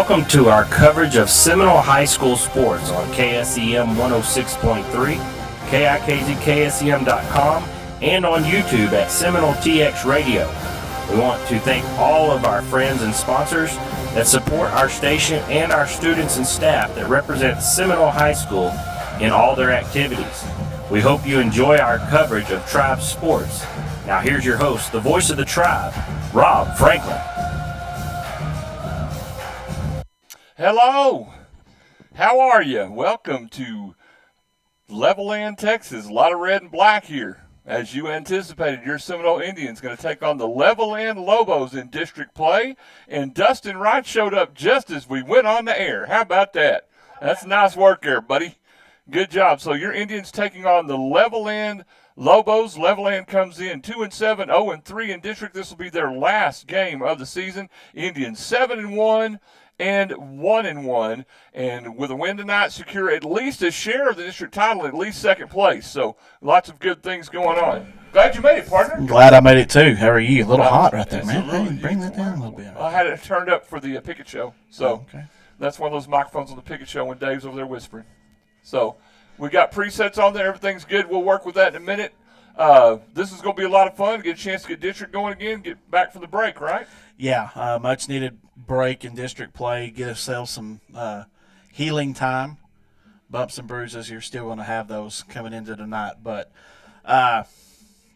Welcome to our coverage of Seminole High School sports on KSEM 106.3, KIKZKSEM.com, and on YouTube at Seminole TX Radio. We want to thank all of our friends and sponsors that support our station and our students and staff that represent Seminole High School in all their activities. We hope you enjoy our coverage of Tribe sports. Now here's your host, the voice of the Tribe, Rob Franklin. Hello, how are you? Welcome to Levelland, Texas. A lot of red and black here. As you anticipated, your Seminole Indians going to take on the Levelland Lobos in district play, and Dustin Wright showed up just as we went on the air. How about that? That's nice work there, buddy. Good job. So your Indians taking on the Levelland Lobos. Levelland comes in 2-7, 0-3 in district. This will be their last game of the season. Indians 7-1. And 1-1, and with a win tonight, secure at least a share of the district title, at least second place. So lots of good things going on. Glad you made it, partner. Glad I made it too. How are you? A little hot right there, man. Hey, bring that down a little bit. I had it turned up for the Pickett show, so That's one of those microphones on the Pickett show when Dave's over there whispering. So we got presets on there. Everything's good. We'll work with that in a minute. This is going to be a lot of fun. Get a chance to get district going again. Get back from the break, right? Yeah, much needed break in district play. Get ourselves some healing time. Bumps and bruises, you're still going to have those coming into tonight. But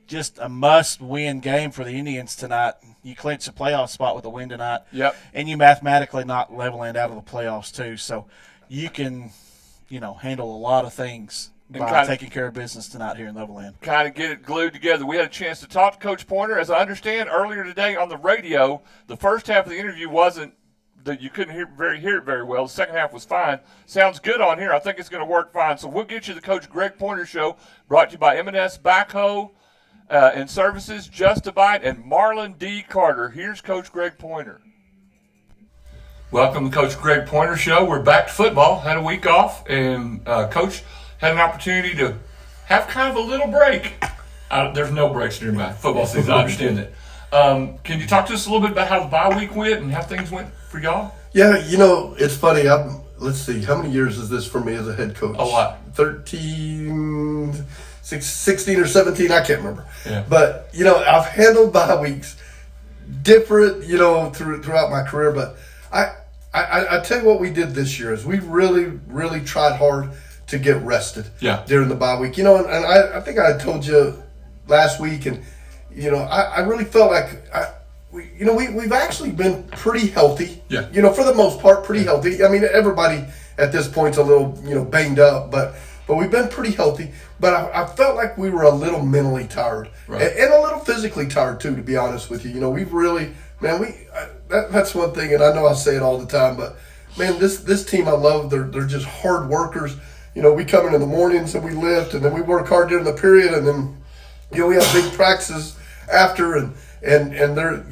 just a must-win game for the Indians tonight. You clinch the playoff spot with a win tonight. Yep. And you mathematically knock Levelland out of the playoffs too. So you can, handle a lot of things by taking care of business tonight here in Levelland. Kind of get it glued together. We had a chance to talk to Coach Pointer. As I understand, earlier today on the radio, the first half of the interview wasn't that you couldn't hear it very well. The second half was fine. Sounds good on here. I think it's going to work fine. So we'll get you the Coach Greg Pointer Show, brought to you by M&S Backhoe and Services, Just a Bite, and Marlon D. Carter. Here's Coach Greg Pointer. Welcome to Coach Greg Pointer Show. We're back to football. Had a week off, and Coach had an opportunity to have kind of a little break. There's no breaks during my football season. I understand that. Can you talk to us a little bit about how the bye week went and how things went for y'all? Yeah, it's funny. Let's see, how many years is this for me as a head coach? A lot. 16 or 17, I can't remember. Yeah. But, I've handled bye weeks different, throughout my career. But I tell you what we did this year is we really, really tried hard to get rested during the bye week. And I think I told you last week, and, I really felt like we've actually been pretty healthy. Yeah. For the most part, pretty healthy. I mean, everybody at this point's a little, banged up, but we've been pretty healthy. But I felt like we were a little mentally tired, and a little physically tired too, to be honest with you. We've really, man, that's one thing, and I know I say it all the time, but man, this team I love. They're just hard workers. We come in the mornings and we lift, and then we work hard during the period, and then we have big practices after, and they're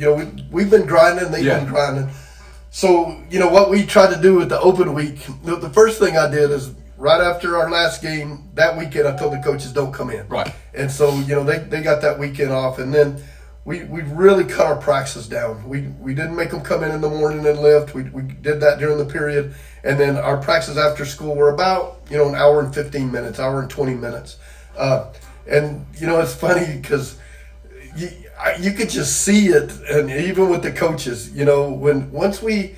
we've been grinding, they've been grinding. So what we tried to do with the open week, the first thing I did is right after our last game that weekend, I told the coaches don't come in. Right. And so they got that weekend off, and then we really cut our practices down. We didn't make them come in the morning and lift. We did that during the period, and then our practices after school were about an hour and 15 minutes, hour and 20 minutes. And it's funny because you could just see it, and even with the coaches, when once we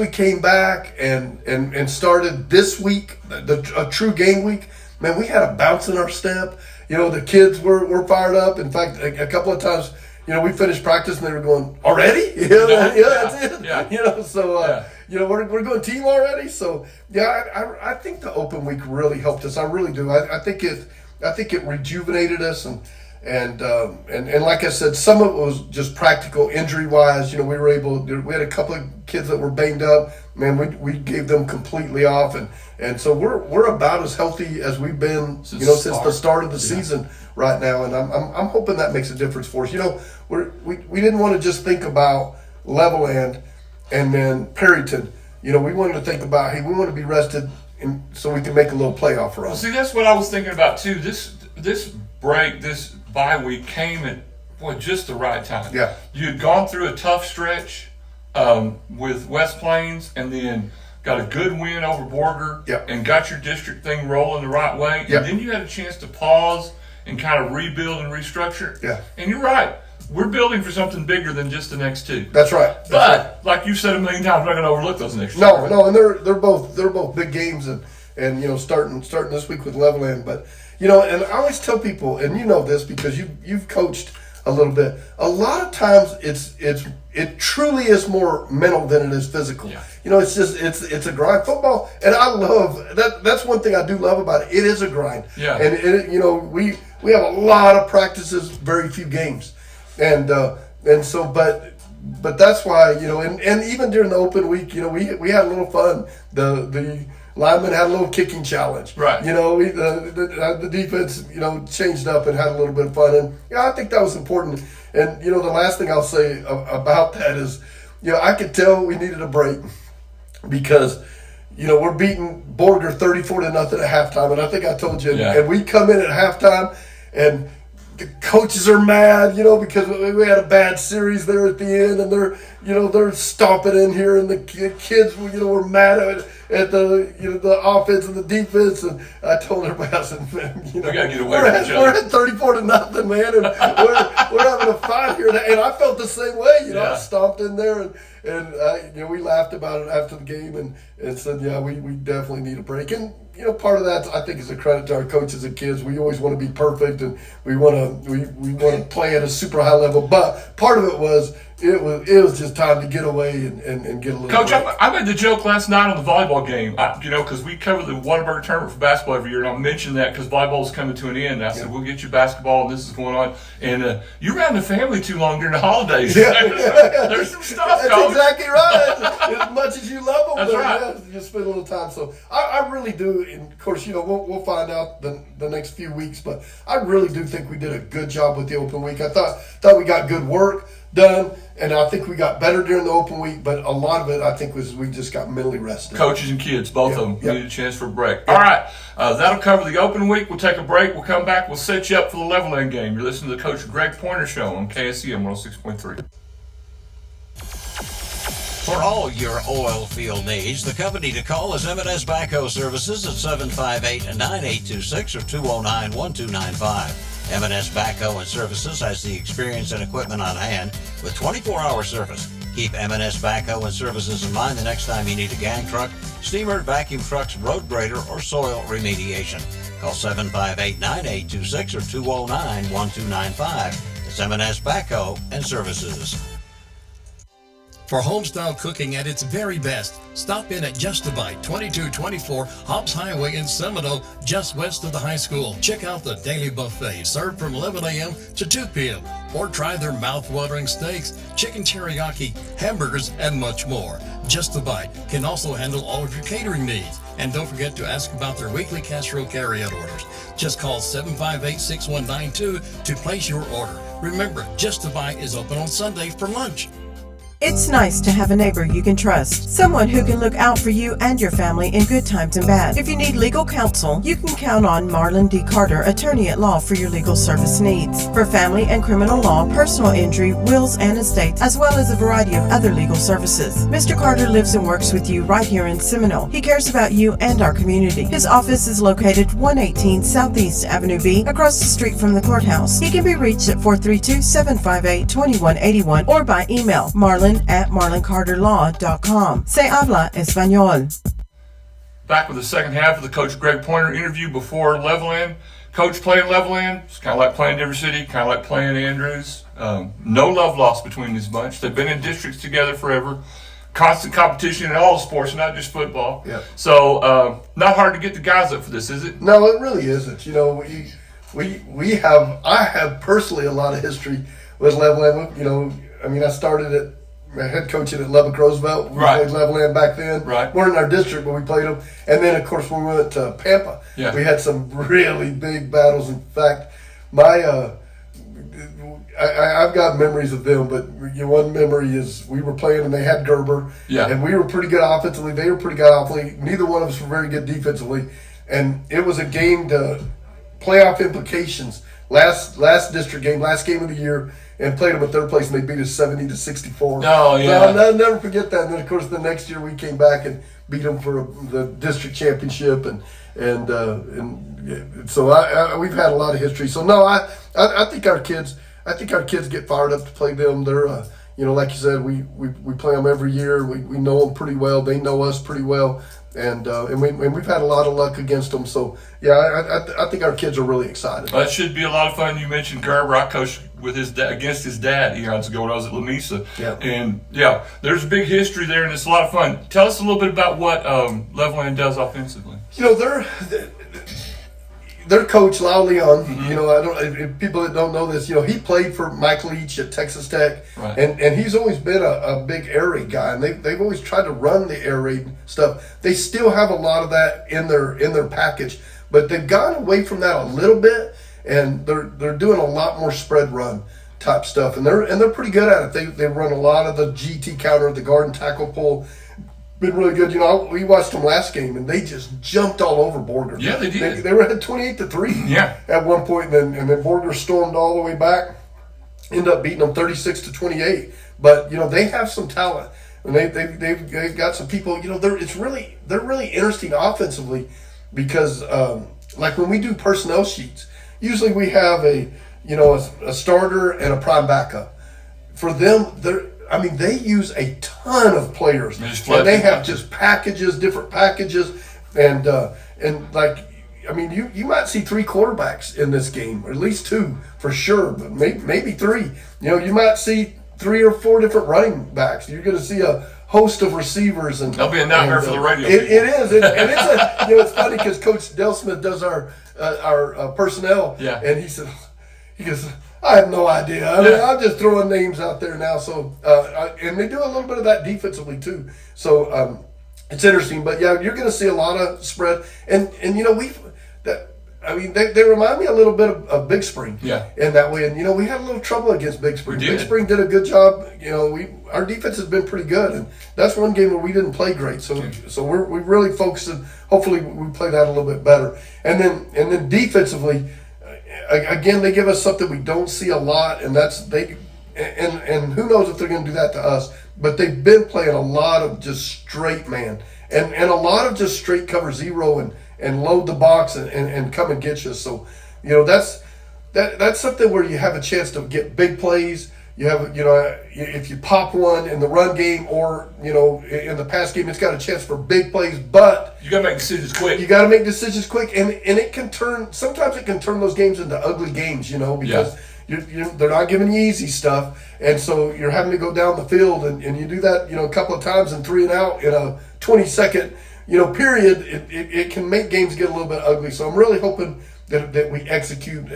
came back and started this week, a true game week, man, we had a bounce in our step. The kids were fired up. In fact, a couple of times, we finished practice and they were going, already? That's it. Yeah. So we're going team already. So I think the open week really helped us. I really do. I think it rejuvenated us, and like I said, some of it was just practical injury wise. We had a couple of kids that were banged up. Man, we gave them completely off, and so we're about as healthy as we've been since the start of the season right now, and I'm hoping that makes a difference for us. We didn't want to just think about Levelland and then Perryton. We wanted to think about, hey, we want to be rested so we can make a little playoff run. Well, see, that's what I was thinking about too. This break, this bye week came at just the right time. Yeah. You had gone through a tough stretch with West Plains, and then got a good win over Borger, Yep. and got your district thing rolling the right way, Yep. and then you had a chance to pause and kind of rebuild and restructure. Yeah. And you're right. We're building for something bigger than just the next two. That's right. That's But right. like you've said a million times, we're not going to overlook those next two. No, and they're both big games, and starting this week with Levelland. But and I always tell people, and you know this because you've coached a little bit. A lot of times it truly is more mental than it is physical. Yeah. It's just it's a grind. Football, and I love that. That's one thing I do love about it. It is a grind. Yeah. And we have a lot of practices, very few games, and so but that's why and even during the open week, we had a little fun. The linemen had a little kicking challenge. Right. The defense, changed up and had a little bit of fun. And, I think that was important. And, the last thing I'll say about that is, I could tell we needed a break because, we're beating Borger 34-0 at halftime. And I think I told you, Yeah. and we come in at halftime and the coaches are mad, because we had a bad series there at the end, and they're stomping in here, and the kids, were mad at the offense and the defense. And I told everybody, I said, man, We got to get away we're from each other. at 34-0, man, and we're having a fight here. And I felt the same way, Yeah. I stomped in there, and we laughed about it after the game, and said, yeah, we definitely need a break. And part of that, I think, is a credit to our coaches and kids. We always want to be perfect, and we want to play at a super high level. But part of it was just time to get away and get a little. Coach, break. I made the joke last night on the volleyball game, because we cover the Whataburger tournament for basketball every year, and I mentioned that because volleyball is coming to an end. And I said, we'll get you basketball, and this is going on. And you ran the family too long during the holidays. Yeah. There's some stuff, That's Coach. exactly right. As much as you love them, That's but right. yeah, you spend a little time. So I really do. And of course, we'll find out the next few weeks. But I really do think we did a good job with the open week. I thought we got good work done, and I think we got better during the open week. But a lot of it, I think, was we just got mentally rested. Coaches and kids, both Yep, of them, yep. need a chance for a break. All right, that'll cover the open week. We'll take a break. We'll come back. We'll set you up for the Levelland game. You're listening to the Coach Greg Pointer Show on KSCM 106.3. For all your oil field needs, the company to call is M&S Backhoe Services at 758-9826 or 209-1295. M&S Backhoe and Services has the experience and equipment on hand with 24-hour service. Keep M&S Backhoe and Services in mind the next time you need a gang truck, steamer, vacuum trucks, road grader, or soil remediation. Call 758-9826 or 209-1295. It's M&S Backhoe and Services. For home-style cooking at its very best, stop in at Just a Bite, 2224 Hobbs Highway in Seminole, just west of the high school. Check out the daily buffet, served from 11 a.m. to 2 p.m. Or try their mouth-watering steaks, chicken teriyaki, hamburgers, and much more. Just a Bite can also handle all of your catering needs. And don't forget to ask about their weekly casserole carryout orders. Just call 758-6192 to place your order. Remember, Just a Bite is open on Sunday for lunch. It's nice to have a neighbor you can trust, someone who can look out for you and your family in good times and bad. If you need legal counsel, you can count on Marlon D. Carter, attorney at law, for your legal service needs. For family and criminal law, personal injury, wills and estates, as well as a variety of other legal services. Mr. Carter lives and works with you right here in Seminole. He cares about you and our community. His office is located 118 Southeast Avenue B, across the street from the courthouse. He can be reached at 432-758-2181 or by email marlon@marloncarterlaw.com. Se habla español. Back with the second half of the Coach Greg Pointer interview before Levelland. Coach playing Levelland, it's kind of like playing Denver City, kind of like playing Andrews. No love lost between this bunch. They've been in districts together forever. Constant competition in all sports, not just football. Yeah. So not hard to get the guys up for this, is it? No, it really isn't. I have personally a lot of history with Levelland. I started at head coaching at Lubbock Roosevelt. We Right. played Levelland back then. Right. Weren't in our district, but we played them. And then, of course, when we went to Pampa, Yeah. we had some really big battles. In fact, I've got memories of them, but one memory is we were playing and they had Gerber. Yeah. And we were pretty good offensively. They were pretty good offensively. Neither one of us were very good defensively. And it was a game to playoff implications last district game, last game of the year, and played them at third place, and they beat us 70-64. Oh, yeah. So I'll never forget that. And then, of course, the next year we came back and beat them for the district championship, and so we've had a lot of history. So no, I think our kids get fired up to play them. They're like you said, we play them every year. We know them pretty well. They know us pretty well. And we've had a lot of luck against them. So, yeah, I think our kids are really excited. That should be a lot of fun. You mentioned Gerber. I coached with against his dad eons ago when I was at Lamesa. Yeah. And, yeah, there's a big history there, and it's a lot of fun. Tell us a little bit about what Levelland does offensively. Their coach, Lau Leon, Mm-hmm. if people that don't know this, he played for Mike Leach at Texas Tech, right. and he's always been a big air raid guy, and they've always tried to run the air raid stuff. They still have a lot of that in their package, but they've gone away from that a little bit, and they're doing a lot more spread run type stuff, and they're pretty good at it. They run a lot of the GT counter, the guard and tackle pull. Been really good. We watched them last game, and they just jumped all over Borger. Yeah, they did. They were at 28-3 at one point, and then Borger stormed all the way back, ended up beating them 36-28. But, they have some talent, and they've got some people. They're really interesting offensively because, like when we do personnel sheets, usually we have a starter and a prime backup. For them, they use a ton of players, and they have just different packages, and you might see 3 quarterbacks in this game, or at least 2 for sure, but maybe 3. You might see 3 or 4 different running backs. You're going to see a host of receivers, and that'll be a nightmare for the radio. It is, and it's funny because Coach Del Smith does our personnel, and he goes, I have no idea. I'm just throwing names out there now. So, and they do a little bit of that defensively too. So, it's interesting. But yeah, you're going to see a lot of spread. And they remind me a little bit of Big Spring. Yeah. In that way, and we had a little trouble against Big Spring. We did. Big Spring did a good job. Our defense has been pretty good, and that's one game where we didn't play great. So we really focused. Hopefully, we play that a little bit better. And then defensively. Again, they give us something we don't see a lot, and that's and who knows if they're going to do that to us. But they've been playing a lot of just straight man, and a lot of just straight cover zero and load the box and come and get you. So, that's something where you have a chance to get big plays. You have, if you pop one in the run game or, in the pass game, it's got a chance for big plays, but you got to make decisions quick. You got to make decisions quick, and it can sometimes it can turn those games into ugly games, because they're not giving you easy stuff, and so you're having to go down the field, and you do that, a couple of times and 3 and out in a 20-second, period. It can make games get a little bit ugly. So I'm really hoping that we execute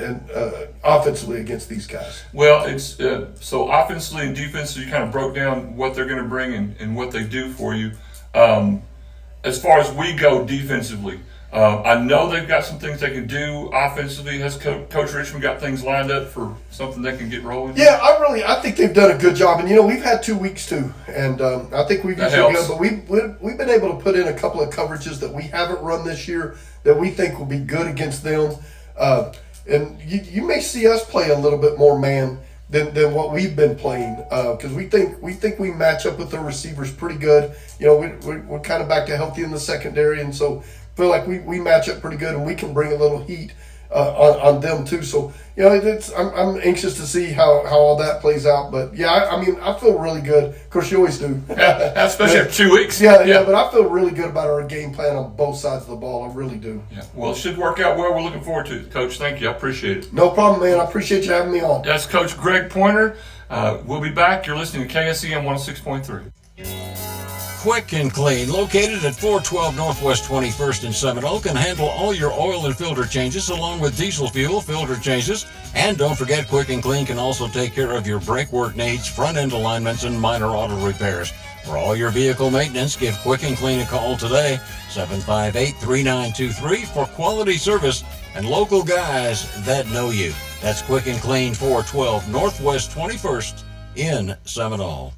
offensively against these guys. Well, it's so offensively and defensively, you kind of broke down what they're going to bring and what they do for you. As far as we go defensively, I know they've got some things they can do offensively. Has Coach Richmond got things lined up for something they can get rolling? Yeah, I think they've done a good job. And, we've had 2 weeks too. And I think we've usually good. But we've been able to put in a couple of coverages that we haven't run this year that we think will be good against them. And you may see us play a little bit more man than what we've been playing, because we think we match up with the receivers pretty good. We're kind of back to healthy in the secondary, and so feel like we match up pretty good, and we can bring a little heat on them too. So I'm anxious to see how all that plays out. But yeah, I feel really good. Of course, you always do. Especially after 2 weeks. Yeah. But I feel really good about our game plan on both sides of the ball. I really do. Yeah. Well, it should work out well. We're looking forward to it, Coach. Thank you. I appreciate it. No problem, man. I appreciate you having me on. That's Coach Greg Pointer. We'll be back. You're listening to KSEM 106.3. Quick and Clean, located at 412 Northwest 21st in Seminole, can handle all your oil and filter changes along with diesel fuel filter changes. And don't forget, Quick and Clean can also take care of your brake work needs, front end alignments, and minor auto repairs. For all your vehicle maintenance, give Quick and Clean a call today, 758-3923, for quality service and local guys that know you. That's Quick and Clean, 412 Northwest 21st in Seminole.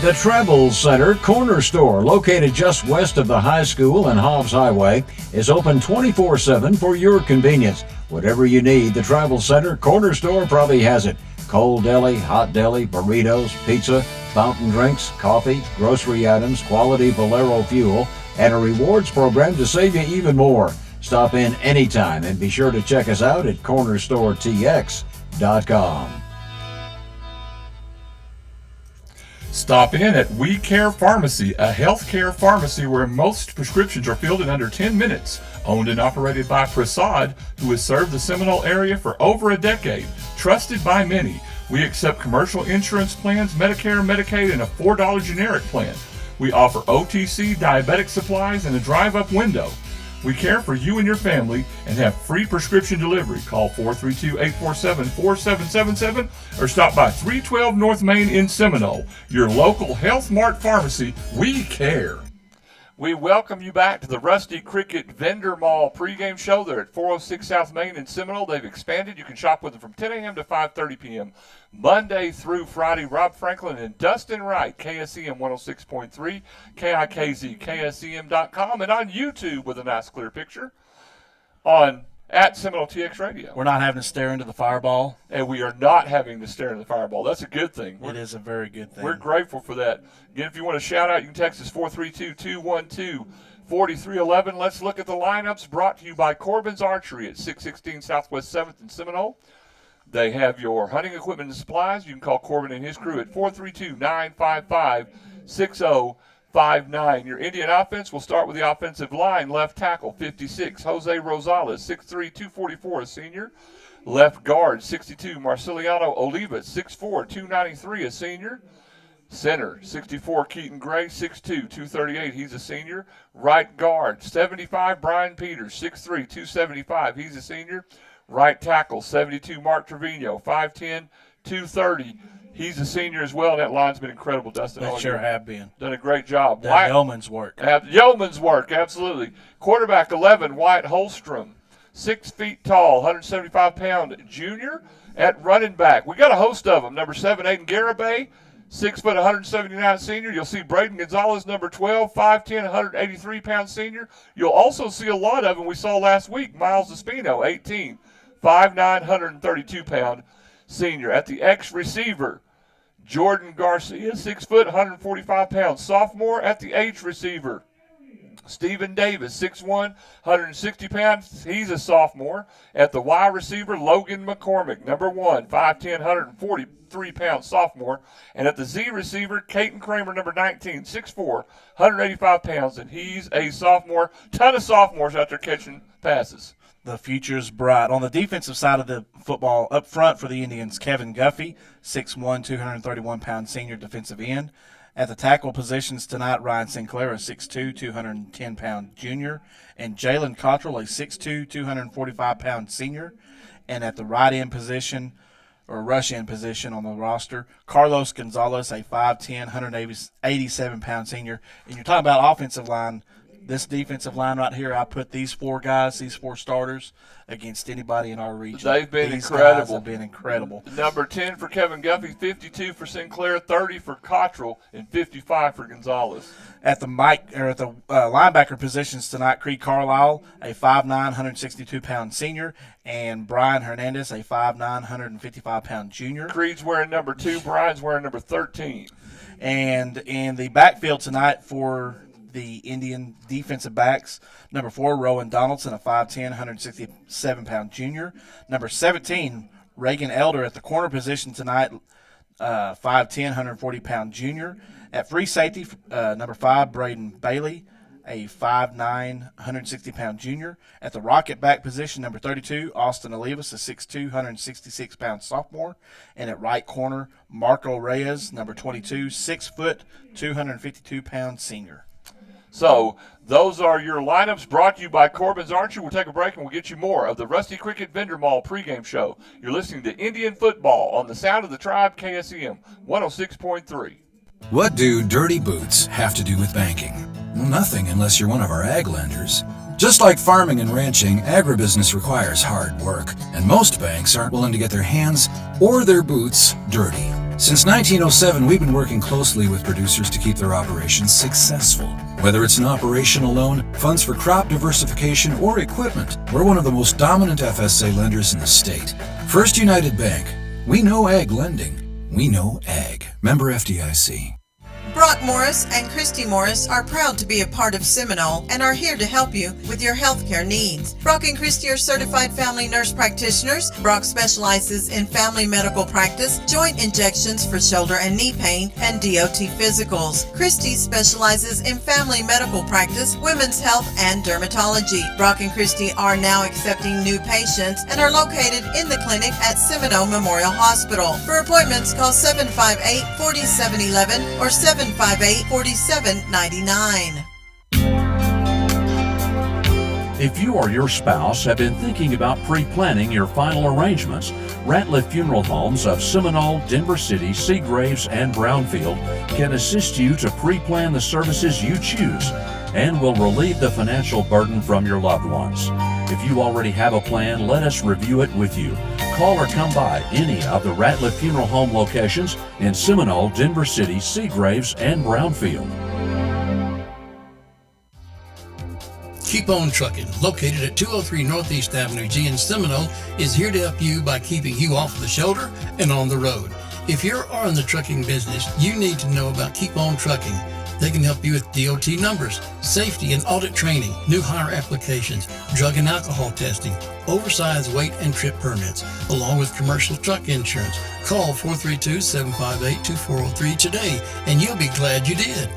The Travel Center Corner Store, located just west of the high school and Hobbs Highway, is open 24/7 for your convenience. Whatever you need, the Travel Center Corner Store probably has it. Cold deli, hot deli, burritos, pizza, fountain drinks, coffee, grocery items, quality Valero fuel, and a rewards program to save you even more. Stop in anytime and be sure to check us out at cornerstoretx.com. Stop in at We Care Pharmacy, a healthcare pharmacy where most prescriptions are filled in under 10 minutes. Owned and operated by Prasad, who has served the Seminole area for over a decade. Trusted by many. We accept commercial insurance plans, Medicare, Medicaid, and a $4 generic plan. We offer OTC, diabetic supplies, and a drive-up window. We care for you and your family and have free prescription delivery. Call 432-847-4777 or stop by 312 North Main in Seminole. Your local Health Mart pharmacy. We care. We welcome you back to the Rusty Cricket Vendor Mall pregame show. They're at 406 South Main in Seminole. They've expanded. You can shop with them from 10 a.m. to 5:30 p.m. Monday through Friday. Rob Franklin and Dustin Wright, KSEM 106.3, KIKZ, KSEM.com, and on YouTube with a nice clear picture on at Seminole TX Radio. We're not having to stare into the fireball. And we are not having to stare into the fireball. That's a good thing. It is a very good thing. We're grateful for that. Again, if you want to shout out, you can text us 432-212-4311. Let's look at the lineups brought to you by Corbin's Archery at 616 Southwest 7th in Seminole. They have your hunting equipment and supplies. You can call Corbin and his crew at 432-955-6059. Your Indian offense will start with the offensive line. Left tackle, 56, Jose Rosales, 6'3", 244, a senior. Left guard, 62, Marceliano Oliva, 6'4", 293, a senior. Center, 64, Keaton Gray, 6'2", 238, he's a senior. Right guard, 75, Brian Peters, 6'3", 275, he's a senior. Right tackle, 72, Mark Trevino, 5'10", 230, he's a senior as well, and that line's been incredible, Dustin. They sure have been. Done a great job. That yeoman's work. Yeoman's work, absolutely. Quarterback 11, Wyatt Holstrom, 6 feet tall, 175-pound junior. At running back, we got a host of them. Number 7, Aiden Garibay, 6 foot, 179 senior. You'll see Braden Gonzalez, number 12, 5'10", 183-pound senior. You'll also see a lot of them we saw last week. Miles Espino, 18, 5'9", 132-pound senior. At the X receiver, Jordan Garcia, 6 foot, 145 pounds, sophomore. At the H receiver, Stephen Davis, 6'1", 160 pounds, he's a sophomore. At the Y receiver, Logan McCormick, number 1, 5'10", 143 pounds, sophomore. And at the Z receiver, Caden Kramer, number 19, 6'4", 185 pounds, and he's a sophomore. Ton of sophomores out there catching passes. The future's bright. On the defensive side of the football, up front for the Indians, Kevin Guffey, 6'1", 231-pound senior defensive end. At the tackle positions tonight, Ryan Sinclair, a 6'2", 210-pound junior, and Jalen Cottrell, a 6'2", 245-pound senior. And at the right end position, or rush end position on the roster, Carlos Gonzalez, a 5'10", 187-pound senior. And you're talking about offensive line. This defensive line right here, I put these 4 guys, these 4 starters, against anybody in our region. They've been These incredible. guys have been incredible. Number 10 for Kevin Guffey, 52 for Sinclair, 30 for Cottrell, and 55 for Gonzalez. At the linebacker positions tonight, Creed Carlisle, a 5'9", 162-pound senior, and Brian Hernandez, a 5'9", 155-pound junior. Creed's wearing number 2, Brian's wearing number 13. And in the backfield tonight for the Indian defensive backs, number 4, Rowan Donaldson, a 5'10", 167-pound junior. Number 17, Reagan Elder at the corner position tonight, 5'10", 140-pound junior. At free safety, number 5, Braden Bailey, a 5'9", 160-pound junior. At the rocket back position, number 32, Austin Olivas, a 6'2", 166-pound sophomore. And at right corner, Marco Reyes, number 22, 6 foot, 252-pound senior. So those are your lineups brought to you by Corbin's Archery. We'll take a break and we'll get you more of the Rusty Cricket Vendor Mall pregame show. You're listening to Indian Football on the Sound of the Tribe, KSEM 106.3. What do dirty boots have to do with banking? Well, nothing unless you're one of our ag lenders. Just like farming and ranching, agribusiness requires hard work, and most banks aren't willing to get their hands or their boots dirty. Since 1907, we've been working closely with producers to keep their operations successful. Whether it's an operational loan, funds for crop diversification, or equipment, we're one of the most dominant FSA lenders in the state. First United Bank. We know ag lending. We know ag. Member FDIC. Brock Morris and Christy Morris are proud to be a part of Seminole and are here to help you with your healthcare needs. Brock and Christy are certified family nurse practitioners. Brock specializes in family medical practice, joint injections for shoulder and knee pain, and DOT physicals. Christy specializes in family medical practice, women's health, and dermatology. Brock and Christy are now accepting new patients and are located in the clinic at Seminole Memorial Hospital. For appointments, call 758-4711 or 758-4799. If you or your spouse have been thinking about pre-planning your final arrangements, Ratliff Funeral Homes of Seminole, Denver City, Seagraves, and Brownfield can assist you to pre-plan the services you choose and will relieve the financial burden from your loved ones. If you already have a plan, let us review it with you. Call or come by any of the Ratliff Funeral Home locations in Seminole, Denver City, Seagraves, and Brownfield. Keep On Trucking, located at 203 Northeast Avenue G in Seminole, is here to help you by keeping you off the shoulder and on the road. If you are in the trucking business, you need to know about Keep On Trucking. They can help you with DOT numbers, safety and audit training, new hire applications, drug and alcohol testing, oversized weight and trip permits, along with commercial truck insurance. Call 432-758-2403 today, and you'll be glad you did.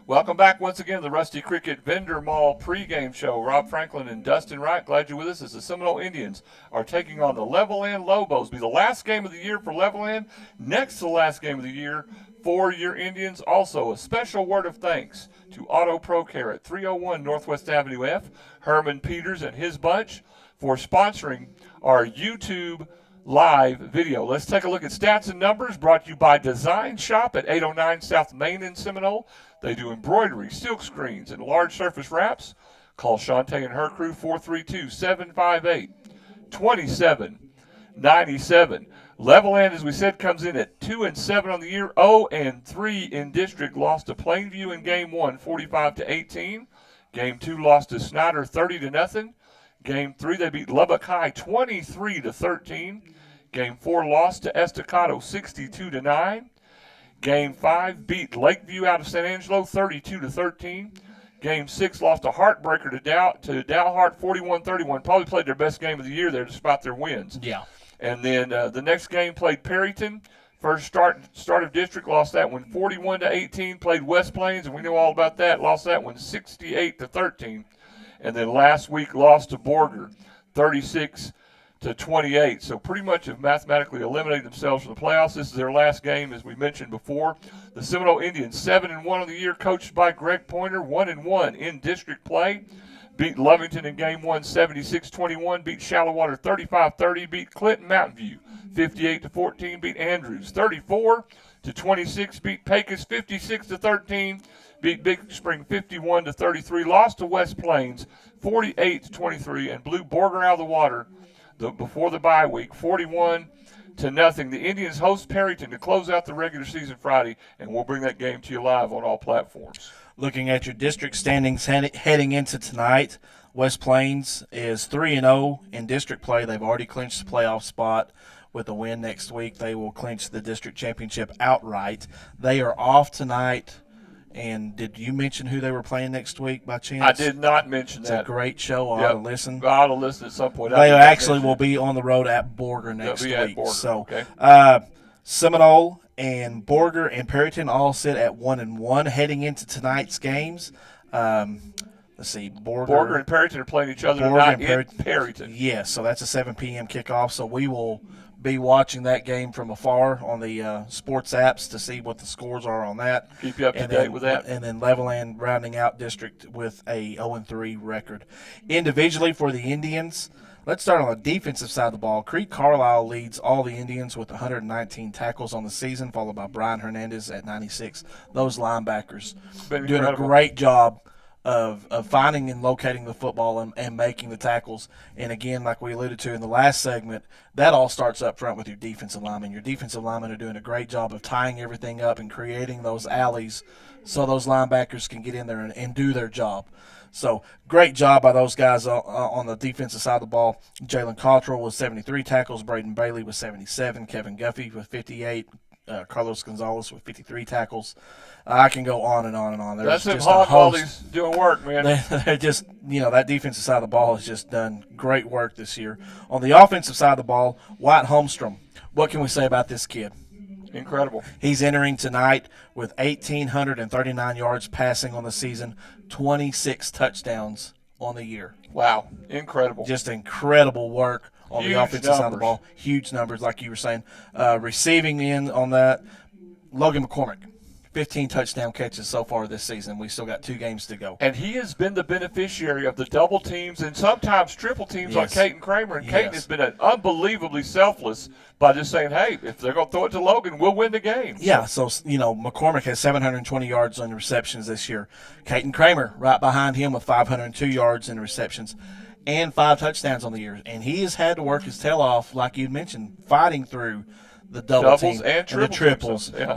Welcome back once again to the Rusty Cricket Vendor Mall pregame show. Rob Franklin and Dustin Wright, glad you're with us as the Seminole Indians are taking on the Levelland Lobos. It'll be the last game of the year for Levelland, next to the last game of the year for your Indians. Also, a special word of thanks to Auto Pro Care at 301 Northwest Avenue F, Herman Peters and his bunch, for sponsoring our YouTube live video. Let's take a look at stats and numbers brought to you by Design Shop at 809 South Main in Seminole. They do embroidery, silk screens, and large surface wraps. Call Shantae and her crew 432-758-2797. Levelland, as we said, comes in at 2-7 on the year, 0-3 in district. Lost to Plainview in Game 1, 45-18. Game 2 lost to Snyder, 30-0. Game 3 they beat Lubbock High, 23-13. Game 4 lost to Estacado, 62-9. Game 5 beat Lakeview out of San Angelo, 32-13. Game 6 lost a heartbreaker to Dalhart, 41-31. Probably played their best game of the year there despite their wins. Yeah. And then the next game played Perryton. First start of district, lost that one 41-18. Played West Plains, and we know all about that. Lost that one 68-13. And then last week lost to Borger, 36-28. So pretty much have mathematically eliminated themselves from the playoffs. This is their last game, as we mentioned before. The Seminole Indians, 7-1 on the year, coached by Greg Pointer, 1-1 in district play. Beat Lovington in Game 1, 76-21. Beat Shallowater 35-30. Beat Clinton Mountain View 58-14. Beat Andrews 34-26. Beat Pecos 56-13. Beat Big Spring 51-33. Lost to West Plains 48-23 and blew Borger out of the water before the bye week 41-0. The Indians host Perryton to close out the regular season Friday, and we'll bring that game to you live on all platforms. Looking at your district standings heading into tonight, West Plains is 3-0 in district play. They've already clinched the playoff spot. With a win next week, they will clinch the district championship outright. They are off tonight. And did you mention who they were playing next week by chance? I did not mention that. It's a great show. I ought to listen. I ought to listen at some point. They actually will be on the road at Borger next week. At Borger. So, okay. Seminole and Borger and Perryton all sit at 1-1 heading into tonight's games. Let's see, Borger and Perryton are playing each other tonight in Perryton. Yes, so that's a 7 p.m. kickoff. So we will be watching that game from afar on the sports apps to see what the scores are on that. Keep you up to date with that. And then Levelland rounding out district with a 0-3 record. Individually for the Indians, let's start on the defensive side of the ball. Creed Carlisle leads all the Indians with 119 tackles on the season, followed by Brian Hernandez at 96. Those linebackers doing a great job of finding and locating the football and making the tackles. And again, like we alluded to in the last segment, that all starts up front with your defensive linemen. Your defensive linemen are doing a great job of tying everything up and creating those alleys so those linebackers can get in there and do their job. So great job by those guys on the defensive side of the ball. Jalen Cottrell with 73 tackles, Braden Bailey with 77, Kevin Guffey with 58, Carlos Gonzalez with 53 tackles. I can go on and on and on. That's him hog while he's doing work, man. They're just, that defensive side of the ball has just done great work this year. On the offensive side of the ball, Wyatt Holmstrom. What can we say about this kid? Incredible. He's entering tonight with 1,839 yards passing on the season, 26 touchdowns on the year. Wow, incredible. Just incredible work on the offensive side of the ball. Huge numbers, like you were saying. Receiving in on that, Logan McCormick. 15 touchdown catches so far this season. We still got 2 games to go. And he has been the beneficiary of the double teams and sometimes triple teams like Caden Kramer. And Caden has been unbelievably selfless by just saying, hey, if they're going to throw it to Logan, we'll win the game. Yeah, so McCormick has 720 yards on receptions this year. Caden Kramer right behind him with 502 yards in receptions and 5 touchdowns on the year. And he has had to work his tail off, like you mentioned, fighting through the doubles team and the triples. Yeah.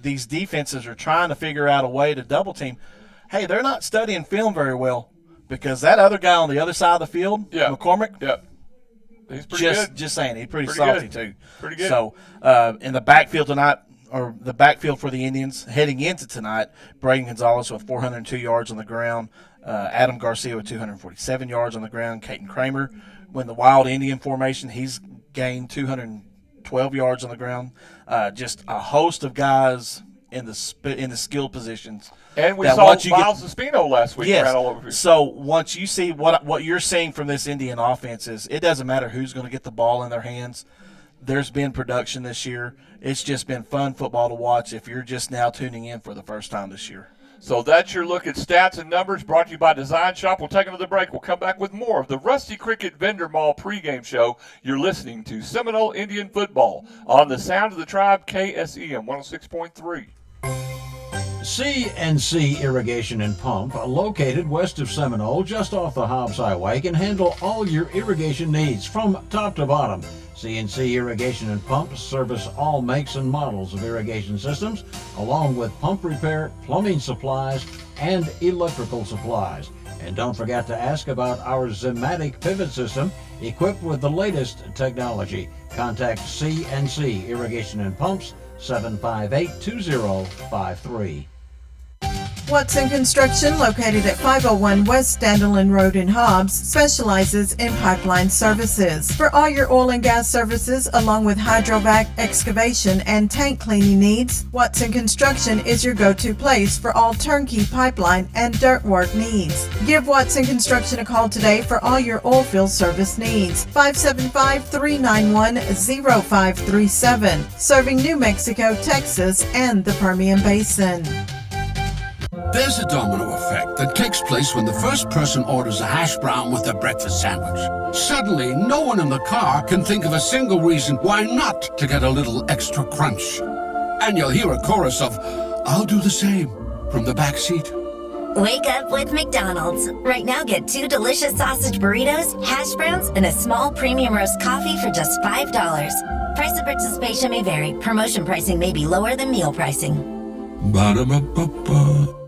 These defenses are trying to figure out a way to double team. Hey, they're not studying film very well because that other guy on the other side of the field, McCormick, he's pretty good. Just saying, he's pretty salty too. Pretty good. So in the backfield tonight, or the backfield for the Indians heading into tonight, Braden Gonzalez with 402 yards on the ground, Adam Garcia with 247 yards on the ground, Caden Kramer, when the Wild Indian formation, he's gained 212 yards on the ground. Just a host of guys in the skill positions. And we saw Miles Espino last week around all over here. So once you see what you're seeing from this Indian offense is, it doesn't matter who's going to get the ball in their hands. There's been production this year. It's just been fun football to watch if you're just now tuning in for the first time this year. So that's your look at stats and numbers brought to you by Design Shop. We'll take another break. We'll come back with more of the Rusty Cricket Vendor Mall pregame show. You're listening to Seminole Indian Football on the Sound of the Tribe, KSEM 106.3. C&C Irrigation and Pump, located west of Seminole, just off the Hobbs Highway, can handle all your irrigation needs from top to bottom. C&C Irrigation and Pump service all makes and models of irrigation systems, along with pump repair, plumbing supplies, and electrical supplies. And don't forget to ask about our Zematic pivot system, equipped with the latest technology. Contact C&C Irrigation and Pumps, 758-2053. Watson Construction, located at 501 West Dandelion Road in Hobbs, specializes in pipeline services. For all your oil and gas services, along with hydrovac, excavation, and tank cleaning needs, Watson Construction is your go-to place for all turnkey pipeline and dirt work needs. Give Watson Construction a call today for all your oil field service needs. 575-391-0537, serving New Mexico, Texas, and the Permian Basin. There's a domino effect that takes place when the first person orders a hash brown with their breakfast sandwich. Suddenly, no one in the car can think of a single reason why not to get a little extra crunch. And you'll hear a chorus of, "I'll do the same," from the back seat. Wake up with McDonald's. Right now, get 2 delicious sausage burritos, hash browns, and a small premium roast coffee for just $5. Price of participation may vary. Promotion pricing may be lower than meal pricing. Ba-da-ba-ba-ba.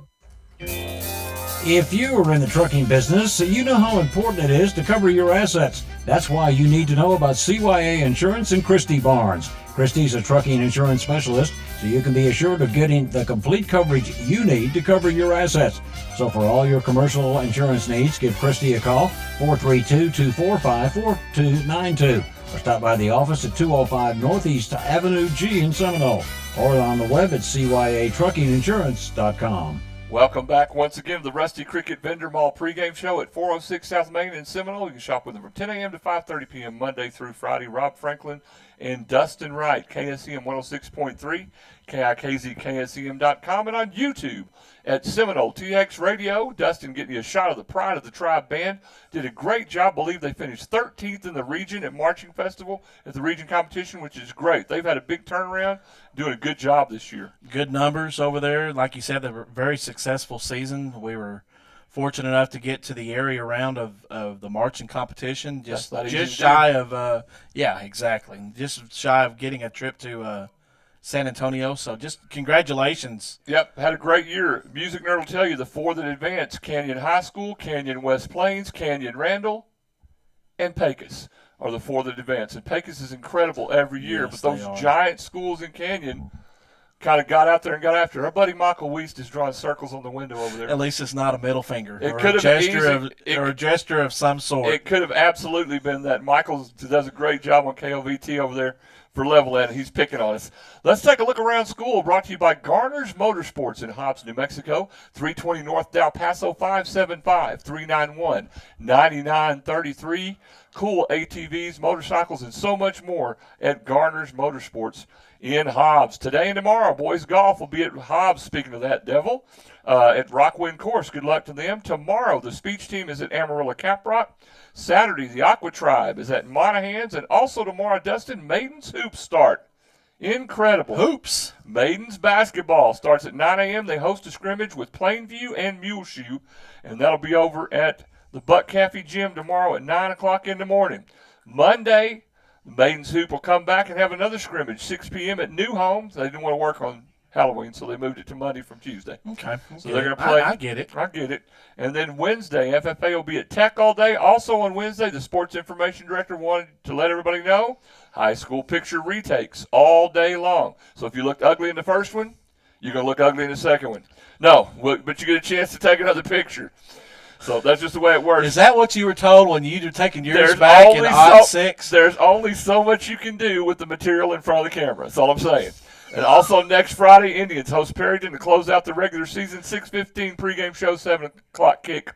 If you are in the trucking business, you know how important it is to cover your assets. That's why you need to know about CYA Insurance and Christie Barnes. Christie's a trucking insurance specialist, so you can be assured of getting the complete coverage you need to cover your assets. So for all your commercial insurance needs, give Christie a call, 432-245-4292. Or stop by the office at 205 Northeast Avenue G in Seminole, or on the web at cyatruckinginsurance.com. Welcome back once again to the Rusty Cricket Vendor Mall pregame show at 406 South Main in Seminole. You can shop with them from 10 a.m. to 5:30 p.m. Monday through Friday. Rob Franklin and Dustin Wright, KSEM 106.3, KIKZKSEM.com, and on YouTube at Seminole TX Radio. Dustin getting you a shot of the pride of the Tribe Band. Did a great job. Believe they finished 13th in the region at Marching Festival at the region competition, which is great. They've had a big turnaround, doing a good job this year. Good numbers over there. Like you said, they were a very successful season. We were fortunate enough to get to the area round of the marching competition. Just That's not easy to shy of yeah, exactly. Just shy of getting a trip to San Antonio. So just congratulations. Yep, had a great year. Music Nerd will tell you the four that advanced: Canyon High School, Canyon West Plains, Canyon Randall, and Pecos are the four that advance. And Pecos is incredible every year, Yes, but they are. those giant schools in Canyon kind of got out there and got after it. Our buddy Michael Wiest is drawing circles on the window over there. At least it's not a middle finger It or could a have gesture easy- or a gesture of some sort. It could have absolutely been that. Michael does a great job on KOVT over there for Levelland. He's picking on us. Let's take a look around school, brought to you by Garner's Motorsports in Hobbs, New Mexico, 320 North Del Paso, 575-391-9933. Cool ATVs, motorcycles, and so much more at Garner's Motorsports in Hobbs. Today and tomorrow, boys golf will be at Hobbs, speaking of that, Devil, at Rockwind Course. Good luck to them. Tomorrow, the speech team is at Amarillo Caprock. Saturday, the Aqua Tribe is at Monahans. And also tomorrow, Dustin, Maidens Hoops start. Incredible. Hoops. Maidens basketball starts at 9 a.m. They host a scrimmage with Plainview and Muleshoe, and that'll be over at the Buck Cafe Gym tomorrow at 9 o'clock in the morning. Monday, the Maidens Hoop will come back and have another scrimmage, 6 p.m. at New Homes. They didn't want to work on Halloween, so they moved it to Monday from Tuesday. Okay. So they're going to play. I get it. I get it. And then Wednesday, FFA will be at Tech all day. Also on Wednesday, the sports information director wanted to let everybody know high school picture retakes all day long. So if you looked ugly in the first one, you're going to look ugly in the second one. No, but you get a chance to take another picture. So that's just the way it works. Is that what you were told when you were taking yours back in '06? There's only so much you can do with the material in front of the camera. That's all I'm saying. And also next Friday, Indians host Perryton to close out the regular season. 6:15 pregame show, 7 o'clock kick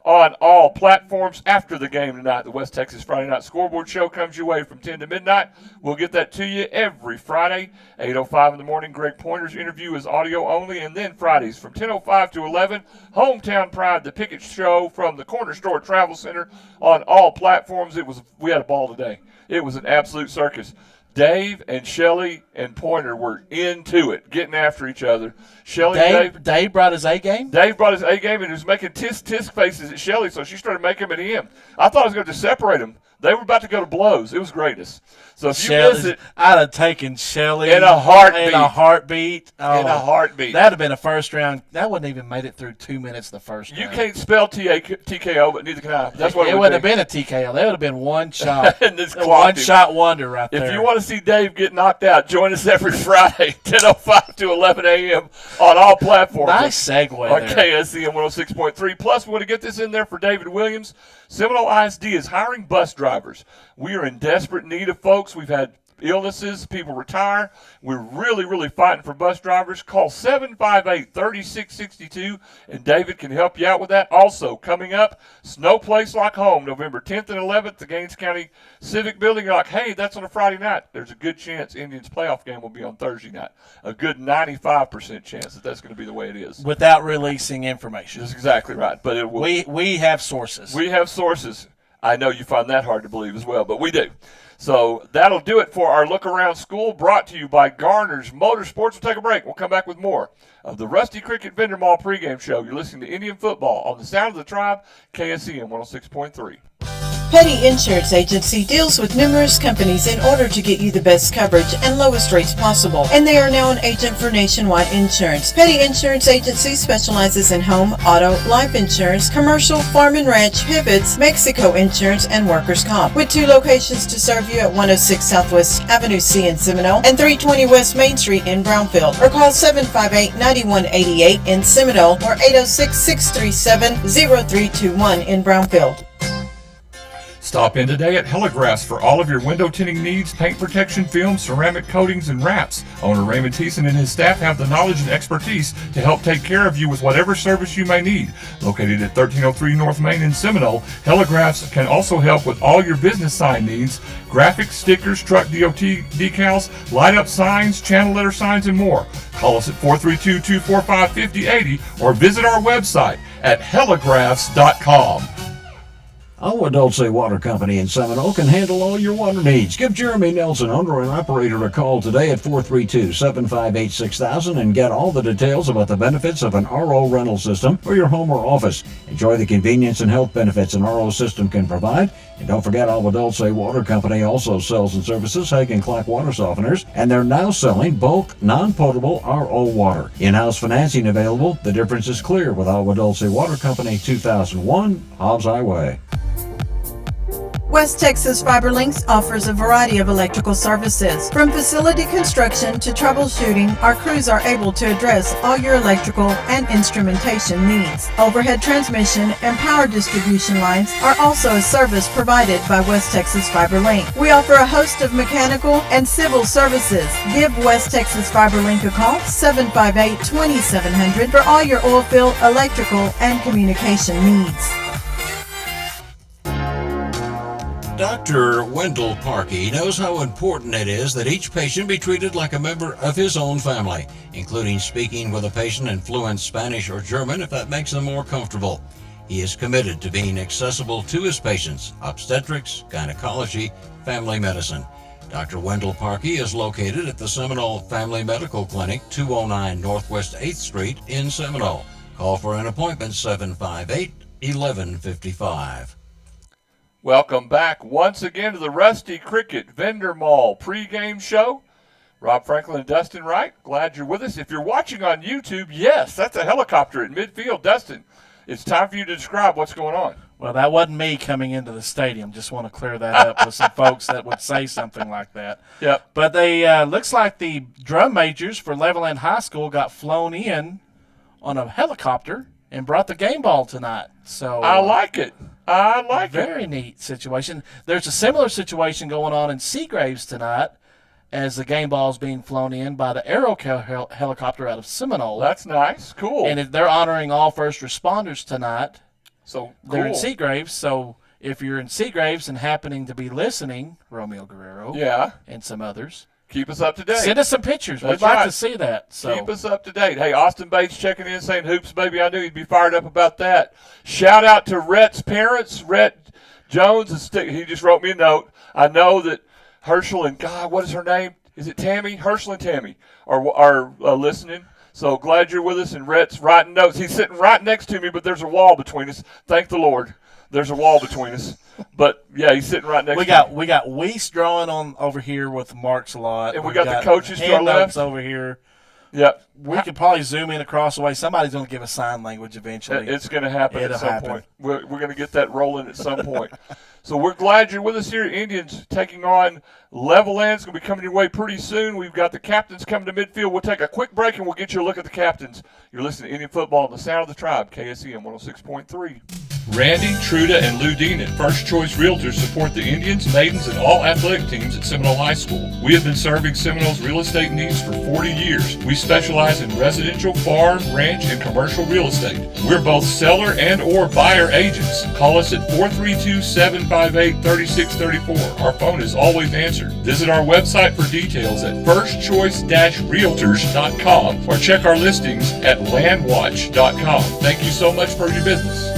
on all platforms after the game tonight. The West Texas Friday Night Scoreboard Show comes your way from 10 to midnight. We'll get that to you every Friday, 8:05 in the morning. Greg Pointer's interview is audio only. And then Fridays from 10:05 to 11, Hometown Pride, the Pickett Show from the Corner Store Travel Center on all platforms. We had a ball today. It was an absolute circus. Dave and Shelly and Pointer were into it, getting after each other. Dave brought his A game? Dave brought his A game and he was making tisk faces at Shelly, so she started making them at him. I thought I was going to separate them. They were about to go to blows. It was greatness. So if you miss it, I'd have taken Shelly in a heartbeat. In a heartbeat. Oh, in a heartbeat. That'd have been a first round. That wouldn't even made it through 2 minutes the first round. You can't spell TKO, but neither can I. That's what it would wouldn't have been a TKO. That would have been one shot. And this one shot wonder right there. If you want to see Dave get knocked out, join us every Friday, 10:05 to 11 a.m. on all platforms. Nice segue on there. KSCM 106.3. Plus, we want to get this in there for David Williams. Seminole ISD is hiring bus drivers. We are in desperate need of folks. We've had illnesses, people retire. We're really fighting for bus drivers. Call 758-3662, and David can help you out with that. Also, coming up, Snow Place Like Home, November 10th and 11th, the Gaines County Civic Building. You're like, hey, that's on a Friday night. There's a good chance Indians playoff game will be on Thursday night. A good 95% chance that that's going to be the way it is. Without releasing information. That's exactly right. But it will. We have sources. We have sources. I know you find that hard to believe as well, but we do. So that'll do it for our Look Around School, brought to you by Garner's Motorsports. We'll take a break. We'll come back with more of the Rusty Cricket Vendor Mall pregame show. You're listening to Indian Football on the Sound of the Tribe, KSCM 106.3. Petty Insurance Agency deals with numerous companies in order to get you the best coverage and lowest rates possible, and they are now an agent for Nationwide Insurance. Petty Insurance Agency specializes in home, auto, life insurance, commercial, farm and ranch, pivots, Mexico insurance, and workers' comp. With 2 locations to serve you at 106 Southwest Avenue C in Seminole and 320 West Main Street in Brownfield, or call 758-9188 in Seminole or 806-637-0321 in Brownfield. Stop in today at Heligraphs for all of your window tinting needs, paint protection film, ceramic coatings, and wraps. Owner Raymond Thiessen and his staff have the knowledge and expertise to help take care of you with whatever service you may need. Located at 1303 North Main in Seminole, Heligraphs can also help with all your business sign needs: graphics, stickers, truck DOT decals, light-up signs, channel letter signs, and more. Call us at 432-245-5080 or visit our website at heligraphs.com. Agua Dulce Water Company in Seminole can handle all your water needs. Give Jeremy Nelson, owner and operator, a call today at 432-758-6000 and get all the details about the benefits of an RO rental system for your home or office. Enjoy the convenience and health benefits an RO system can provide. And don't forget, Agua Dulce Water Company also sells and services Hagen Clark water softeners, and they're now selling bulk, non-potable RO water. In-house financing available. The difference is clear with Agua Dulce Water Company, 2001 Hobbs Highway. West Texas Fiber Links offers a variety of electrical services. From facility construction to troubleshooting, our crews are able to address all your electrical and instrumentation needs. Overhead transmission and power distribution lines are also a service provided by West Texas Fiber Link. We offer a host of mechanical and civil services. Give West Texas Fiber Link a call, 758-2700, for all your oil field, electrical, and communication needs. Dr. Wendell Parkey knows how important it is that each patient be treated like a member of his own family, including speaking with a patient in fluent Spanish or German if that makes them more comfortable. He is committed to being accessible to his patients, obstetrics, gynecology, family medicine. Dr. Wendell Parkey is located at the Seminole Family Medical Clinic, 209 Northwest 8th Street in Seminole. Call for an appointment, 758-1155. Welcome back once again to the Rusty Cricket Vendor Mall pregame show. Rob Franklin and Dustin Wright, glad you're with us. If you're watching on YouTube, yes, that's a helicopter at midfield. Dustin, it's time for you to describe what's going on. Well, that wasn't me coming into the stadium. Just want to clear that up with some folks that would say something like that. Yep. But they looks like the drum majors for Levelland High School got flown in on a helicopter and brought the game ball tonight. So I like it. I like it. Very neat situation. There's a similar situation going on in Seagraves tonight as the game ball is being flown in by the Aero helicopter out of Seminole. That's nice. Cool. And they're honoring all first responders tonight. So cool. They're in Seagraves. So if you're in Seagraves and happening to be listening, Romeo Guerrero, and some others, keep us up to date. Send us some pictures. That's We'd like right. to see that. So. Keep us up to date. Hey, Austin Bates checking in saying, "Hoops, baby, I knew you'd be fired up about that." Shout out to Rhett's parents. Rhett Jones, he just wrote me a note. I know that Herschel and, God, what is her name? Is it Tammy? Herschel and Tammy are listening. So glad you're with us, and Rhett's writing notes. He's sitting right next to me, but there's a wall between us. Thank the Lord. There's a wall between us. But, yeah, he's sitting right next to me. We got Weiss drawing on over here with Marks a lot. And we got the coaches to our left. Over here. Yep. We could probably zoom in across the way. Somebody's going to give us sign language eventually. It's going to happen at some point. We're going to get that rolling at some point. So we're glad you're with us here. Indians taking on Levelland. It's going to be coming your way pretty soon. We've got the captains coming to midfield. We'll take a quick break, and we'll get you a look at the captains. You're listening to Indian Football on the Sound of the Tribe, KSEM 106.3. Randy, Truda, and Lou Dean at First Choice Realtors support the Indians, Maidens, and all athletic teams at Seminole High School. We have been serving Seminole's real estate needs for 40 years. We specialize in residential, farm, ranch, and commercial real estate. We're both seller and or buyer agents. Call us at 432-758-3634. Our phone is always answered. Visit our website for details at firstchoice-realtors.com or check our listings at landwatch.com. Thank you so much for your business.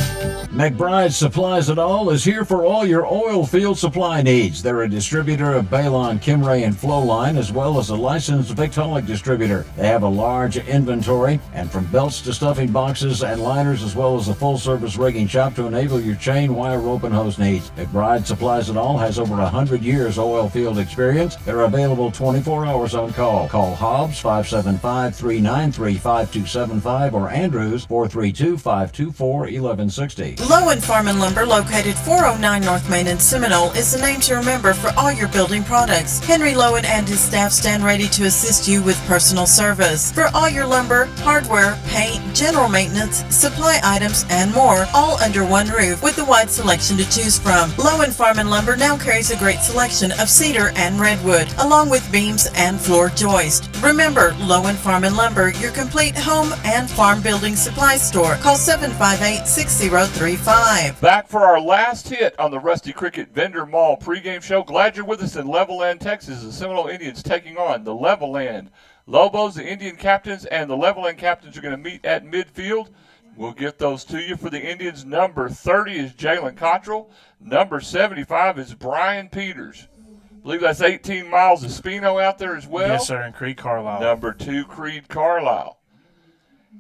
McBride Supplies It All is here for all your oil field supply needs. They're a distributor of Balon, Kimray, and Flowline, as well as a licensed Victaulic distributor. They have a large inventory, and from belts to stuffing boxes and liners, as well as a full-service rigging shop to enable your chain, wire, rope, and hose needs. McBride Supplies It All has over 100 years oil field experience. They're available 24 hours on call. Call Hobbs 575-393-5275 or Andrews 432-524-1160. Lowen Farm and Lumber, located 409 North Main in Seminole, is the name to remember for all your building products. Henry Lowen and his staff stand ready to assist you with personal service. For all your lumber, hardware, paint, general maintenance, supply items, and more, all under one roof with a wide selection to choose from. Lowen Farm and Lumber now carries a great selection of cedar and redwood, along with beams and floor joist. Remember, Lowen Farm and Lumber, your complete home and farm building supply store. Call 758-6035. Back for our last hit on the Rusty Cricket Vendor Mall pregame show. Glad you're with us in Levelland, Texas. The Seminole Indians taking on the Levelland Lobos. The Indian captains and the Levelland captains are going to meet at midfield. We'll get those to you for the Indians. Number 30 is Jalen Cottrell. Number 75 is Brian Peters. I believe that's 18 miles of Spino out there as well. Yes, sir, and Creed Carlisle. Number 2, Creed Carlisle.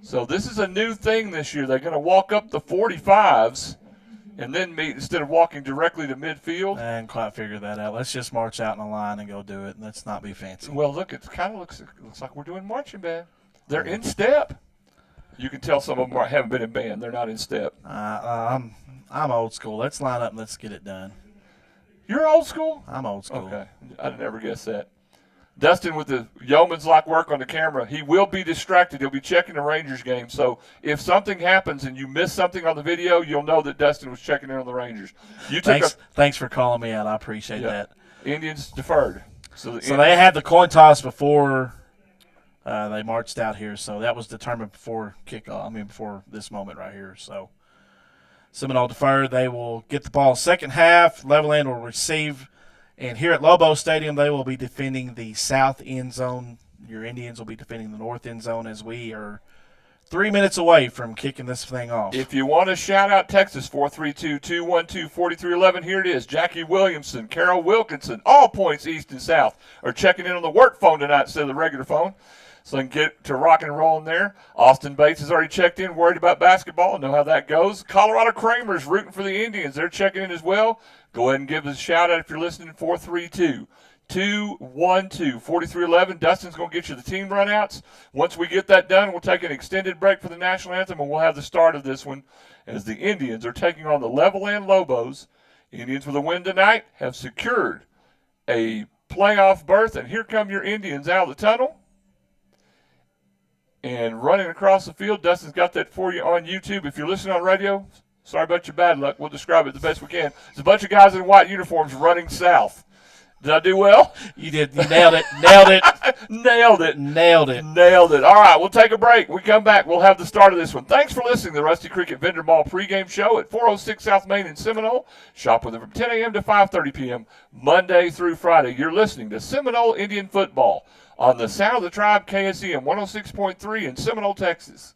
So this is a new thing this year. They're going to walk up the 45s and then meet instead of walking directly to midfield. I hadn't quite figured that out. Let's just march out in a line and go do it. Let's not be fancy. Well, look, it kind of looks like we're doing marching band. They're in step. You can tell some of them haven't been in band. They're not in step. I'm old school. Let's line up and let's get it done. You're old school? I'm old school. Okay. I'd never guess that. Dustin with the yeoman's-like work on the camera. He will be distracted. He'll be checking the Rangers game. So if something happens and you miss something on the video, you'll know that Dustin was checking in on the Rangers. Thanks for calling me out. I appreciate that. Indians deferred. So they had the coin toss before they marched out here. So that was determined before kickoff. Before this moment right here. So Seminole deferred. They will get the ball second half. Levelland will receive. And here at Lobo Stadium, they will be defending the south end zone. Your Indians will be defending the north end zone as we are 3 minutes away from kicking this thing off. If you want to shout out Texas, 432-212-4311, here it is. Jackie Williamson, Carol Wilkinson, all points east and south are checking in on the work phone tonight instead of the regular phone. So they can get to rock and rolling there. Austin Bates has already checked in, worried about basketball, know how that goes. Colorado Kramer's rooting for the Indians. They're checking in as well. Go ahead and give us a shout-out if you're listening, 432-212-4311. Dustin's going to get you the team runouts. Once we get that done, we'll take an extended break for the national anthem, and we'll have the start of this one as the Indians are taking on the Levelland Lobos. Indians with a win tonight have secured a playoff berth, and here come your Indians out of the tunnel. And running across the field, Dustin's got that for you on YouTube. If you're listening on radio, sorry about your bad luck. We'll describe it the best we can. It's a bunch of guys in white uniforms running south. Did I do well? You did. You nailed it. Nailed it. Nailed it. Nailed it. Nailed it. All right, we'll take a break. We come back. We'll have the start of this one. Thanks for listening to the Rusty Cricket Vendor Mall pregame show at 406 South Main in Seminole. Shop with them from 10 a.m. to 5:30 p.m. Monday through Friday. You're listening to Seminole Indian Football on the Sound of the Tribe KSEM 106.3 in Seminole, Texas.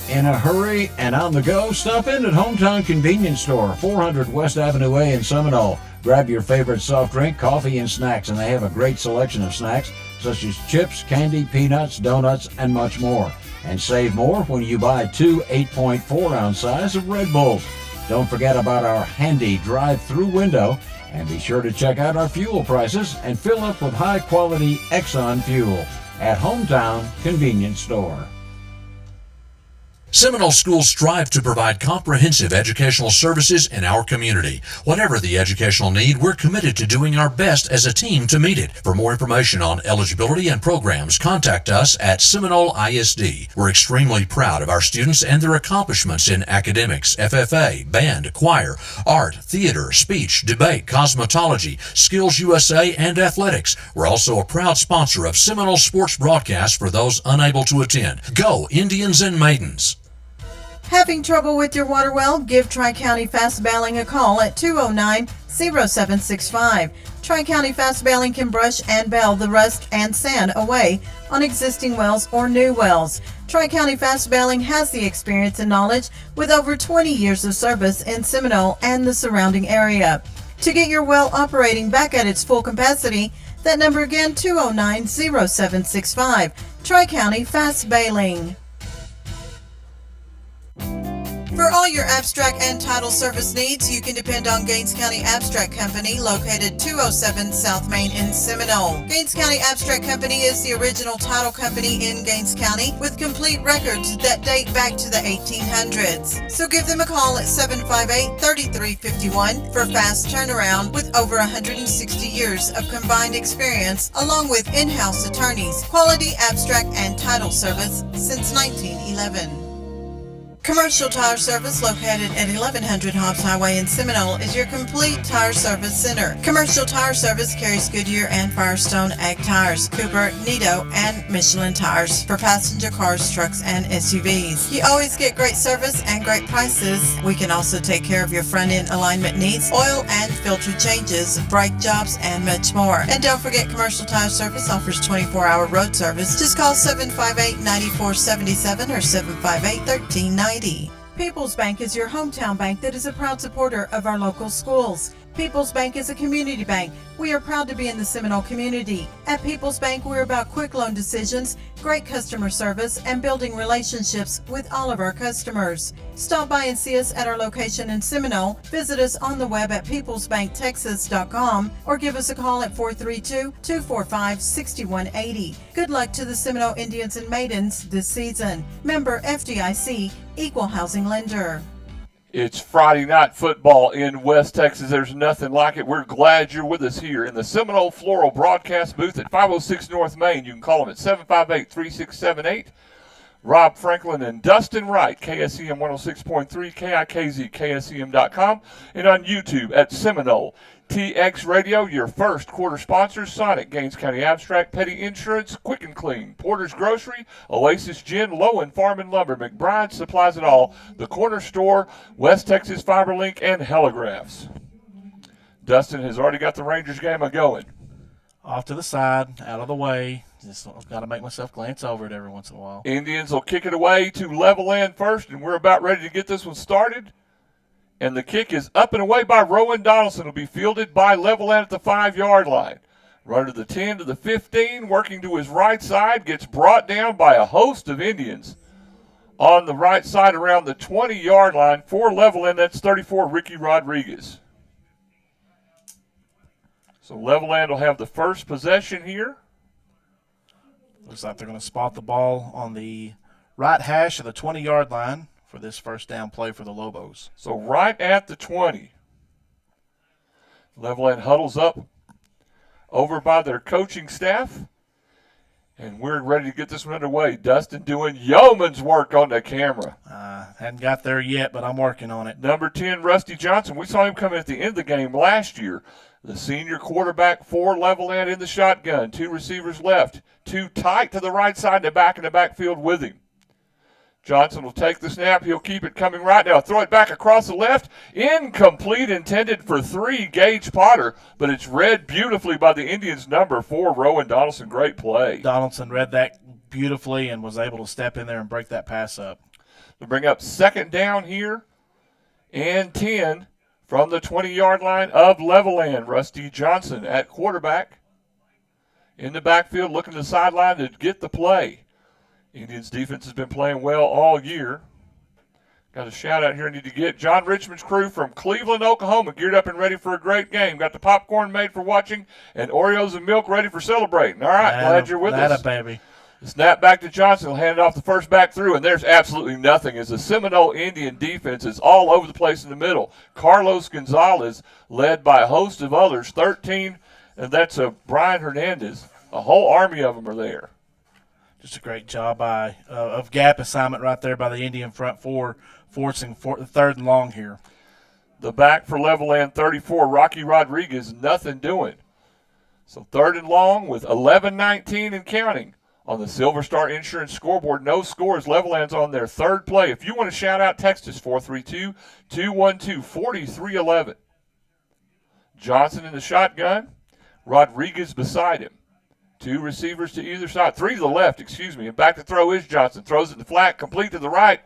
In a hurry and on the go, stop in at Hometown Convenience Store, 400 West Avenue A in Seminole. Grab your favorite soft drink, coffee, and snacks, and they have a great selection of snacks such as chips, candy, peanuts, donuts, and much more. And save more when you buy 2 8.4-ounce size of Red Bulls. Don't forget about our handy drive-through window, and be sure to check out our fuel prices and fill up with high-quality Exxon fuel at Hometown Convenience Store. Seminole schools strive to provide comprehensive educational services in our community. Whatever the educational need, we're committed to doing our best as a team to meet it. For more information on eligibility and programs, contact us at Seminole ISD. We're extremely proud of our students and their accomplishments in academics, FFA, band, choir, art, theater, speech, debate, cosmetology, Skills USA, and athletics. We're also a proud sponsor of Seminole sports broadcasts for those unable to attend. Go Indians and Maidens! Having trouble with your water well? Give Tri-County Fast Bailing a call at 209-0765. Tri-County Fast Bailing can brush and bail the rust and sand away on existing wells or new wells. Tri-County Fast Bailing has the experience and knowledge with over 20 years of service in Seminole and the surrounding area. To get your well operating back at its full capacity, that number again, 209-0765. Tri-County Fast Bailing. For all your abstract and title service needs, you can depend on Gaines County Abstract Company, located 207 South Main in Seminole. Gaines County Abstract Company is the original title company in Gaines County with complete records that date back to the 1800s. So give them a call at 758-3351 for fast turnaround with over 160 years of combined experience along with in-house attorneys. Quality abstract and title service since 1911. Commercial Tire Service, located at 1100 Hobbs Highway in Seminole, is your complete tire service center. Commercial Tire Service carries Goodyear and Firestone Ag tires, Cooper, Nito, and Michelin tires for passenger cars, trucks, and SUVs. You always get great service and great prices. We can also take care of your front-end alignment needs, oil and filter changes, brake jobs, and much more. And don't forget, Commercial Tire Service offers 24-hour road service. Just call 758-9477 or 758-1390. mighty. People's Bank is your hometown bank that is a proud supporter of our local schools. People's Bank is a community bank. We are proud to be in the Seminole community. At People's Bank, we're about quick loan decisions, great customer service, and building relationships with all of our customers. Stop by and see us at our location in Seminole. Visit us on the web at peoplesbanktexas.com or give us a call at 432-245-6180. Good luck to the Seminole Indians and Maidens this season. Member FDIC, Equal Housing Lender. It's Friday night football in West Texas. There's nothing like it. We're glad you're with us here in the Seminole Floral broadcast booth at 506 North Main. You can call them at 758-3678. Rob Franklin and Dustin Wright, KSEM 106.3, KIKZ, KSEM.com, and on YouTube at Seminole TX Radio. Your first quarter sponsors: Sonic, Gaines County Abstract, Petty Insurance, Quick and Clean, Porter's Grocery, Oasis Gin, Lowen Farm and Lumber, McBride Supplies It All, The Corner Store, West Texas Fiber Link, and Heligraphs. Dustin has already got the Rangers game a-going. Off to the side, out of the way. Just got to make myself glance over it every once in a while. Indians will kick it away to Levelland first, and we're about ready to get this one started. And the kick is up and away by Rowan Donaldson. Will be fielded by Levelland at the 5-yard line. Run to the 10 to the 15, working to his right side, gets brought down by a host of Indians. On the right side around the 20-yard line for Levelland, that's 34, Ricky Rodriguez. So Levelland will have the first possession here. Looks like they're going to spot the ball on the right hash of the 20-yard line for this first down play for the Lobos. So right at the 20. Levelland huddles up over by their coaching staff. And we're ready to get this one underway. Dustin doing yeoman's work on the camera. Hadn't got there yet, but I'm working on it. Number 10, Rusty Johnson. We saw him come in at the end of the game last year. The senior quarterback for Levelland in the shotgun. 2 receivers left. 2 tight to the right side and the back in the backfield with him. Johnson will take the snap. He'll keep it coming right now. Throw it back across the left. Incomplete, intended for 3, Gage Potter. But it's read beautifully by the Indians' number 4, Rowan Donaldson. Great play. Donaldson read that beautifully and was able to step in there and break that pass up. To bring up second down here and 10 from the 20-yard line of Levelland. Rusty Johnson at quarterback. In the backfield, looking to the sideline to get the play. Indians defense has been playing well all year. Got a shout out here I need to get. John Richmond's crew from Cleveland, Oklahoma, geared up and ready for a great game. Got the popcorn made for watching and Oreos and milk ready for celebrating. All right, glad you're with us. Baby. Snap back to Johnson. He'll hand it off the first back through, and there's absolutely nothing as the Seminole Indian defense is all over the place in the middle. Carlos Gonzalez, led by a host of others, 13, and that's Brian Hernandez. A whole army of them are there. Just a great job of gap assignment right there by the Indian front four, forcing third and long here. The back for Levelland, 34, Rocky Rodriguez, nothing doing. So third and long with 11:19 and counting. On the Silver Star Insurance scoreboard, no scores. Levelland's on their third play. If you want to shout out, text us 432-212-4311. Johnson in the shotgun. Rodriguez beside him. 2 receivers to either side. 3 to the left, And back to throw is Johnson. Throws it in the flat, complete to the right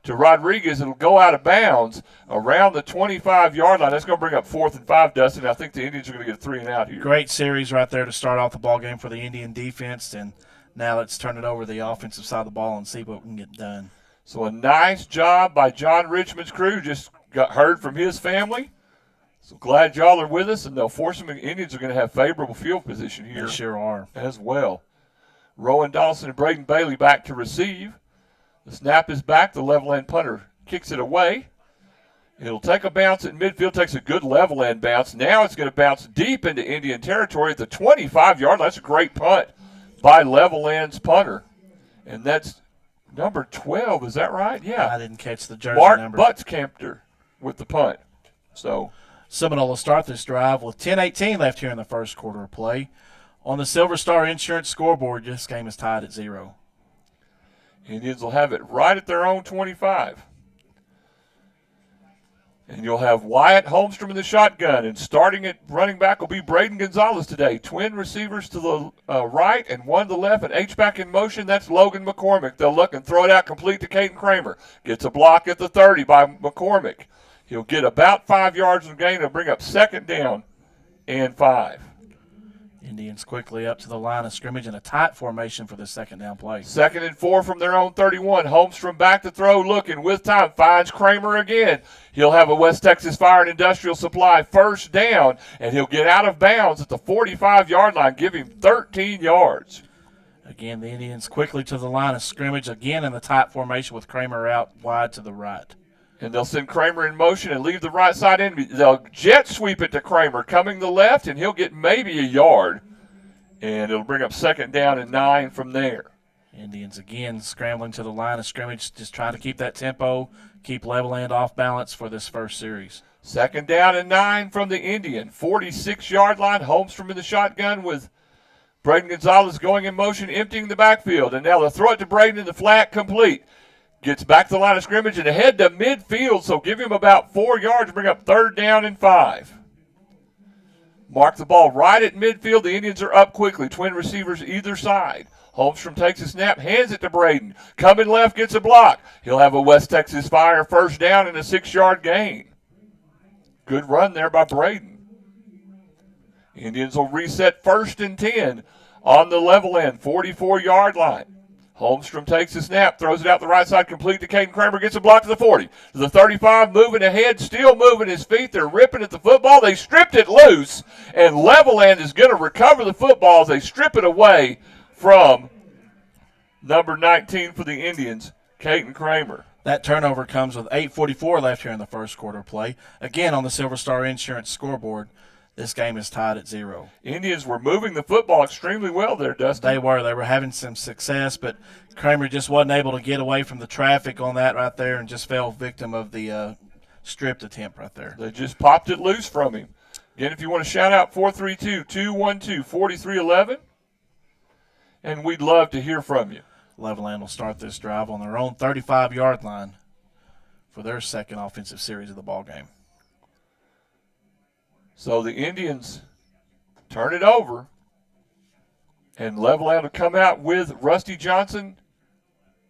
to Rodriguez. It'll go out of bounds around the 25-yard line. That's going to bring up 4th and 5, Dustin. I think the Indians are going to get a 3 and out here. Great series right there to start off the ball game for the Indian defense. And now let's turn it over to the offensive side of the ball and see what we can get done. So a nice job by John Richmond's crew. Just heard from his family. So glad y'all are with us, and they'll force them. Indians are going to have favorable field position here. They sure are. As well. Rowan Donaldson and Braden Bailey back to receive. The snap is back. The Levelland punter kicks it away. It'll take a bounce at midfield, takes a good Levelland bounce. Now it's going to bounce deep into Indian territory at the 25-yard line. That's a great punt by Levelland's punter. And that's number 12, is that right? Yeah. I didn't catch the jersey Mark number. Butzkempter with the punt. So Seminole will start this drive with 10:18 left here in the first quarter of play. On the Silver Star Insurance scoreboard, this game is tied at 0. Indians will have it right at their own 25. And you'll have Wyatt Holmstrom in the shotgun. And starting at running back will be Braden Gonzalez today. Twin receivers to the right and one to the left. And H-back in motion, that's Logan McCormick. They'll look and throw it out complete to Caden Kramer. Gets a block at the 30 by McCormick. He'll get about 5 yards of gain. He'll bring up 2nd down and 5. Indians quickly up to the line of scrimmage in a tight formation for the 2nd down play. 2nd and 4 from their own 31. Holmstrom back to throw, looking with time, finds Kramer again. He'll have a West Texas Fire and Industrial Supply 1st down, and he'll get out of bounds at the 45-yard line, give him 13 yards. Again, the Indians quickly to the line of scrimmage, again in the tight formation with Kramer out wide to the right. And they'll send Kramer in motion and leave the right side in. They'll jet sweep it to Kramer, coming to the left, and he'll get maybe a yard. And it'll bring up 2nd down and 9 from there. Indians again scrambling to the line of scrimmage, just trying to keep that tempo, keep Levelland off balance for this first series. 2nd down and 9 from the Indian. 46-yard line. Holmstrom in the shotgun with Braden Gonzalez going in motion, emptying the backfield. And now they'll throw it to Braden in the flat, complete. Gets back to the line of scrimmage and ahead to midfield, so give him about 4 yards, bring up 3rd down and 5. Mark the ball right at midfield. The Indians are up quickly. Twin receivers either side. Holmstrom takes a snap, hands it to Braden. Coming left, gets a block. He'll have a West Texas Fire 1st down and a 6-yard gain. Good run there by Braden. Indians will reset 1st and 10 on the Levelland 44-yard line. Holmstrom takes the snap, throws it out the right side, complete to Caden Kramer, gets a block to the 40. To the 35, moving ahead, still moving his feet. They're ripping at the football. They stripped it loose, and Levelland is going to recover the football as they strip it away from number 19 for the Indians, Caden Kramer. That turnover comes with 8:44 left here in the first quarter play. Again on the Silver Star Insurance scoreboard. This game is tied at 0. Indians were moving the football extremely well there, Dustin. They were having some success, but Kramer just wasn't able to get away from the traffic on that right there and just fell victim of the stripped attempt right there. They just popped it loose from him. Again, if you want to shout out 432-212-4311, and we'd love to hear from you. Levelland will start this drive on their own 35-yard line for their 2nd offensive series of the ball game. So the Indians turn it over, and Levelland will come out with Rusty Johnson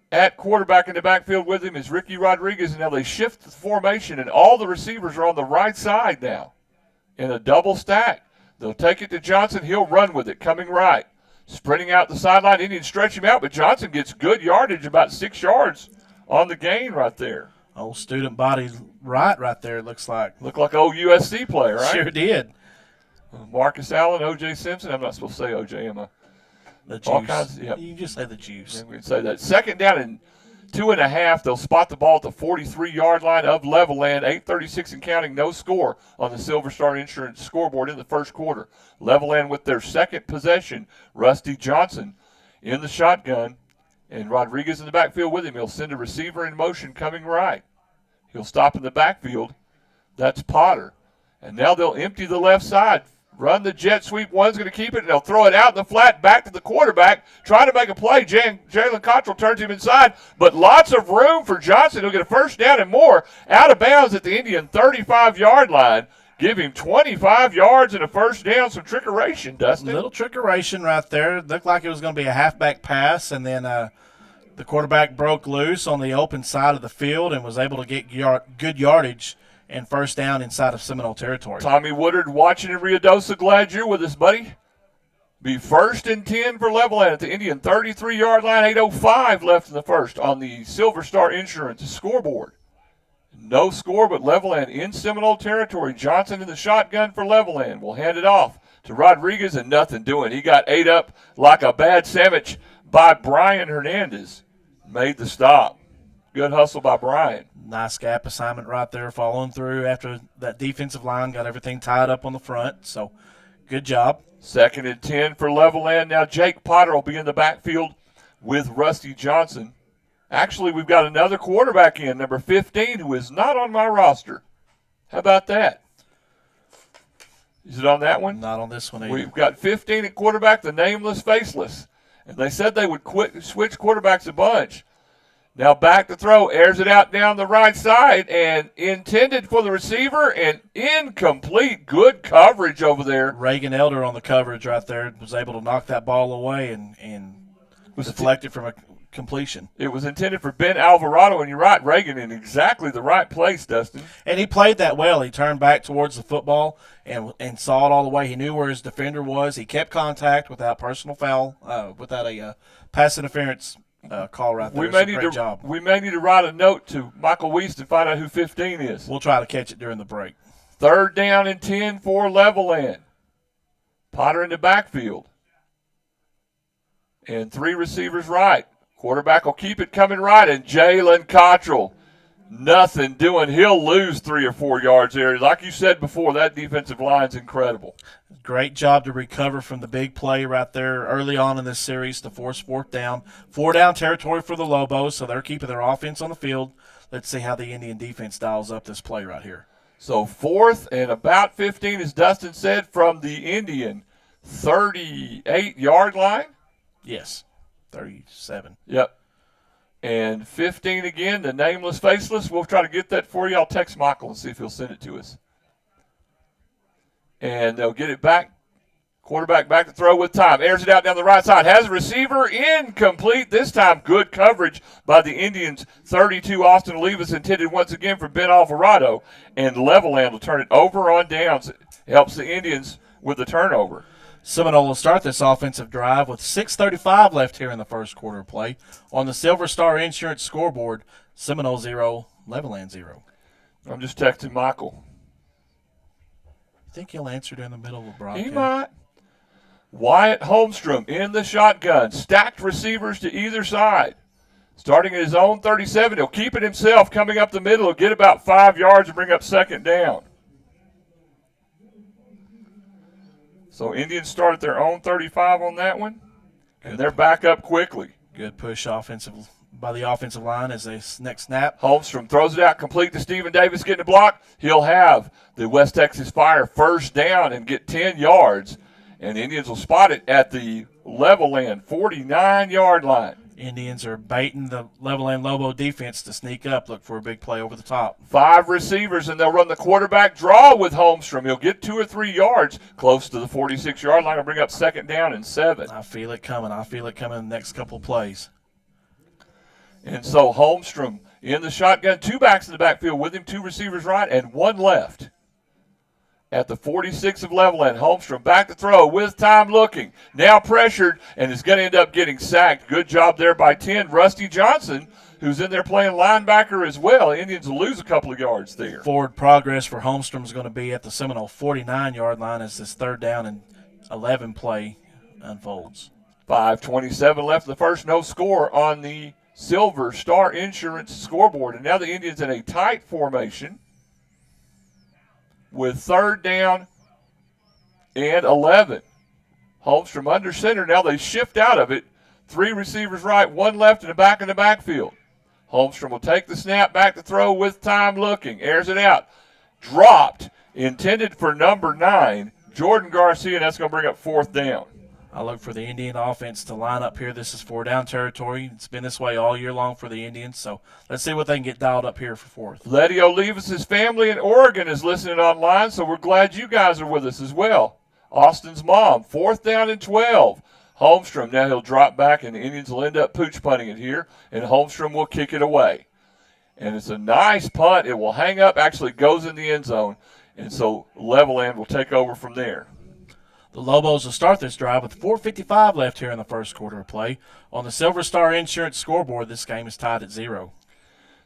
at quarterback in the backfield with him is Ricky Rodriguez, and now they shift the formation, and all the receivers are on the right side now in a double stack. They'll take it to Johnson. He'll run with it, coming right. Sprinting out the sideline, Indians stretch him out, but Johnson gets good yardage, about 6 yards on the gain right there. Old student body right there, it looks like. Looked like an old USC player, right? Sure did. Marcus Allen, O.J. Simpson. I'm not supposed to say O.J., am I? The juice. All kinds, yep. You just say the juice. Yeah, we can say that. 2nd down and 2.5. They'll spot the ball at the 43-yard line of Levelland. 8:36 and counting. No score on the Silver Star Insurance scoreboard in the first quarter. Levelland with their 2nd possession. Rusty Johnson in the shotgun. And Rodriguez in the backfield with him. He'll send a receiver in motion coming right. He'll stop in the backfield. That's Potter. And now they'll empty the left side. Run the jet sweep. One's going to keep it, and they'll throw it out in the flat back to the quarterback. Trying to make a play. Jalen Cottrell turns him inside, but lots of room for Johnson. He'll get a 1st down and more. Out of bounds at the Indian 35-yard line. Give him 25 yards and a 1st down. Some trickeration, Dustin. Little trickeration right there. It looked like it was going to be a halfback pass, and then the quarterback broke loose on the open side of the field and was able to get good yardage and 1st down inside of Seminole territory. Tommy Woodard watching in Ruidoso. Glad you're with us, buddy. Be 1st and 10 for Levelland at the Indian 33-yard line. 8:05 left in the first on the Silver Star Insurance scoreboard. No score, but Levelland in Seminole territory. Johnson in the shotgun for Levelland. Will hand it off to Rodriguez, and nothing doing. He got ate up like a bad sandwich by Brian Hernandez. Made the stop. Good hustle by Brian. Nice gap assignment right there, following through after that defensive line got everything tied up on the front. So, good job. 2nd and 10 for Levelland. Now Jake Potter will be in the backfield with Rusty Johnson. Actually, we've got another quarterback in, number 15, who is not on my roster. How about that? Is it on that one? Not on this one either. We've got 15 at quarterback, the nameless, faceless. And they said they would switch quarterbacks a bunch. Now back to throw, airs it out down the right side and intended for the receiver and incomplete. Good coverage over there. Reagan Elder on the coverage right there was able to knock that ball away and deflect it from a completion. It was intended for Ben Alvarado, and you're right, Reagan in exactly the right place, Dustin. And he played that well. He turned back towards the football and saw it all the way. He knew where his defender was. He kept contact without personal foul, without a pass interference call right there. Great job. We may need to write a note to Michael Wiest and find out who 15 is. We'll try to catch it during the break. 3rd down and 10 for Levelland. Potter in the backfield. And 3 receivers right. Quarterback will keep it coming right, and Jalen Cottrell, nothing doing. He'll lose 3 or 4 yards there. Like you said before, that defensive line's incredible. Great job to recover from the big play right there early on in this series to force 4th down. 4-down territory for the Lobos, so they're keeping their offense on the field. Let's see how the Indian defense dials up this play right here. So 4th and about 15, as Dustin said, from the Indian 38-yard line. Yes, 37. Yep. And 15 again, the nameless, faceless. We'll try to get that for you. I'll text Michael and see if he'll send it to us. And they'll get it back. Quarterback back to throw with time. Airs it out down the right side. Has a receiver incomplete. This time good coverage by the Indians. 32, Austin Olivas intended once again for Ben Alvarado. And Levelland will turn it over on downs. It helps the Indians with the turnover. Seminole will start this offensive drive with 6:35 left here in the first quarter of play. On the Silver Star Insurance scoreboard, Seminole 0, Levelland 0. I'm just texting Michael. You think he'll answer during the middle of the broadcast? He might. Wyatt Holmstrom in the shotgun. Stacked receivers to either side. Starting at his own 37. He'll keep it himself. Coming up the middle, he'll get about 5 yards and bring up 2nd down. So Indians start at their own 35 on that one, and they're back up quickly. Good push by the offensive line as they next snap. Holmstrom throws it out complete to Stephen Davis getting a block. He'll have the West Texas Fire 1st down and get 10 yards, and the Indians will spot it at the Levelland 49-yard line. Indians are baiting the Levelland Lobo defense to sneak up, look for a big play over the top. 5 receivers, and they'll run the quarterback draw with Holmstrom. He'll get 2 or 3 yards close to the 46-yard line and bring up 2nd down and 7. I feel it coming. I feel it coming in the next couple of plays. And so Holmstrom in the shotgun, 2 backs in the backfield with him, 2 receivers right and 1 left. At the 46 of Levelland, Holmstrom back to throw with time looking. Now pressured and is going to end up getting sacked. Good job there by 10. Rusty Johnson, who's in there playing linebacker as well. Indians will lose a couple of yards there. Forward progress for Holmstrom is going to be at the Seminole 49-yard line as this 3rd down and 11 play unfolds. 5:27 left in the first. No score on the Silver Star Insurance scoreboard. And now the Indians in a tight formation with 3rd down and 11. Holmstrom under center. Now they shift out of it. 3 receivers right, 1 left and a back in the backfield. Holmstrom will take the snap, back to throw with time looking. Airs it out. Dropped. Intended for number 9, Jordan Garcia, and that's going to bring up 4th down. I look for the Indian offense to line up here. This is 4-down territory. It's been this way all year long for the Indians, so let's see what they can get dialed up here for 4th. Letty Olivas' family in Oregon is listening online, so we're glad you guys are with us as well. Austin's mom, 4th down and 12. Holmstrom, now he'll drop back, and the Indians will end up pooch punting it here, and Holmstrom will kick it away. And it's a nice punt. It will hang up, actually goes in the end zone, and so Levelland will take over from there. The Lobos will start this drive with 4:55 left here in the first quarter of play. On the Silver Star Insurance scoreboard, this game is tied at 0.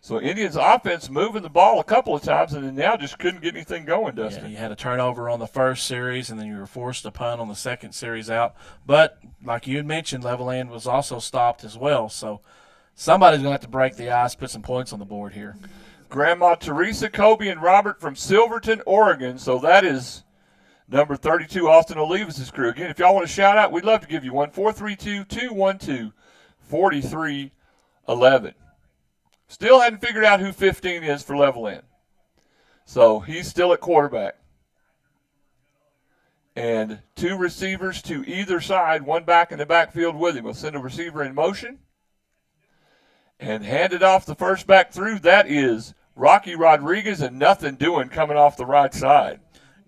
So Indians offense moving the ball a couple of times and then now just couldn't get anything going, Dustin. Yeah, you had a turnover on the first series and then you were forced to punt on the second series out. But like you had mentioned, Levelland was also stopped as well. So somebody's going to have to break the ice, put some points on the board here. Grandma Teresa, Kobe, and Robert from Silverton, Oregon. So that is number 32, Austin Olivas' crew. Again, if y'all want to shout out, we'd love to give you one. 432-212-4311. Still hadn't figured out who 15 is for Levelland. So he's still at quarterback. And 2 receivers to either side, 1 back in the backfield with him. We'll send a receiver in motion. and handed off the first back through. That is Rocky Rodriguez, and nothing doing coming off the right side.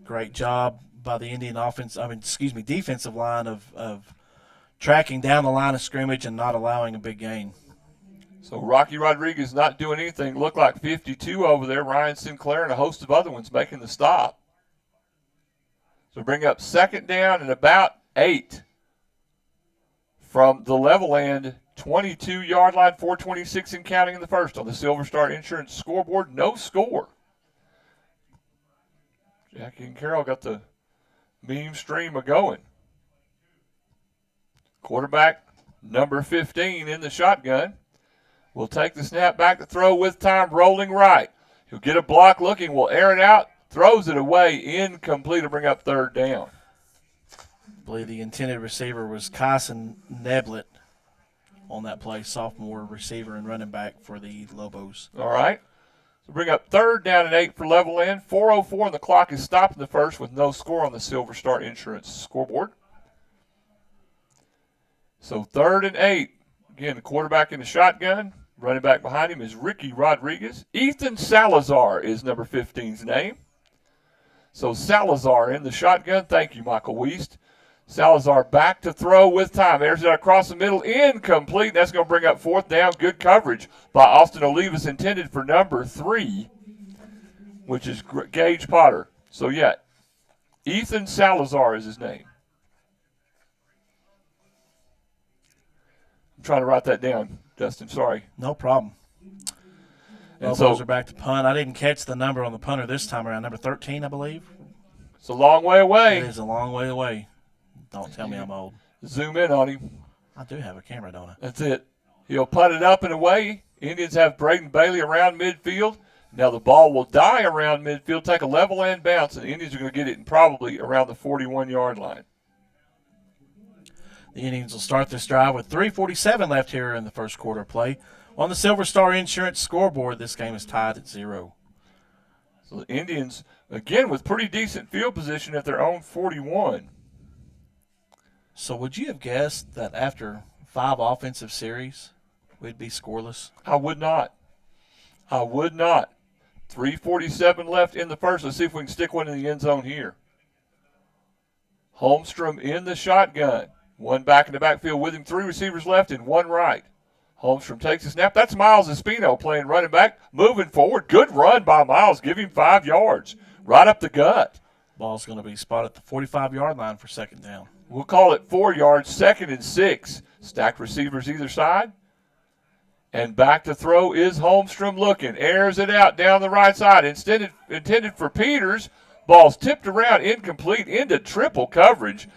Great job by the Indian defensive line of tracking down the line of scrimmage and not allowing a big gain. So Rocky Rodriguez not doing anything. Looked like 52 over there. Ryan Sinclair and a host of other ones making the stop. So bring up second down and about 8 from the Levelland 22-yard line, 4:26 and counting in the first on the Silver Star Insurance scoreboard. No score. Jackie and Carol got the meme stream a-going. Quarterback number 15 in the shotgun will take the snap back to throw with time, rolling right. He'll get a block looking, will air it out, throws it away, incomplete to bring up third down. I believe the intended receiver was Kyson Neblett on that play, sophomore receiver and running back for the Lobos. All right. So bring up third down and 8 for Levelland. 4:04 and the clock is stopped in the first with no score on the Silver Star Insurance scoreboard. So 3rd and 8. Again, the quarterback in the shotgun. Running back behind him is Ricky Rodriguez. Ethan Salazar is number 15's name. So Salazar in the shotgun. Thank you, Michael Wiest. Salazar back to throw with time. Airs it across the middle. Incomplete. That's going to bring up 4th down. Good coverage by Austin Olivas, intended for number 3, which is Gage Potter. So, yeah, Ethan Salazar is his name. I'm trying to write that down, Dustin. Sorry. No problem. And Lobos are back to punt. I didn't catch the number on the punter this time around. Number 13, I believe. It's a long way away. It is a long way away. Don't tell me I'm old. Zoom in on him. I do have a camera, don't I? That's it. He'll punt it up and away. Indians have Braden Bailey around midfield. Now the ball will die around midfield, take a Levelland bounce, and the Indians are going to get it in probably around the 41-yard line. The Indians will start this drive with 3:47 left here in the first quarter of play. On the Silver Star Insurance scoreboard, this game is tied at 0. So the Indians, again, with pretty decent field position at their own 41. So would you have guessed that after 5 offensive series, we'd be scoreless? I would not. 3:47 left in the first. Let's see if we can stick one in the end zone here. Holmstrom in the shotgun. One back in the backfield with him. 3 receivers left and 1 right. Holmstrom takes a snap. That's Miles Espino playing running back, moving forward. Good run by Miles. Give him 5 yards. Right up the gut. Ball's going to be spotted at the 45-yard line for second down. We'll call it 4 yards, 2nd and 6. Stacked receivers either side. And back to throw is Holmstrom looking. Airs it out down the right side. Intended for Peters. Ball's tipped around, incomplete, into triple coverage.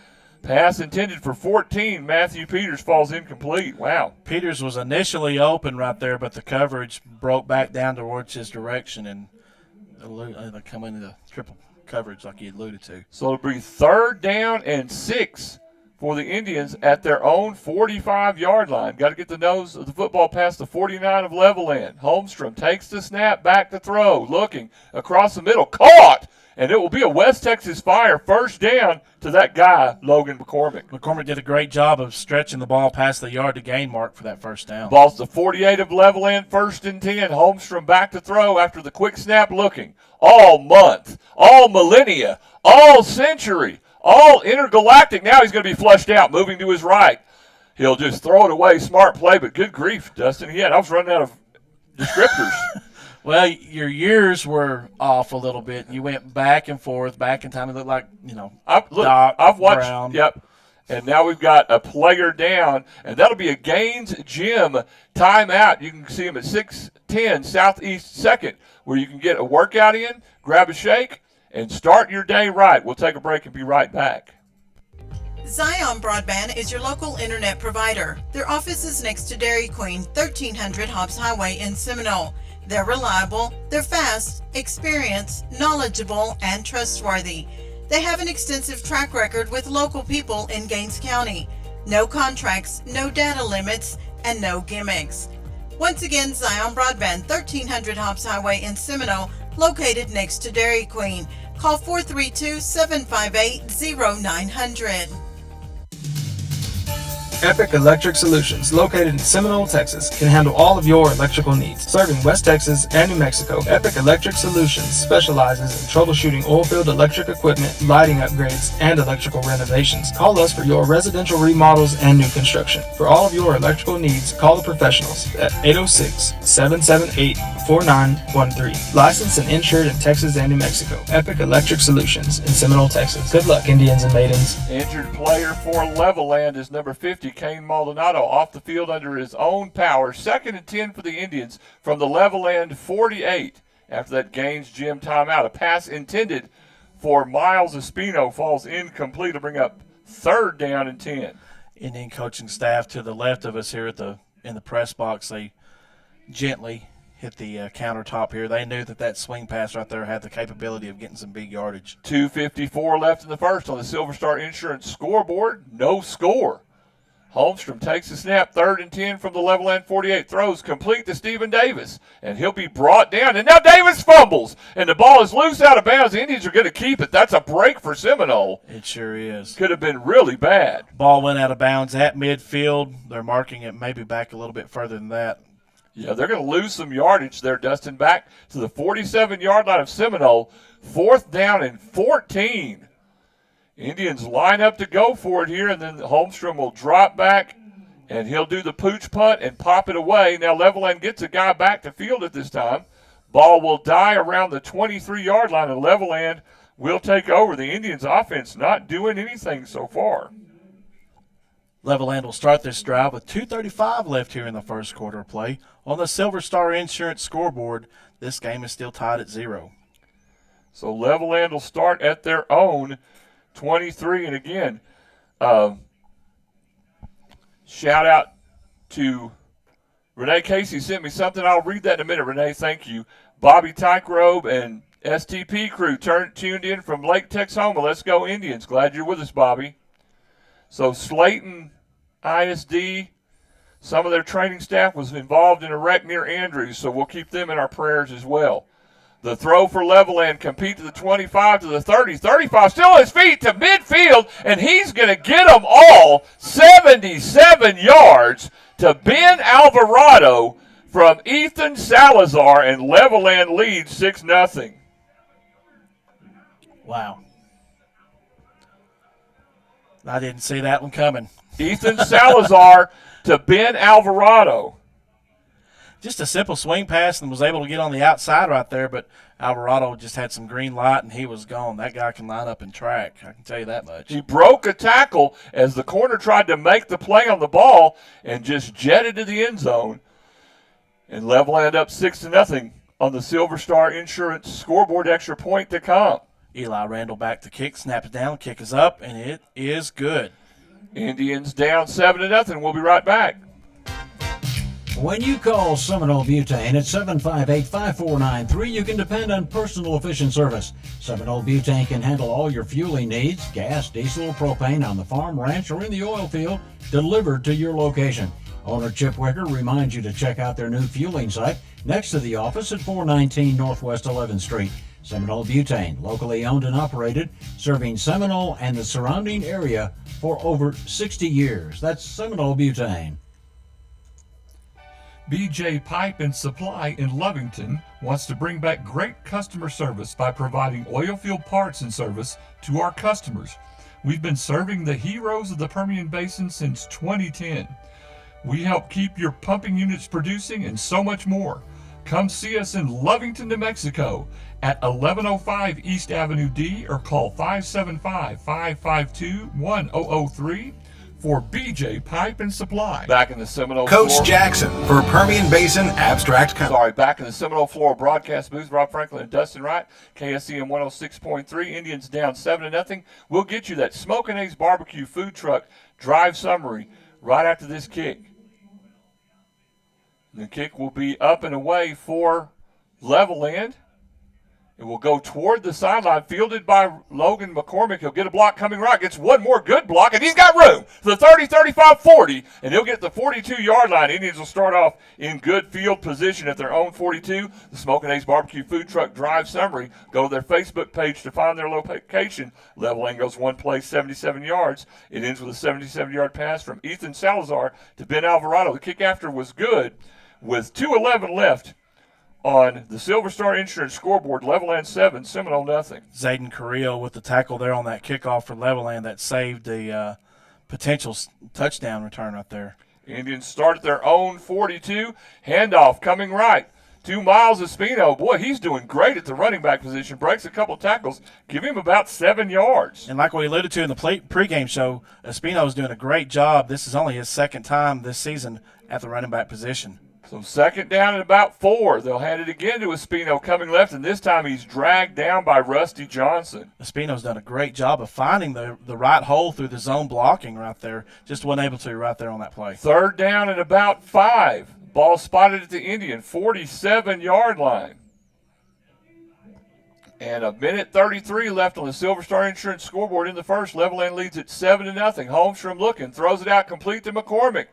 Pass intended for 14. Matthew Peters falls incomplete. Wow. Peters was initially open right there, but the coverage broke back down towards his direction and come into the triple coverage like you alluded to. So it'll be 3rd down and 6 for the Indians at their own 45-yard line. Got to get the nose of the football past the 49 of Levelland. Holmstrom takes the snap, back to throw, looking across the middle, caught, and it will be a West Texas Fire 1st down to that guy, Logan McCormick. McCormick did a great job of stretching the ball past the yard to gain mark for that 1st down. Ball's the 48 of Levelland, 1st and 10. Holmstrom back to throw after the quick snap, looking all month, all millennia, all century, all intergalactic. Now he's going to be flushed out, moving to his right. He'll just throw it away. Smart play, but good grief, Dustin. I was running out of descriptors. Well, your years were off a little bit. You went back and forth, back in time. It looked like, I've watched. Brown. Yep. And now we've got a player down, and that'll be a Gaines Gym timeout. You can see him at 610 Southeast 2nd, where you can get a workout in, grab a shake, and start your day right. We'll take a break and be right back. Zion Broadband is your local internet provider. Their office is next to Dairy Queen, 1300 Hobbs Highway in Seminole. They're reliable, they're fast, experienced, knowledgeable, and trustworthy. They have an extensive track record with local people in Gaines County. No contracts, no data limits, and no gimmicks. Once again, Zion Broadband, 1300 Hobbs Highway in Seminole, located next to Dairy Queen. Call 432-758-0900. Epic Electric Solutions, located in Seminole, Texas, can handle all of your electrical needs. Serving West Texas and New Mexico, Epic Electric Solutions specializes in troubleshooting oilfield electric equipment, lighting upgrades, and electrical renovations. Call us for your residential remodels and new construction. For all of your electrical needs, call the professionals at 806-778-4913. Licensed and insured in Texas and New Mexico. Epic Electric Solutions in Seminole, Texas. Good luck, Indians and maidens. Injured player for Levelland is number 50, Kane Maldonado, off the field under his own power. 2nd and 10 for the Indians from the Levelland 48 after that Gaines gym timeout. A pass intended for Miles Espino falls incomplete to bring up 3rd down and 10. Indian coaching staff to the left of us here in the press box, they gently hit the countertop here. They knew that swing pass right there had the capability of getting some big yardage. 2:54 left in the first on the Silver Star Insurance scoreboard. No score. Holmstrom takes the snap, 3rd and 10 from the Levelland 48. Throws complete to Stephen Davis, and he'll be brought down. And now Davis fumbles, and the ball is loose out of bounds. The Indians are going to keep it. That's a break for Seminole. It sure is. Could have been really bad. Ball went out of bounds at midfield. They're marking it maybe back a little bit further than that. Yeah, they're going to lose some yardage there, Dustin. Back to the 47-yard line of Seminole. 4th down and 14. Indians line up to go for it here, and then Holmstrom will drop back, and he'll do the pooch punt and pop it away. Now Levelland gets a guy back to field at this time. Ball will die around the 23-yard line, and Levelland will take over. The Indians' offense not doing anything so far. Levelland will start this drive with 2:35 left here in the first quarter of play. On the Silver Star Insurance scoreboard, this game is still tied at 0. So Levelland will start at their own 23. And again, shout out to Renee Casey sent me something. I'll read that in a minute. Renee, thank you. Bobby Tykerobe and STP crew tuned in from Lake Texoma. Let's go Indians. Glad you're with us, Bobby. So Slayton ISD, some of their training staff was involved in a wreck near Andrews, so we'll keep them in our prayers as well. The throw for Levelland, compete to the 25, to the 30. 35 still on his feet to midfield, and he's going to get them all 77 yards to Ben Alvarado from Ethan Salazar, and Levelland leads 6-0. Wow. I didn't see that one coming. Ethan Salazar to Ben Alvarado. Just a simple swing pass and was able to get on the outside right there, but Alvarado just had some green light and he was gone. That guy can line up and track, I can tell you that much. He broke a tackle as the corner tried to make the play on the ball and just jetted to the end zone. And Levelland up 6-0 on the Silver Star Insurance scoreboard. Extra point to come. Eli Randall back to kick, snaps down, kick is up, and it is good. Indians down 7-0. We'll be right back. When you call Seminole Butane at 758-5493, you can depend on personal efficient service. Seminole Butane can handle all your fueling needs, gas, diesel, or propane on the farm, ranch, or in the oil field, delivered to your location. Owner Chip Wicker reminds you to check out their new fueling site next to the office at 419 Northwest 11th Street. Seminole Butane, locally owned and operated, serving Seminole and the surrounding area for over 60 years. That's Seminole Butane. BJ Pipe and Supply in Lovington wants to bring back great customer service by providing oil field parts and service to our customers. We've been serving the heroes of the Permian Basin since 2010. We help keep your pumping units producing and so much more. Come see us in Lovington, New Mexico at 1105 East Avenue D or call 575-552-1003 for BJ Pipe and Supply. Back in the Seminole Coach floor. Jackson for Permian Basin Abstract Company. Back in the Seminole Floor broadcast booth, Rob Franklin and Dustin Wright, KSCM 106.3, Indians down 7-0. We'll get you that Smokin' Ace Barbecue food truck drive summary right after this kick. The kick will be up and away for Levelland. It will go toward the sideline, fielded by Logan McCormick. He'll get a block coming right, gets one more good block, and he's got room. The 30, 35, 40, and he'll get the 42-yard line. Indians will start off in good field position at their own 42. The Smoking Ace Barbecue Food Truck Drive Summary. Go to their Facebook page to find their location. Levelland goes one play, 77 yards. It ends with a 77-yard pass from Ethan Salazar to Ben Alvarado. The kick after was good with 2:11 left. On the Silver Star Insurance scoreboard, Levelland 7, Seminole nothing. Zayden Carrillo with the tackle there on that kickoff for Levelland that saved the potential touchdown return right there. Indians start at their own 42. Handoff coming right to Miles Espino. Boy, he's doing great at the running back position. Breaks a couple tackles. Give him about 7 yards. And like we alluded to in the pregame show, Espino's doing a great job. This is only his second time this season at the running back position. So second down and about 4. They'll hand it again to Espino coming left, and this time he's dragged down by Rusty Johnson. Espino's done a great job of finding the right hole through the zone blocking right there. Just wasn't able to right there on that play. Third down and about 5. Ball spotted at the Indian 47-yard line. And a minute 33 left on the Silver Star Insurance scoreboard in the first. Levelland leads at 7-0. Holmstrom looking, throws it out complete to McCormick.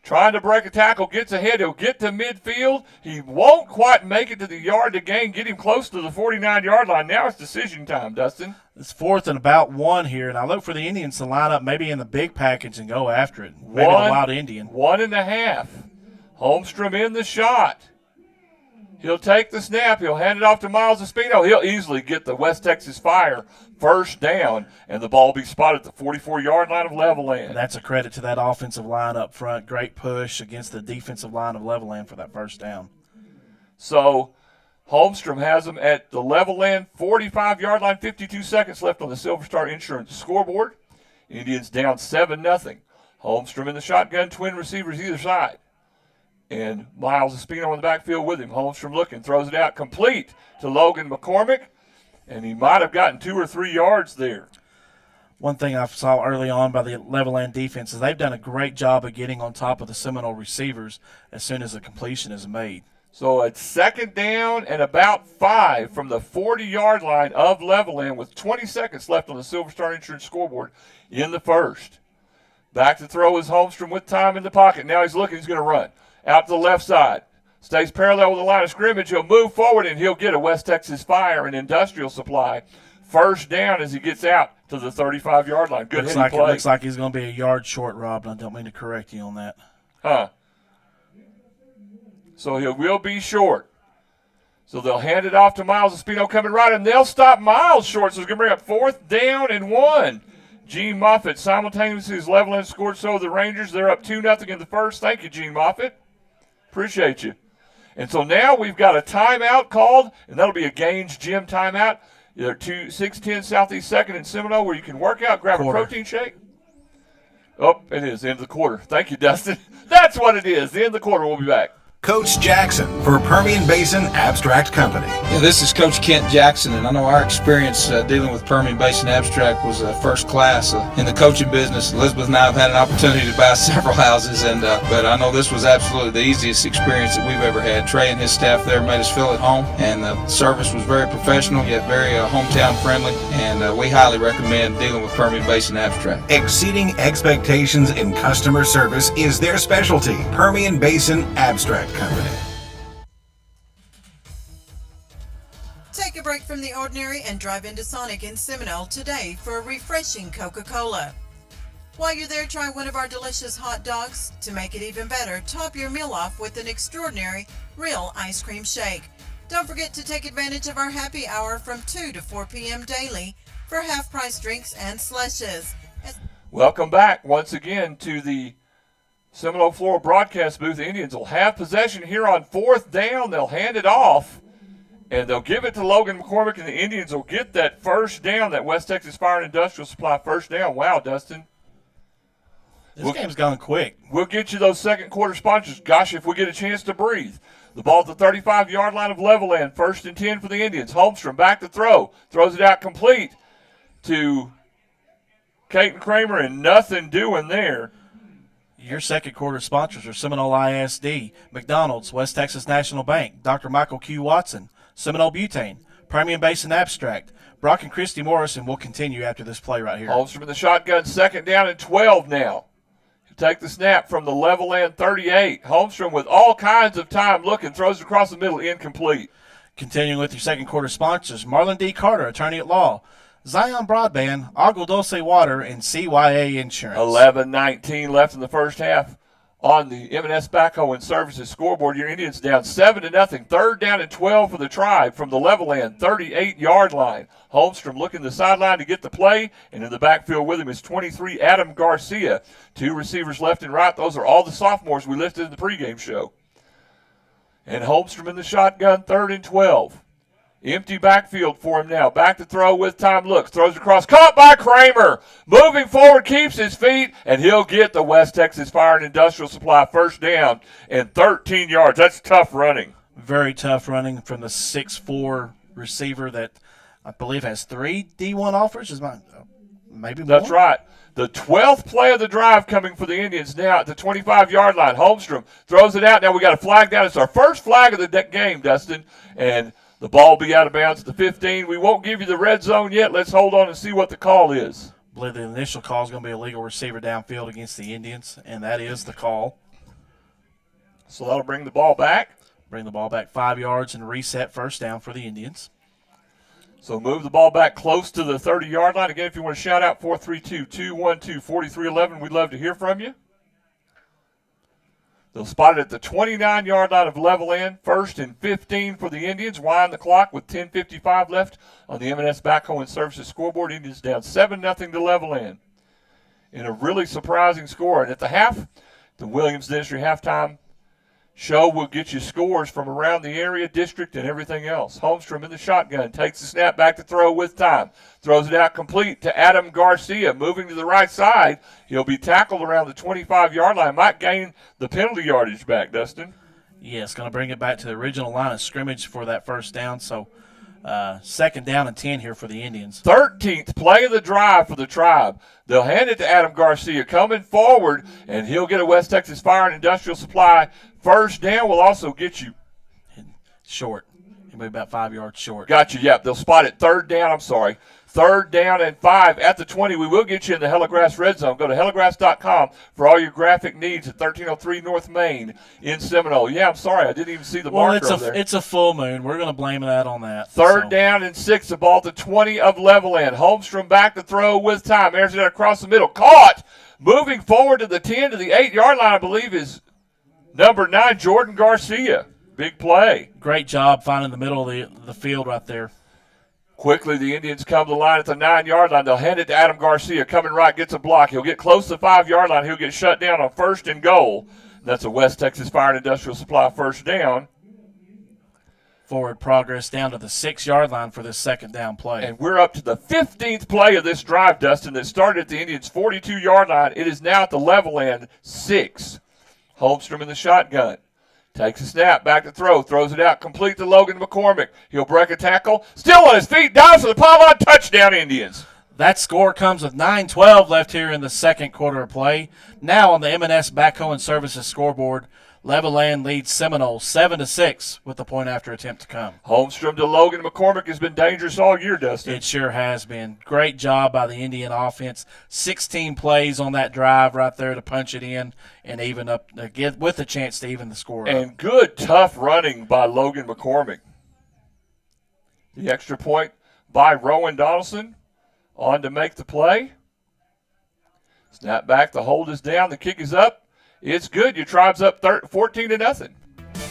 Trying to break a tackle, gets ahead. He'll get to midfield. He won't quite make it to the yard to gain, get him close to the 49-yard line. Now it's decision time, Dustin. It's 4th and about 1 here, and I look for the Indians to line up maybe in the big package and go after it. Maybe the Wild Indian. 1.5. Holmstrom in the shot. He'll take the snap. He'll hand it off to Miles Espino. He'll easily get the West Texas Fire first down, and the ball will be spotted at the 44-yard line of Levelland. And that's a credit to that offensive line up front. Great push against the defensive line of Levelland for that first down. So Holmstrom has them at the Levelland 45-yard line, 52 seconds left on the Silver Star Insurance scoreboard. Indians down 7-0. Holmstrom in the shotgun, twin receivers either side. And Miles Espino in the backfield with him. Holmstrom looking, throws it out complete to Logan McCormick. And he might have gotten 2 or 3 yards there. One thing I saw early on by the Levelland defense is they've done a great job of getting on top of the Seminole receivers as soon as a completion is made. So it's second down and about 5 from the 40-yard line of Levelland with 20 seconds left on the Silver Star Insurance scoreboard in the first. Back to throw is Holmstrom with time in the pocket. Now he's looking, he's going to run. Out to the left side. Stays parallel with the line of scrimmage. He'll move forward, and he'll get a West Texas Fire and Industrial Supply first down as he gets out to the 35-yard line. Good hitting play. It looks like he's going to be a yard short, Rob, and I don't mean to correct you on that. So he will be short. So they'll hand it off to Miles Espino coming right, and they'll stop Miles short. So it's going to bring up 4th down and 1. Gene Moffitt simultaneously as Levelland scored, so the Rangers. They're up 2-0 in the first. Thank you, Gene Moffitt. Appreciate you. And so now we've got a timeout called, and that'll be a Gaines Gym timeout. They're 610 Southeast 2nd in Seminole where you can work out, grab a protein shake. Oh, it is the end of the quarter. Thank you, Dustin. That's what it is. The end of the quarter. We'll be back. Coach Jackson for Permian Basin Abstract Company. Yeah, this is Coach Kent Jackson, and I know our experience dealing with Permian Basin Abstract was first class in the coaching business. Elizabeth and I have had an opportunity to buy several houses, but I know this was absolutely the easiest experience that we've ever had. Trey and his staff there made us feel at home, and the service was very professional yet very hometown friendly, and we highly recommend dealing with Permian Basin Abstract. Exceeding expectations in customer service is their specialty. Permian Basin Abstract Company. Take a break from the ordinary and drive into Sonic in Seminole today for a refreshing Coca-Cola. While you're there, try one of our delicious hot dogs. To make it even better, top your meal off with an extraordinary real ice cream shake. Don't forget to take advantage of our happy hour from 2 to 4 p.m. daily for half-price drinks and slushes. Welcome back once again to the Seminole Floral broadcast booth. The Indians will have possession here on 4th down. They'll hand it off, and they'll give it to Logan McCormick, and the Indians will get that first down, that West Texas Fire and Industrial Supply first down. Wow, Dustin. This game's gone quick. We'll get you those second quarter sponsors. Gosh, if we get a chance to breathe. The ball at the 35-yard line of Levelland. 1st and 10 for the Indians. Holmstrom back to throw. Throws it out complete to Caton Kramer, and nothing doing there. Your second quarter sponsors are Seminole ISD, McDonald's, West Texas National Bank, Dr. Michael Q. Watson, Seminole Butane, Permian Basin Abstract. Brock and Christy Morrison will continue after this play right here. Holmstrom in the shotgun, 2nd down and 12 now. Take the snap from the Levelland 38. Holmstrom with all kinds of time looking, throws across the middle, incomplete. Continuing with your second quarter sponsors, Marlon D. Carter, attorney at law, Zion Broadband, Agua Dulce Water, and CYA Insurance. 11:19 left in the first half. On the M&S Backhoe and Services scoreboard, your Indians down 7-0. 3rd down and 12 for the Tribe from the Levelland 38-yard line. Holmstrom looking the sideline to get the play, and in the backfield with him is 23 Adam Garcia. 2 receivers left and right. Those are all the sophomores we listed in the pregame show. And Holmstrom in the shotgun, 3rd and 12. Empty backfield for him now. Back to throw with time. Looks. Throws across. Caught by Kramer. Moving forward. Keeps his feet. And he'll get the West Texas Fire and Industrial Supply 1st down and 13 yards. That's tough running. Very tough running from the 6'4" receiver that I believe has 3 D1 offers. Maybe more? That's right. The 12th play of the drive coming for the Indians now at the 25-yard line. Holmstrom throws it out. Now we got a flag down. It's our first flag of the game, Dustin. And the ball will be out of bounds at the 15. We won't give you the red zone yet. Let's hold on and see what the call is. I believe the initial call is going to be a legal receiver downfield against the Indians, and that is the call. So that'll bring the ball back. Bring the ball back 5 yards and reset 1st down for the Indians. So move the ball back close to the 30-yard line. Again, if you want to shout out 432-212-4311, we'd love to hear from you. They'll spot it at the 29-yard line of Levelland. 1st and 15 for the Indians. Wind the clock with 10:55 left on the M&S Backhoe and Services scoreboard. Indians down 7-0 to Levelland. In a really surprising score. And at the half, the Williams Dentistry halftime show will get you scores from around the area, district, and everything else. Holmstrom in the shotgun. Takes the snap back to throw with time. Throws it out complete to Adam Garcia. Moving to the right side. He'll be tackled around the 25-yard line. Might gain the penalty yardage back, Dustin. Yes, going to bring it back to the original line of scrimmage for that 1st down. So 2nd down and 10 here for the Indians. 13th play of the drive for the Tribe. They'll hand it to Adam Garcia coming forward, and he'll get a West Texas Fire and Industrial Supply 1st down. Will also get you short. He'll be about 5 yards short. Got you, yep. They'll spot it 3rd down. 3rd down and 5 at the 20. We will get you in the Hellegrass red zone. Go to hellegrass.com for all your graphic needs at 1303 North Main in Seminole. Yeah, I'm sorry. I didn't even see the marker over there. It's a full moon. We're going to blame that on that. 3rd down and 6. The ball at the 20 of Levelland. Holmstrom back to throw with time. Airs it across the middle. Caught. Moving forward to the 10 to the 8-yard line, I believe, is number 9, Jordan Garcia. Big play. Great job finding the middle of the field right there. Quickly, the Indians come to the line at the 9-yard line. They'll hand it to Adam Garcia. Coming right, gets a block. He'll get close to the 5-yard line. He'll get shut down on 1st and goal. That's a West Texas Fire and Industrial Supply 1st down. Forward progress down to the 6-yard line for this 2nd down play. And we're up to the 15th play of this drive, Dustin, that started at the Indians' 42-yard line. It is now at the Levelland 6. Holmstrom in the shotgun. Takes a snap, back to throw, throws it out, complete to Logan McCormick. He'll break a tackle, still on his feet, dives for the pylon, touchdown Indians. That score comes with 9:12 left here in the 2nd quarter of play. Now on the M&S Backhoe and Services scoreboard, Levelland leads Seminole 7-6 with the point after attempt to come. Holmstrom to Logan McCormick has been dangerous all year, Dustin. It sure has been. Great job by the Indian offense. 16 plays on that drive right there to punch it in and even up, get with a chance to even the score up. And good, tough running by Logan McCormick. The extra point by Rowan Donaldson on to make the play. Snap back, the hold is down, the kick is up. It's good. Your Tribe's up 14-0.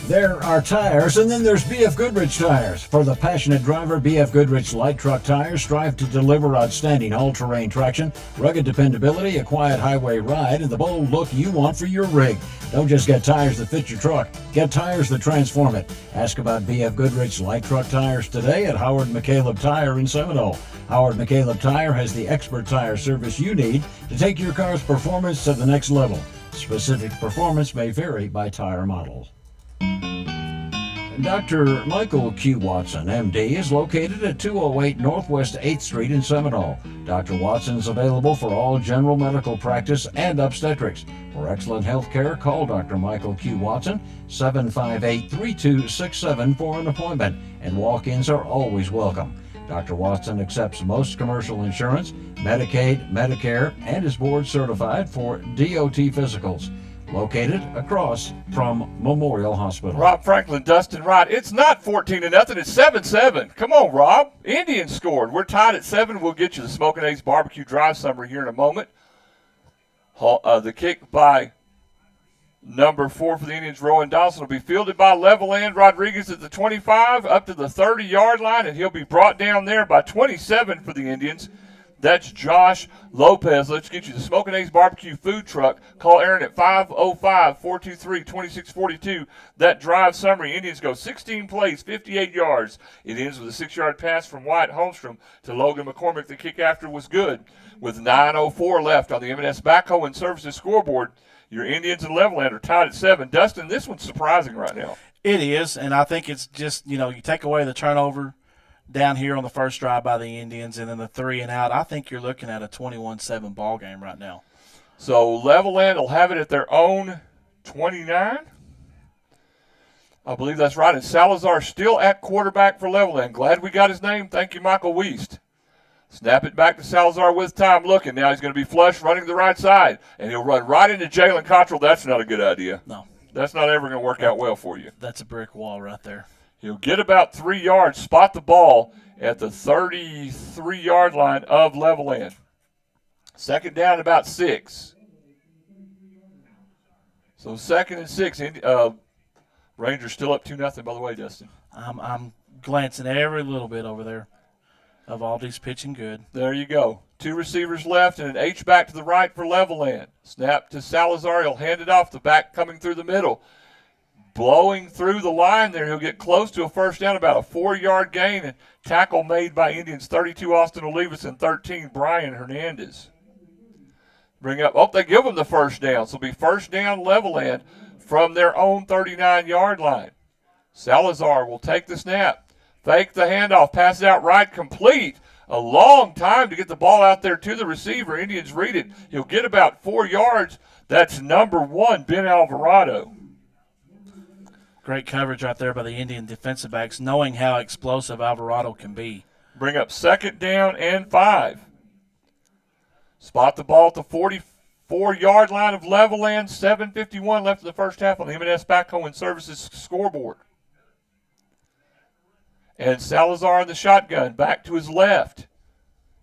There are tires, and then there's B.F. Goodrich tires. For the passionate driver, B.F. Goodrich light truck tires strive to deliver outstanding all-terrain traction, rugged dependability, a quiet highway ride, and the bold look you want for your rig. Don't just get tires that fit your truck. Get tires that transform it. Ask about B.F. Goodrich light truck tires today at Howard McCaleb Tire in Seminole. Howard McCaleb Tire has the expert tire service you need to take your car's performance to the next level. Specific performance may vary by tire model. Dr. Michael Q. Watson, MD, is located at 208 Northwest 8th Street in Seminole. Dr. Watson is available for all general medical practice and obstetrics. For excellent health care, call Dr. Michael Q. Watson, 758-3267 for an appointment, and walk-ins are always welcome. Dr. Watson accepts most commercial insurance, Medicaid, Medicare, and is board certified for DOT physicals. Located across from Memorial Hospital. Rob Franklin, Dustin Wright. It's not 14-0. It's 7-7. Come on, Rob. Indians scored. We're tied at 7. We'll get you the Smoking Ace Barbecue Drive summary here in a moment. The kick by number 4 for the Indians, Rowan Dawson, will be fielded by Levelland Rodriguez at the 25 up to the 30-yard line, and he'll be brought down there by 27 for the Indians. That's Josh Lopez. Let's get you the Smoking Ace Barbecue food truck. Call Aaron at 505-423-2642. That drive summary, Indians go 16 plays, 58 yards. It ends with a 6-yard pass from Wyatt Holmstrom to Logan McCormick. The kick after was good. With 9:04 left on the M&S Backhoe and Services scoreboard, your Indians and Levelland are tied at 7. Dustin, this one's surprising right now. It is, and I think it's just, you take away the turnover down here on the first drive by the Indians and then the 3 and out. I think you're looking at a 21-7 ball game right now. So Levelland will have it at their own 29. I believe that's right. And Salazar still at quarterback for Levelland. Glad we got his name. Thank you, Michael Wiest. Snap it back to Salazar with time looking. Now he's going to be flush running the right side. And he'll run right into Jalen Cottrell. That's not a good idea. No. That's not ever going to work out well for you. That's a brick wall right there. He'll get about 3 yards, spot the ball at the 33-yard line of Levelland. Second down, about 6. So 2nd and 6. Rangers still up 2-0, by the way, Dustin. I'm glancing every little bit over there of Aldi's pitching good. There you go. 2 receivers left and an H-back to the right for Levelland. Snap to Salazar. He'll hand it off. The back coming through the middle. Blowing through the line there. He'll get close to a first down, about a 4-yard gain, and tackle made by Indians 32 Austin Olivas and 13 Brian Hernandez. Bring up, they give him the first down. So it'll be first down Levelland from their own 39-yard line. Salazar will take the snap, fake the handoff, pass it out right, complete. A long time to get the ball out there to the receiver. Indians read it. He'll get about 4 yards. That's number 1, Ben Alvarado. Great coverage right there by the Indian defensive backs, knowing how explosive Alvarado can be. Bring up 2nd down and 5. Spot the ball at the 44-yard line of Levelland. 7:51 left in the first half on the M&S Backhoe and Services scoreboard. And Salazar in the shotgun, back to his left.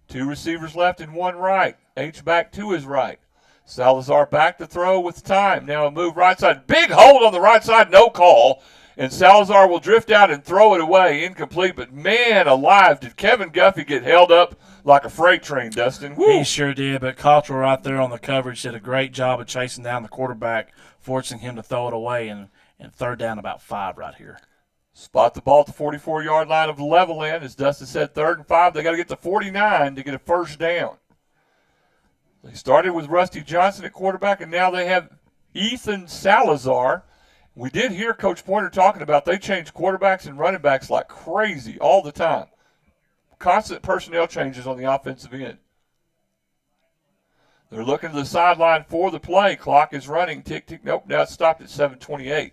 2 receivers left and 1 right. H-back to his right. Salazar back to throw with time. Now a move right side. Big hold on the right side, no call. And Salazar will drift out and throw it away. Incomplete, but man alive, did Kevin Guffey get held up like a freight train, Dustin? Woo. He sure did, but Cottrell right there on the coverage did a great job of chasing down the quarterback, forcing him to throw it away, and 3rd down about 5 right here. Spot the ball at the 44-yard line of Levelland. As Dustin said, 3rd and 5. They got to get to 49 to get a first down. They started with Rusty Johnson at quarterback, and now they have Ethan Salazar. We did hear Coach Pointer talking about they change quarterbacks and running backs like crazy all the time. Constant personnel changes on the offensive end. They're looking to the sideline for the play. Clock is running. Tick, tick. Nope, now it's stopped at 7:28.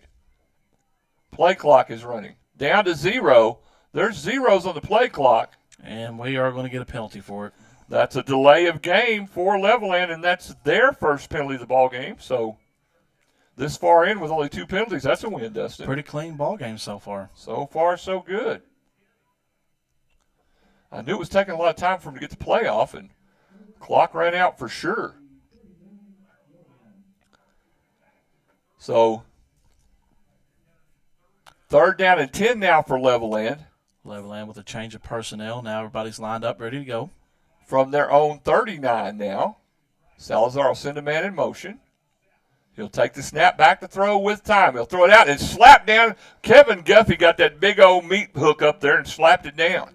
Play clock is running. Down to 0. There's zeros on the play clock. And we are going to get a penalty for it. That's a delay of game for Levelland, and that's their first penalty of the ball game. So this far in with only 2 penalties, that's a win, Dustin. Pretty clean ball game so far. So far, so good. I knew it was taking a lot of time for him to get the playoff, and clock ran out for sure. So 3rd down and 10 now for Levelland. Levelland with a change of personnel. Now everybody's lined up, ready to go. From their own 39 now. Salazar will send a man in motion. He'll take the snap back to throw with time. He'll throw it out and slap down. Kevin Guffey got that big old meat hook up there and slapped it down.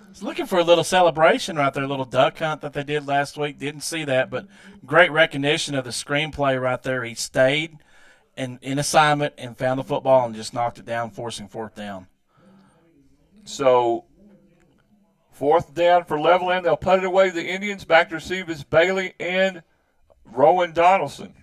He's looking for a little celebration right there, a little duck hunt that they did last week. Didn't see that, but great recognition of the screenplay right there. He stayed in assignment and found the football and just knocked it down, forcing fourth down. So, fourth down for Levelland. They'll put it away. The Indians back to receive is Bailey and Rowan Donaldson.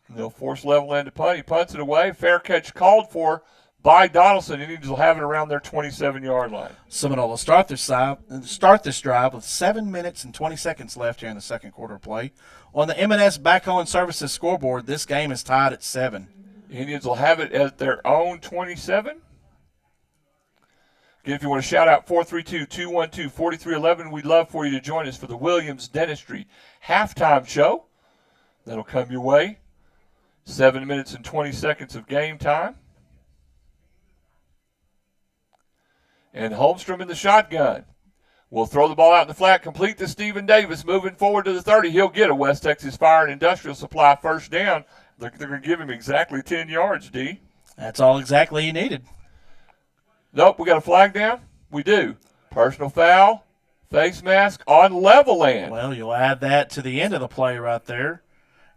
They'll force Levelland to punt. He punts it away. Fair catch called for by Donaldson. Indians will have it around their 27-yard line. Seminole will start this drive with 7 minutes and 20 seconds left here in the second quarter play. On the M&S Backhoe and Services scoreboard, this game is tied at 7. Indians will have it at their own 27. Again, if you want to shout out 432-212-4311, we'd love for you to join us for the Williams Dentistry halftime show. That'll come your way. 7 minutes and 20 seconds of game time. And Holmstrom in the shotgun. Will throw the ball out in the flat, complete to Stephen Davis, moving forward to the 30. He'll get a West Texas Fire and Industrial Supply first down. They're going to give him exactly 10 yards, D. That's all exactly he needed. Nope, we got a flag down? We do. Personal foul, face mask on Levelland. Well, you'll add that to the end of the play right there,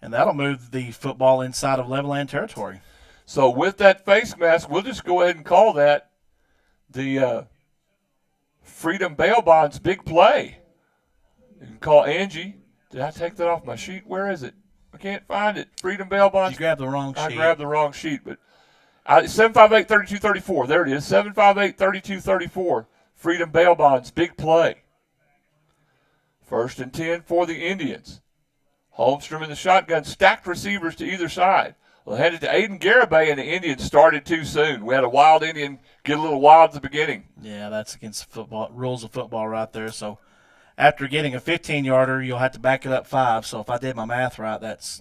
and that'll move the football inside of Levelland territory. So with that face mask, we'll just go ahead and call that the Freedom Bail Bonds big play. You can call Angie. Did I take that off my sheet? Where is it? I can't find it. Freedom Bail Bonds. You grabbed the wrong sheet. I grabbed the wrong sheet, but 758-3234. There it is. 758-3234. Freedom Bail Bonds big play. 1st and 10 for the Indians. Holmstrom in the shotgun, stacked receivers to either side. We'll hand it to Aiden Garibay, and the Indians started too soon. We had a wild Indian get a little wild at the beginning. Yeah, that's against football rules of football right there. So after getting a 15-yarder, you'll have to back it up 5. So if I did my math right, that's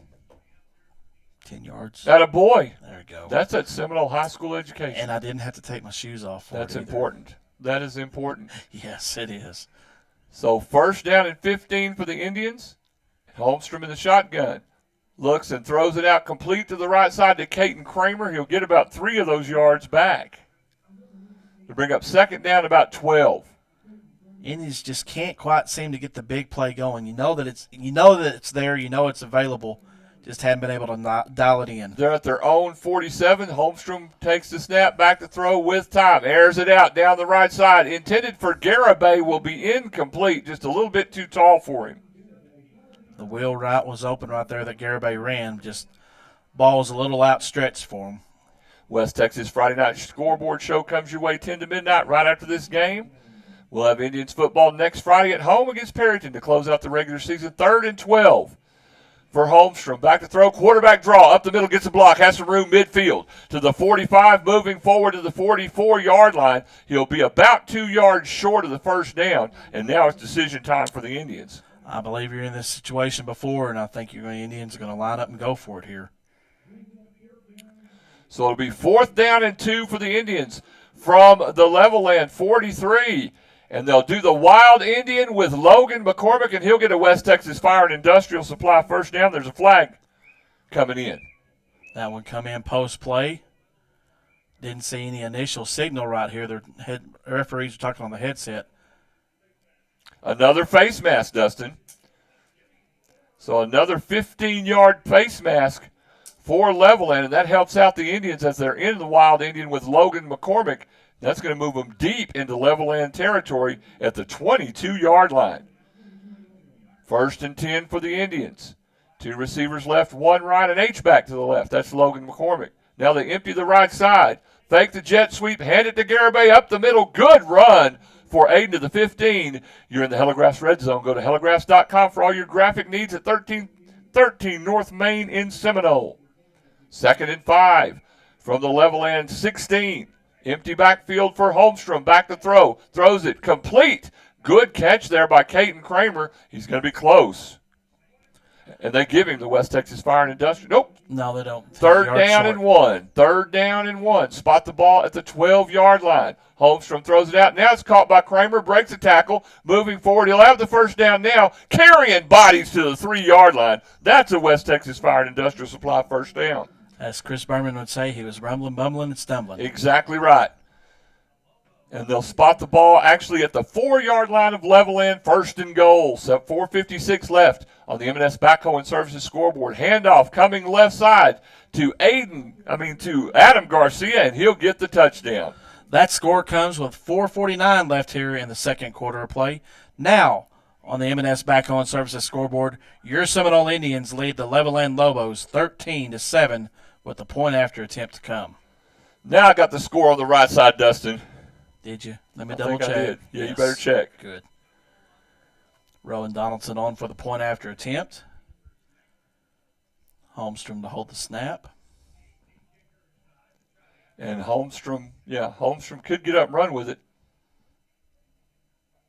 10 yards. Atta boy. There we go. That's at Seminole High School education. And I didn't have to take my shoes off for That's it either. important. That is important. Yes, it is. So first down and 15 for the Indians. Holmstrom in the shotgun. Looks and throws it out complete to the right side to Caton Kramer. He'll get about 3 of those yards back. To bring up second down about 12. Indians just can't quite seem to get the big play going. You know that it's there, you know it's available. Just haven't been able to dial it in. They're at their own 47. Holmstrom takes the snap, back to throw with time. Airs it out down the right side. Intended for Garibay, will be incomplete. Just a little bit too tall for him. The wheel route was open right there that Garibay ran. Just ball was a little outstretched for him. West Texas Friday Night Scoreboard Show comes your way 10 to midnight right after this game. We'll have Indians football next Friday at home against Perryton to close out the regular season. 3rd and 12 for Holmstrom. Back to throw, quarterback draw, up the middle, gets a block, has some room midfield to the 45, moving forward to the 44-yard line. He'll be about 2 yards short of the first down, and now it's decision time for the Indians. I believe you're in this situation before, and I think the Indians are going to line up and go for it here. So it'll be 4th down and 2 for the Indians from the Levelland 43. And they'll do the wild Indian with Logan McCormick, and he'll get a West Texas Fire and Industrial Supply first down. There's a flag coming in. That one come in post-play. Didn't see any initial signal right here. The referees are talking on the headset. Another face mask, Dustin. So another 15-yard face mask for Levelland, and that helps out the Indians as they're in the wild Indian with Logan McCormick. That's going to move them deep into Levelland territory at the 22-yard line. 1st and 10 for the Indians. 2 receivers left, 1 right, and H-back to the left. That's Logan McCormick. Now they empty the right side. Fake the jet sweep, hand it to Garibay up the middle. Good run for Aiden to the 15. You're in the Heligraphs Red Zone. Go to heligraphs.com for all your graphic needs at 1313 North Main in Seminole. 2nd and 5 from the Levelland 16. Empty backfield for Holmstrom. Back to throw. Throws it complete. Good catch there by Caton Kramer. He's going to be close. And they give him the West Texas Fire and Industrial. Nope. No, they don't. 3rd down and 1. 3rd down and 1. Spot the ball at the 12-yard line. Holmstrom throws it out. Now it's caught by Kramer. Breaks the tackle. Moving forward. He'll have the first down now. Carrying bodies to the 3-yard line. That's a West Texas Fire and Industrial Supply first down. As Chris Berman would say, he was rumbling, bumbling, and stumbling. Exactly right. And they'll spot the ball actually at the 4-yard line of Levelland, 1st and goal. So 4:56 left on the M&S Backhoe and Services scoreboard. Handoff coming left side to Adam Garcia, and he'll get the touchdown. That score comes with 4:49 left here in the second quarter of play. Now, on the M&S Backhoe and Services scoreboard, your Seminole Indians lead the Levelland Lobos 13-7 with the point after attempt to come. Now I got the score on the right side, Dustin. Did you? Let me I double think check. I did. Yeah, Yes. You better check. Good. Rowan Donaldson on for the point after attempt. Holmstrom to hold the snap. And Holmstrom could get up and run with it.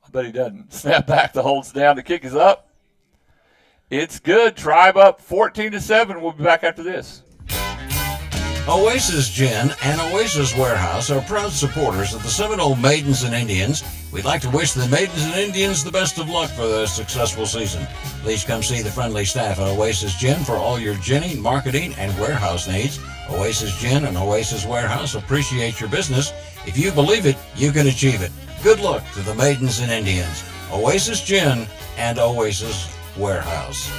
I bet he doesn't. Snap back, the hold's down, the kick is up. It's good. Tribe up 14-7. We'll be back after this. Oasis Gin and Oasis Warehouse are proud supporters of the Seminole Maidens and Indians. We'd like to wish the Maidens and Indians the best of luck for their successful season. Please come see the friendly staff at Oasis Gin for all your ginning, marketing, and warehouse needs. Oasis Gin and Oasis Warehouse appreciate your business. If you believe it, you can achieve it. Good luck to the Maidens and Indians. Oasis Gin and Oasis Warehouse.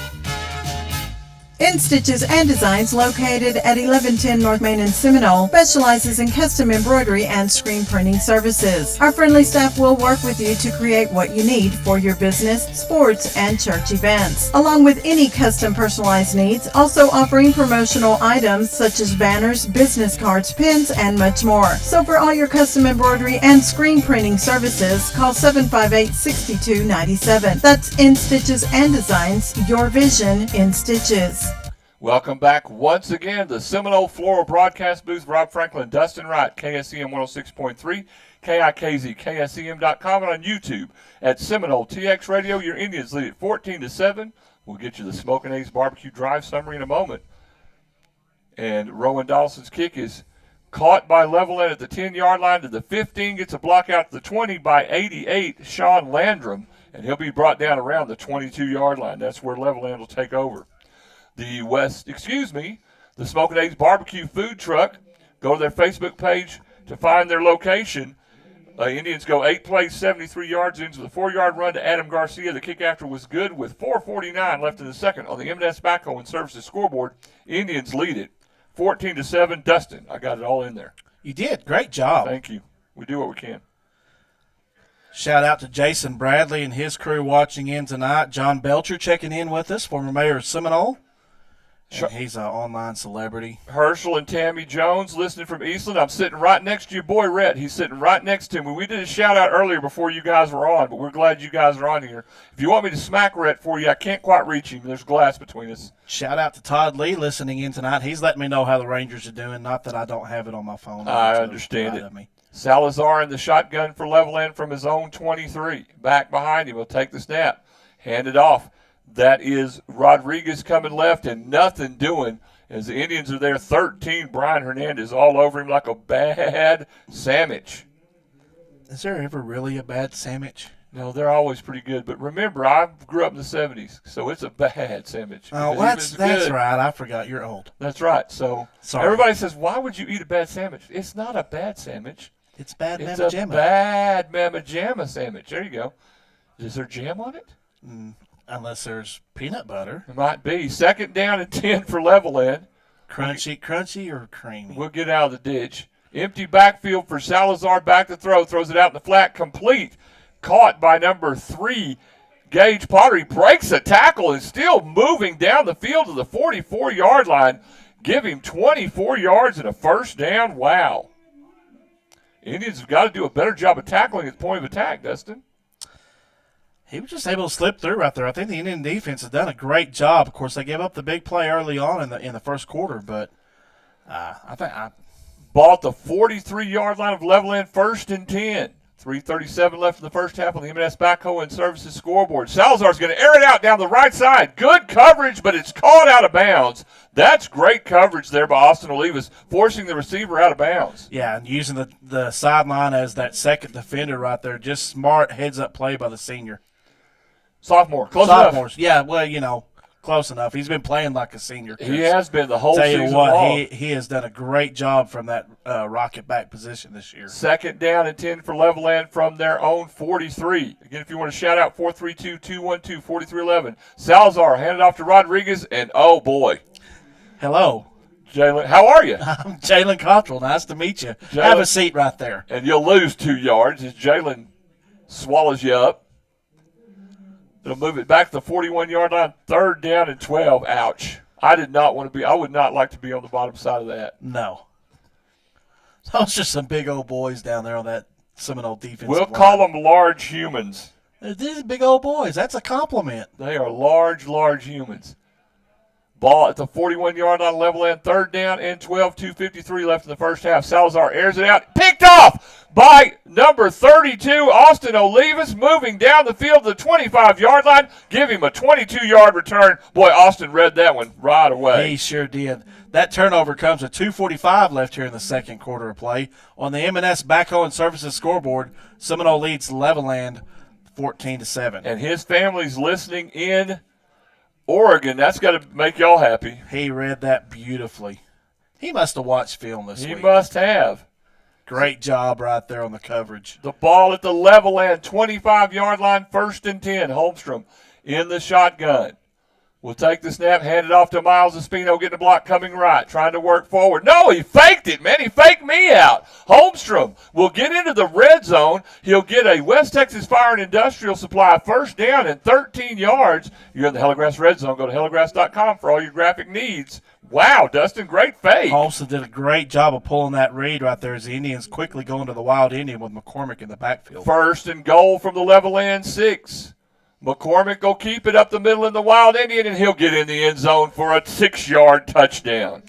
In Stitches and Designs, located at 1110 North Main in Seminole, specializes in custom embroidery and screen printing services. Our friendly staff will work with you to create what you need for your business, sports, and church events, along with any custom personalized needs, also offering promotional items such as banners, business cards, pins, and much more. So for all your custom embroidery and screen printing services, call 758-6297. That's In Stitches and Designs, your vision in stitches. Welcome back once again to the Seminole Floral Broadcast Booth. Rob Franklin, Dustin Wright, KSEM 106.3, KIKZ, KSEM.com, and on YouTube at Seminole TX Radio. Your Indians lead at 14-7. We'll get you the Smoking A's Barbecue Drive summary in a moment. And Rowan Dawson's kick is caught by Levelland at the 10-yard line to the 15, gets a block out to the 20 by 88, Sean Landrum, and he'll be brought down around the 22-yard line. That's where Levelland will take over. The Smoking A's Barbecue Food Truck. Go to their Facebook page to find their location. Indians go 8 plays, 73 yards, ends with a 4-yard run to Adam Garcia. The kick after was good with 4:49 left in the second on the M&S Backhoe and Services scoreboard. Indians lead it 14-7. Dustin, I got it all in there. You did. Great job. Thank you. We do what we can. Shout out to Jason Bradley and his crew watching in tonight. John Belcher checking in with us, former mayor of Seminole. And he's an online celebrity. Herschel and Tammy Jones listening from Eastland. I'm sitting right next to your boy, Rhett. He's sitting right next to me. We did a shout-out earlier before you guys were on, but we're glad you guys are on here. If you want me to smack Rhett for you, I can't quite reach him. There's glass between us. Shout out to Todd Lee listening in tonight. He's letting me know how the Rangers are doing. Not that I don't have it on my phone. I understand it. Salazar in the shotgun for Levelland from his own 23. Back behind him. He'll take the snap. Hand it off. That is Rodriguez coming left and nothing doing as the Indians are there. 13, Brian Hernandez all over him like a bad sandwich. Is there ever really a bad sandwich? No, they're always pretty good. But remember, I grew up in the 70s, so it's a bad sandwich. Oh, that's right. I forgot. You're old. That's right. So everybody says, why would you eat a bad sandwich? It's not a bad sandwich. It's bad It's Mamma a Jamma. bad Mamma Jamma sandwich. There you go. Is there jam on it? Unless there's peanut butter. It might be. 2nd down and 10 for Levelland. Crunchy or creamy? We'll get out of the ditch. Empty backfield for Salazar. Back to throw. Throws it out in the flat. Complete. Caught by number 3, Gage Potter. He breaks a tackle and still moving down the field to the 44-yard line. Give him 24 yards and a first down. Wow. Indians have got to do a better job of tackling at the point of attack, Dustin. He was just able to slip through right there. I think the Indian defense has done a great job. Of course, they gave up the big play early on in the first quarter, but I think ball at the 43-yard line of Levelland, 1st and 10. 3:37 left in the first half on the M&S Backhoe and Services scoreboard. Salazar's going to air it out down the right side. Good coverage, but it's caught out of bounds. That's great coverage there by Austin Olivas, forcing the receiver out of bounds. Yeah, and using the sideline as that second defender right there. Just smart heads-up play by the senior. Sophomore, close Sophomores. enough. Yeah, well, Close enough. He's been playing like a senior. He has been the whole Tell season you what, long. he has done a great job from that rocket back position this year. 2nd down and 10 for Levelland from their own 43. Again, if you want to shout out 432-212-4311. Salazar handed off to Rodriguez, and oh boy. Hello. Jalen, how are you? I'm Jalen Cottrell. Nice to meet you. Jalen, have a seat right there. And you'll lose 2 yards as Jalen swallows you up. They'll move it back to the 41-yard line. 3rd down and 12. Ouch. I would not like to be on the bottom side of that. No. Those are some big old boys down there on that Seminole defense. We'll call them large humans. These are big old boys. That's a compliment. They are large humans. Ball at the 41-yard line, Levelland, 3rd down and 12, 2:53 left in the first half. Salazar airs it out. Picked off by number 32, Austin Olivas, moving down the field to the 25-yard line. Give him a 22-yard return. Boy, Austin read that one right away. He sure did. That turnover comes with 2:45 left here in the second quarter of play. On the M&S Backhoe and Services scoreboard, Seminole leads Levelland 14-7. And his family's listening in Oregon. That's got to make y'all happy. He read that beautifully. He must have watched film this week. He must have. Great job right there on the coverage. The ball at the Levelland 25-yard line, 1st and 10. Holmstrom in the shotgun. Will take the snap, hand it off to Miles Espino, getting the block coming right, trying to work forward. No, he faked it, man. He faked me out. Holmstrom will get into the red zone. He'll get a West Texas Fire and Industrial Supply 1st down and 13 yards. You're in the Hellegrass red zone. Go to hellegrass.com for all your graphic needs. Wow, Dustin, great fake. Holmstrom did a great job of pulling that read right there as the Indians quickly go into the Wild Indian with McCormick in the backfield. 1st and goal from the Levelland 6. McCormick will keep it up the middle in the Wild Indian, and he'll get in the end zone for a 6-yard touchdown.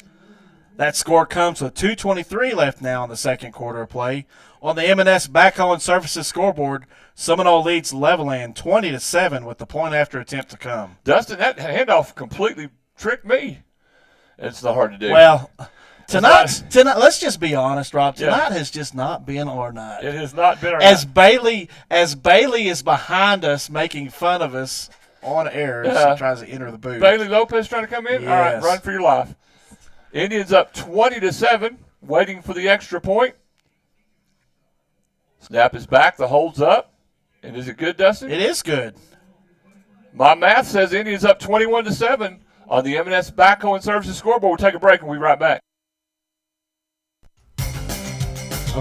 That score comes with 2:23 left now in the second quarter of play. On the M&S Backhoe and Services scoreboard, Seminole leads Levelland 20-7 with the point-after attempt to come. Dustin, that handoff completely tricked me. It's not hard to do. Well, tonight, let's just be honest, Rob. Tonight has just not been our night. It has not been our night. Bailey is behind us making fun of us on air as she tries to enter the booth. Bailey Lopez trying to come in? Yes. All right, run for your life. Indians up 20-7, waiting for the extra point. Snap is back. The hold's up. And is it good, Dustin? It is good. My math says Indians up 21-7 on the M&S Backhoe and Services scoreboard. We'll take a break and we'll be right back.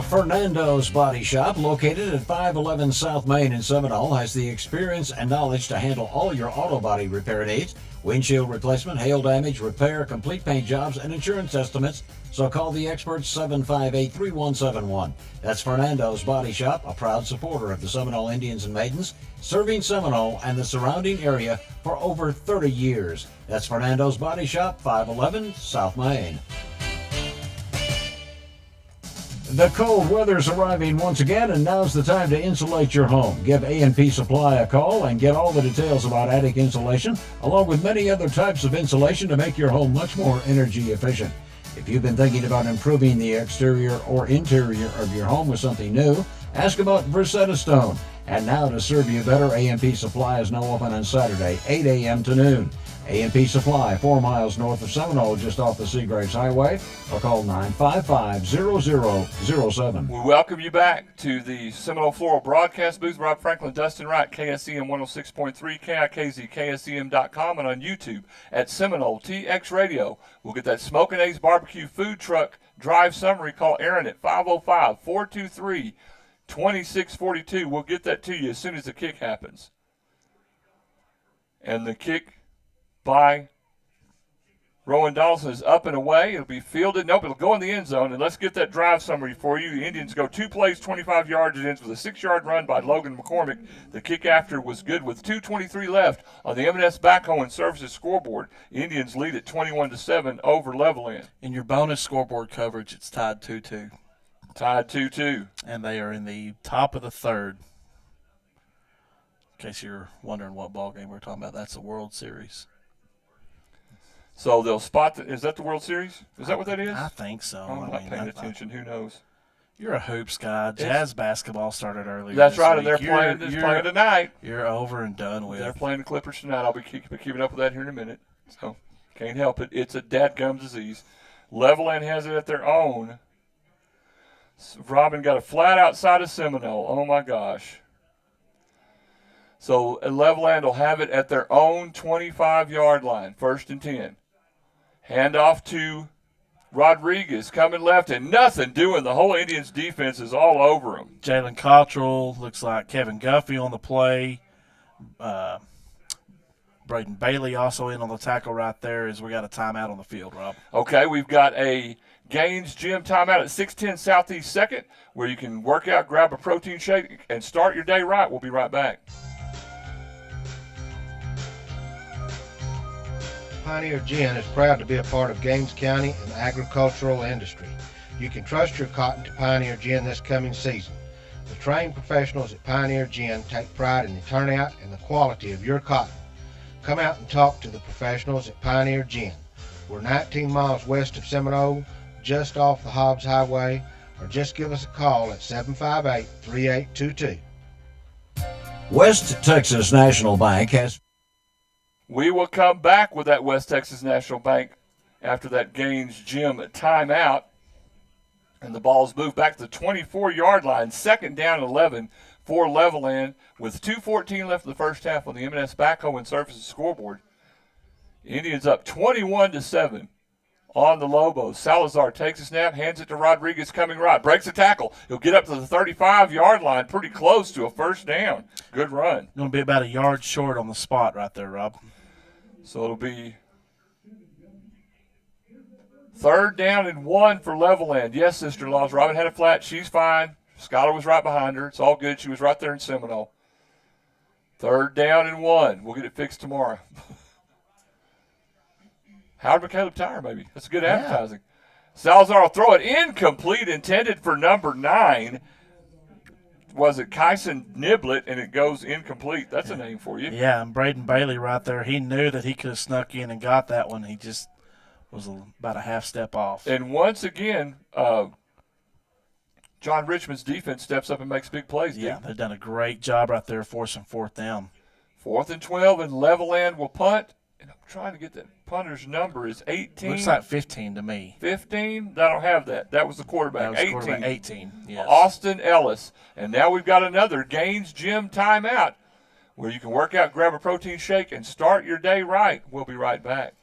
Fernando's Body Shop, located at 511 South Main in Seminole, has the experience and knowledge to handle all your auto body repair needs, windshield replacement, hail damage, repair, complete paint jobs, and insurance estimates. So call the experts 758-3171. That's Fernando's Body Shop, a proud supporter of the Seminole Indians and Maidens, serving Seminole and the surrounding area for over 30 years. That's Fernando's Body Shop, 511 South Main. The cold weather's arriving once again, and now's the time to insulate your home. Give A&P Supply a call and get all the details about attic insulation, along with many other types of insulation to make your home much more energy efficient. If you've been thinking about improving the exterior or interior of your home with something new, ask about Versetta Stone. And now to serve you better, A&P Supply is now open on Saturday, 8 a.m. to noon. A&P Supply, 4 miles north of Seminole, just off the Seagraves Highway, or call 955-0007. We welcome you back to the Seminole Floral Broadcast Booth. Rob Franklin, Dustin Wright, KSEM 106.3, KIKZ, KSEM.com, and on YouTube at Seminole TX Radio. We'll get that Smokin' A's Barbecue Food Truck Drive Summary. Call Aaron at 505-423-2642. We'll get that to you as soon as the kick happens. And the kick by Rowan Donaldson is up and away. It'll be fielded. Nope, it'll go in the end zone. And let's get that drive summary for you. The Indians go 2 plays, 25 yards. It ends with a 6-yard run by Logan McCormick. The kick after was good with 2:23 left on the M&S Backhoe and Services scoreboard. Indians lead at 21-7 over Levelland. In your bonus scoreboard coverage, it's tied 2-2. Tied 2-2. And they are in the top of the third. In case you're wondering what ball game we're talking about, that's the World Series. So they'll spot is that the World Series? Is that what that is? I think so. I'm not paying attention. Who knows? You're a hoops guy. Jazz basketball started earlier. That's this right, week. and they're playing tonight. You're over and done with. They're playing the Clippers tonight. I'll be keeping up with that here in a minute. So can't help it. It's a dadgum disease. Levelland has it at their own. Robin got a flat outside of Seminole. Oh my gosh. So Levelland will have it at their own 25-yard line, 1st and 10. Hand off to Rodriguez coming left and nothing doing. The whole Indians defense is all over him. Jalen Cottrell, looks like Kevin Guffey on the play. Braden Bailey also in on the tackle right there as we got a timeout on the field, Rob. Okay, we've got a Gaines Gym timeout at 610 Southeast 2nd where you can work out, grab a protein shake, and start your day right. We'll be right back. Pioneer Gin is proud to be a part of Gaines County and the agricultural industry. You can trust your cotton to Pioneer Gin this coming season. The trained professionals at Pioneer Gin take pride in the turnout and the quality of your cotton. Come out and talk to the professionals at Pioneer Gin. We're 19 miles west of Seminole, just off the Hobbs Highway, or just give us a call at 758-3822. West Texas National Bank has... We will come back with that West Texas National Bank after that Gaines Gym timeout. And the ball's moved back to the 24-yard line, 2nd down and 11 for Levelland with 2:14 left in the first half on the M&S Backhoe and Services scoreboard. Indians up 21-7 on the Lobos. Salazar takes a snap, hands it to Rodriguez coming right, breaks a tackle. He'll get up to the 35-yard line, pretty close to a first down. Good run. Going to be about a yard short on the spot right there, Rob. So it'll be 3rd down and 1 for Levelland. Yes, sister-in-laws. Robin had a flat. She's fine. Skylar was right behind her. It's all good. She was right there in Seminole. 3rd down and 1. We'll get it fixed tomorrow. Howard McCaleb Tire, maybe. That's good advertising. Salazar will throw it incomplete, intended for number 9. Was it Kyson Niblet, and it goes incomplete. That's a name for you. Yeah, and Braden Bailey right there, he knew that he could have snuck in and got that one. He just was about a half step off. And once again, John Richmond's defense steps up and makes big plays. Yeah, they've done a great job right there forcing 4th down. 4th and 12, and Levelland will punt. And I'm trying to get that punter's number. Is 18? Looks like 15 to me. 15? I don't have that. That was the quarterback. That was 18. Quarterback 18, yes. Austin Ellis. And now we've got another Gaines Gym timeout where you can work out, grab a protein shake, and start your day right. We'll be right back.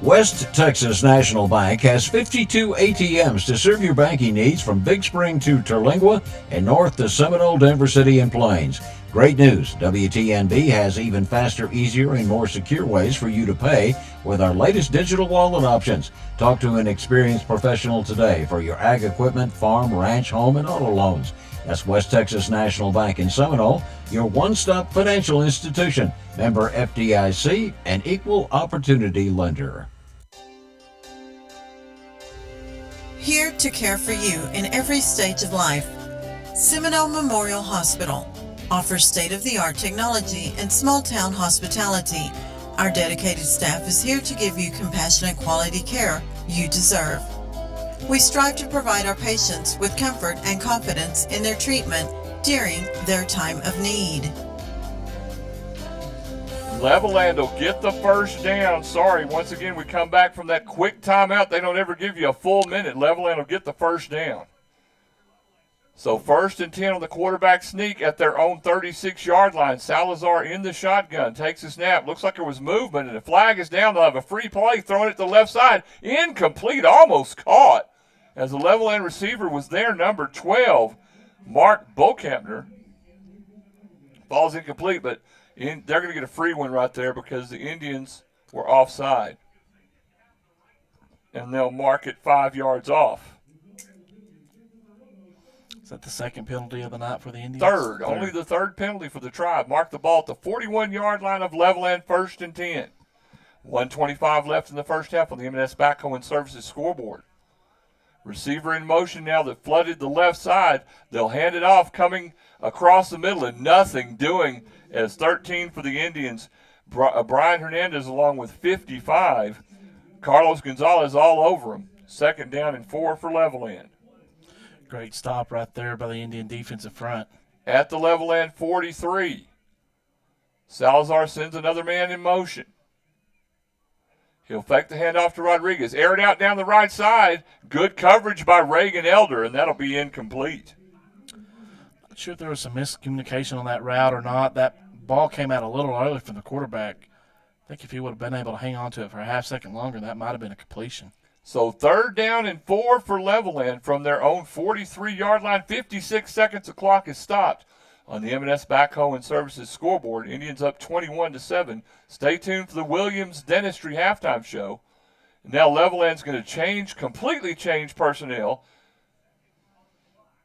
West Texas National Bank has 52 ATMs to serve your banking needs from Big Spring to Terlingua and north to Seminole, Denver City, and Plains. Great news, WTNB has even faster, easier, and more secure ways for you to pay with our latest digital wallet options. Talk to an experienced professional today for your ag equipment, farm, ranch, home, and auto loans. That's West Texas National Bank in Seminole, your one-stop financial institution. Member FDIC, an equal opportunity lender. Here to care for you in every stage of life. Seminole Memorial Hospital offers state-of-the-art technology and small-town hospitality. Our dedicated staff is here to give you compassionate quality care you deserve. We strive to provide our patients with comfort and confidence in their treatment during their time of need. Levelland will get the first down. Sorry, once again, we come back from that quick timeout. They don't ever give you a full minute. Levelland will get the first down. So 1st and 10 on the quarterback sneak at their own 36-yard line. Salazar in the shotgun, takes a snap. Looks like there was movement, and the flag is down. They'll have a free play, throwing it to the left side. Incomplete, almost caught. As the Levelland receiver was there, number 12, Mark Bokampner. Ball's incomplete, but they're going to get a free one right there because the Indians were offside. And they'll mark it 5 yards off. Is that the second penalty of the night for the Indians? Third. Only the third penalty for the Tribe. Mark the ball at the 41-yard line of Levelland, 1st and 10. 1:25 left in the first half on the M&S Backhoe and Services scoreboard. Receiver in motion now that flooded the left side. They'll hand it off coming across the middle and nothing doing as 13 for the Indians. Brian Hernandez along with 55. Carlos Gonzalez all over him. 2nd down and 4 for Levelland. Great stop right there by the Indian defensive front. At the Levelland 43. Salazar sends another man in motion. He'll fake the handoff to Rodriguez. Air it out down the right side. Good coverage by Reagan Elder, and that'll be incomplete. Not sure if there was some miscommunication on that route or not. That ball came out a little early from the quarterback. I think if he would have been able to hang on to it for a half second longer, that might have been a completion. So 3rd down and 4 for Levelland from their own 43-yard line. 56 seconds, the clock is stopped on the M&S Backhoe and Services scoreboard. Indians up 21-7. Stay tuned for the Williams Dentistry halftime show. Now Levelland's going to completely change personnel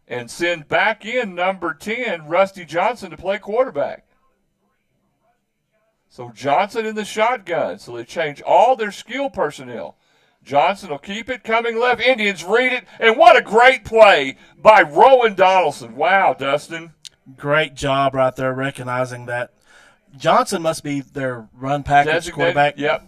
and send back in number 10, Rusty Johnson, to play quarterback. So Johnson in the shotgun. So they change all their skill personnel. Johnson will keep it, coming left. Indians read it, and what a great play by Rowan Donaldson. Wow, Dustin. Great job right there recognizing that. Johnson must be their run package quarterback. Yep.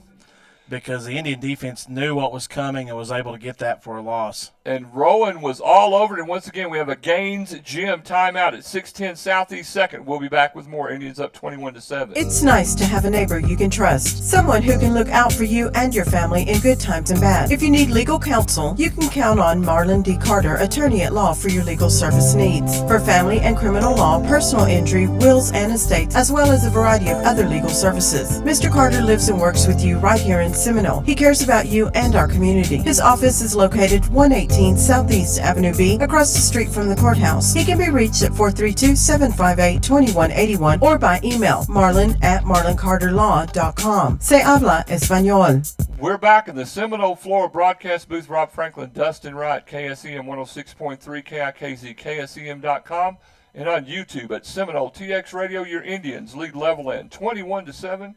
Because the Indian defense knew what was coming and was able to get that for a loss. And Rowan was all over it. And once again, we have a Gaines Gym timeout at 6:10 Southeast 2nd. We'll be back with more. Indians up 21-7. It's nice to have a neighbor you can trust. Someone who can look out for you and your family in good times and bad. If you need legal counsel, you can count on Marlon D. Carter, attorney at law, for your legal service needs. For family and criminal law, personal injury, wills and estates, as well as a variety of other legal services. Mr. Carter lives and works with you right here in Seminole. He cares about you and our community. His office is located 118 Southeast Avenue B, across the street from the courthouse. He can be reached at 432-758-2181 or by email marlon@marloncarterlaw.com. Se habla español. We're back in the Seminole, Florida broadcast booth. Rob Franklin, Dustin Wright, KSEM 106.3, KIKZ, KSEM.com, and on YouTube at Seminole TX Radio. Your Indians lead Levelland 21-7.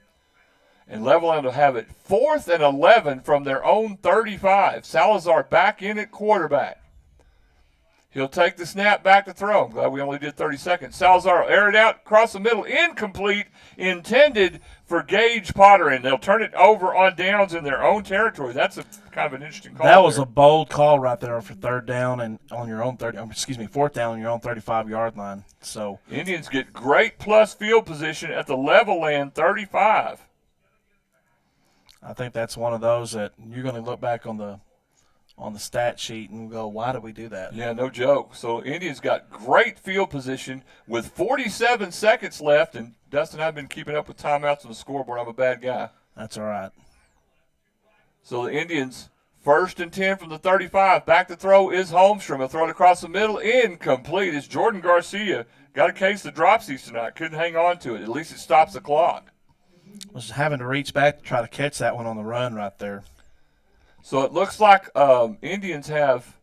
And Levelland will have it 4th and 11 from their own 35. Salazar back in at quarterback. He'll take the snap, back to throw. I'm glad we only did 30 seconds. Salazar will air it out across the middle. Incomplete, intended for Gage Potter, and they'll turn it over on downs in their own territory. That's a kind of an interesting call. That was a bold call right there for 3rd down and on your own 4th down on your own 35-yard line. So Indians get great plus field position at the Levelland 35. I think that's one of those that you're going to look back on the stat sheet and go, why did we do that? Yeah, no joke. So Indians got great field position with 47 seconds left, and Dustin, I've been keeping up with timeouts on the scoreboard. I'm a bad guy. That's all right. So the Indians, 1st and 10 from the 35. Back to throw is Holmstrom. He'll throw it across the middle. Incomplete. It's Jordan Garcia. Got a case of dropsies tonight. Couldn't hang on to it. At least it stops the clock. Was having to reach back to try to catch that one on the run right there. So it looks like Indians have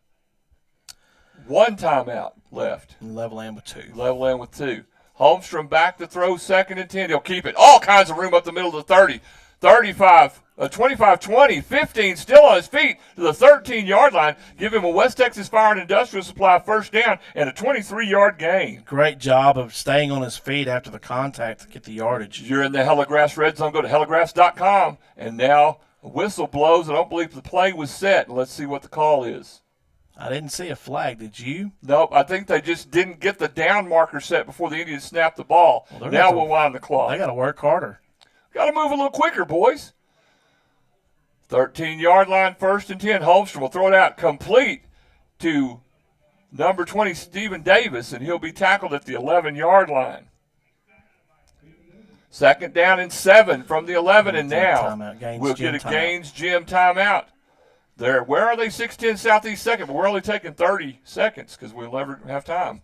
1 timeout left. Levelland with 2. Levelland with 2. Holmstrom back to throw, 2nd and 10. He'll keep it. All kinds of room up the middle of the 30. 35, 25, 20, 15, still on his feet to the 13-yard line. Give him a West Texas Fire and Industrial Supply 1st down and a 23-yard gain. Great job of staying on his feet after the contact to get the yardage. You're in the Hellegrass Red Zone. Go to hellegrass.com. And now a whistle blows. I don't believe the play was set. Let's see what the call is. I didn't see a flag. Did you? Nope. I think they just didn't get the down marker set before the Indians snapped the ball. Well, now we'll wind the clock. They got to work harder. Got to move a little quicker, boys. 13-yard line, 1st and 10. Holmstrom will throw it out complete to number 20, Stephen Davis, and he'll be tackled at the 11-yard line. 2nd down and 7 from the 11, and now we'll get a Gaines Gym timeout. There, where are they? 6:10 Southeast 2nd, but we're only taking 30 seconds because we'll never have time.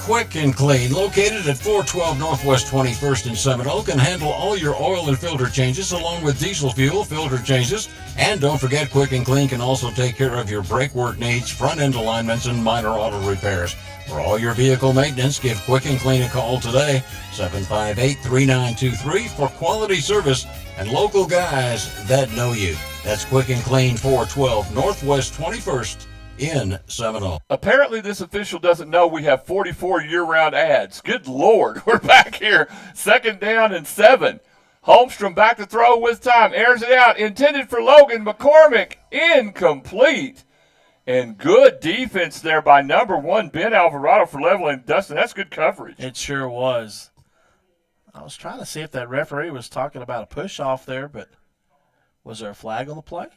Quick and Clean, located at 412 Northwest 21st in Seminole, can handle all your oil and filter changes along with diesel fuel, filter changes, and don't forget Quick and Clean can also take care of your brake work needs, front end alignments, and minor auto repairs. For all your vehicle maintenance, give Quick and Clean a call today, 758-3923, for quality service and local guys that know you. That's Quick and Clean, 412 Northwest 21st. In Seminole. Apparently this official doesn't know we have 44 year-round ads. Good Lord, we're back here. 2nd down and 7. Holmstrom back to throw with time. Airs it out. Intended for Logan McCormick. Incomplete. And good defense there by number 1, Ben Alvarado for Levelland. Dustin, that's good coverage. It sure was. I was trying to see if that referee was talking about a push-off there, but was there a flag on the play?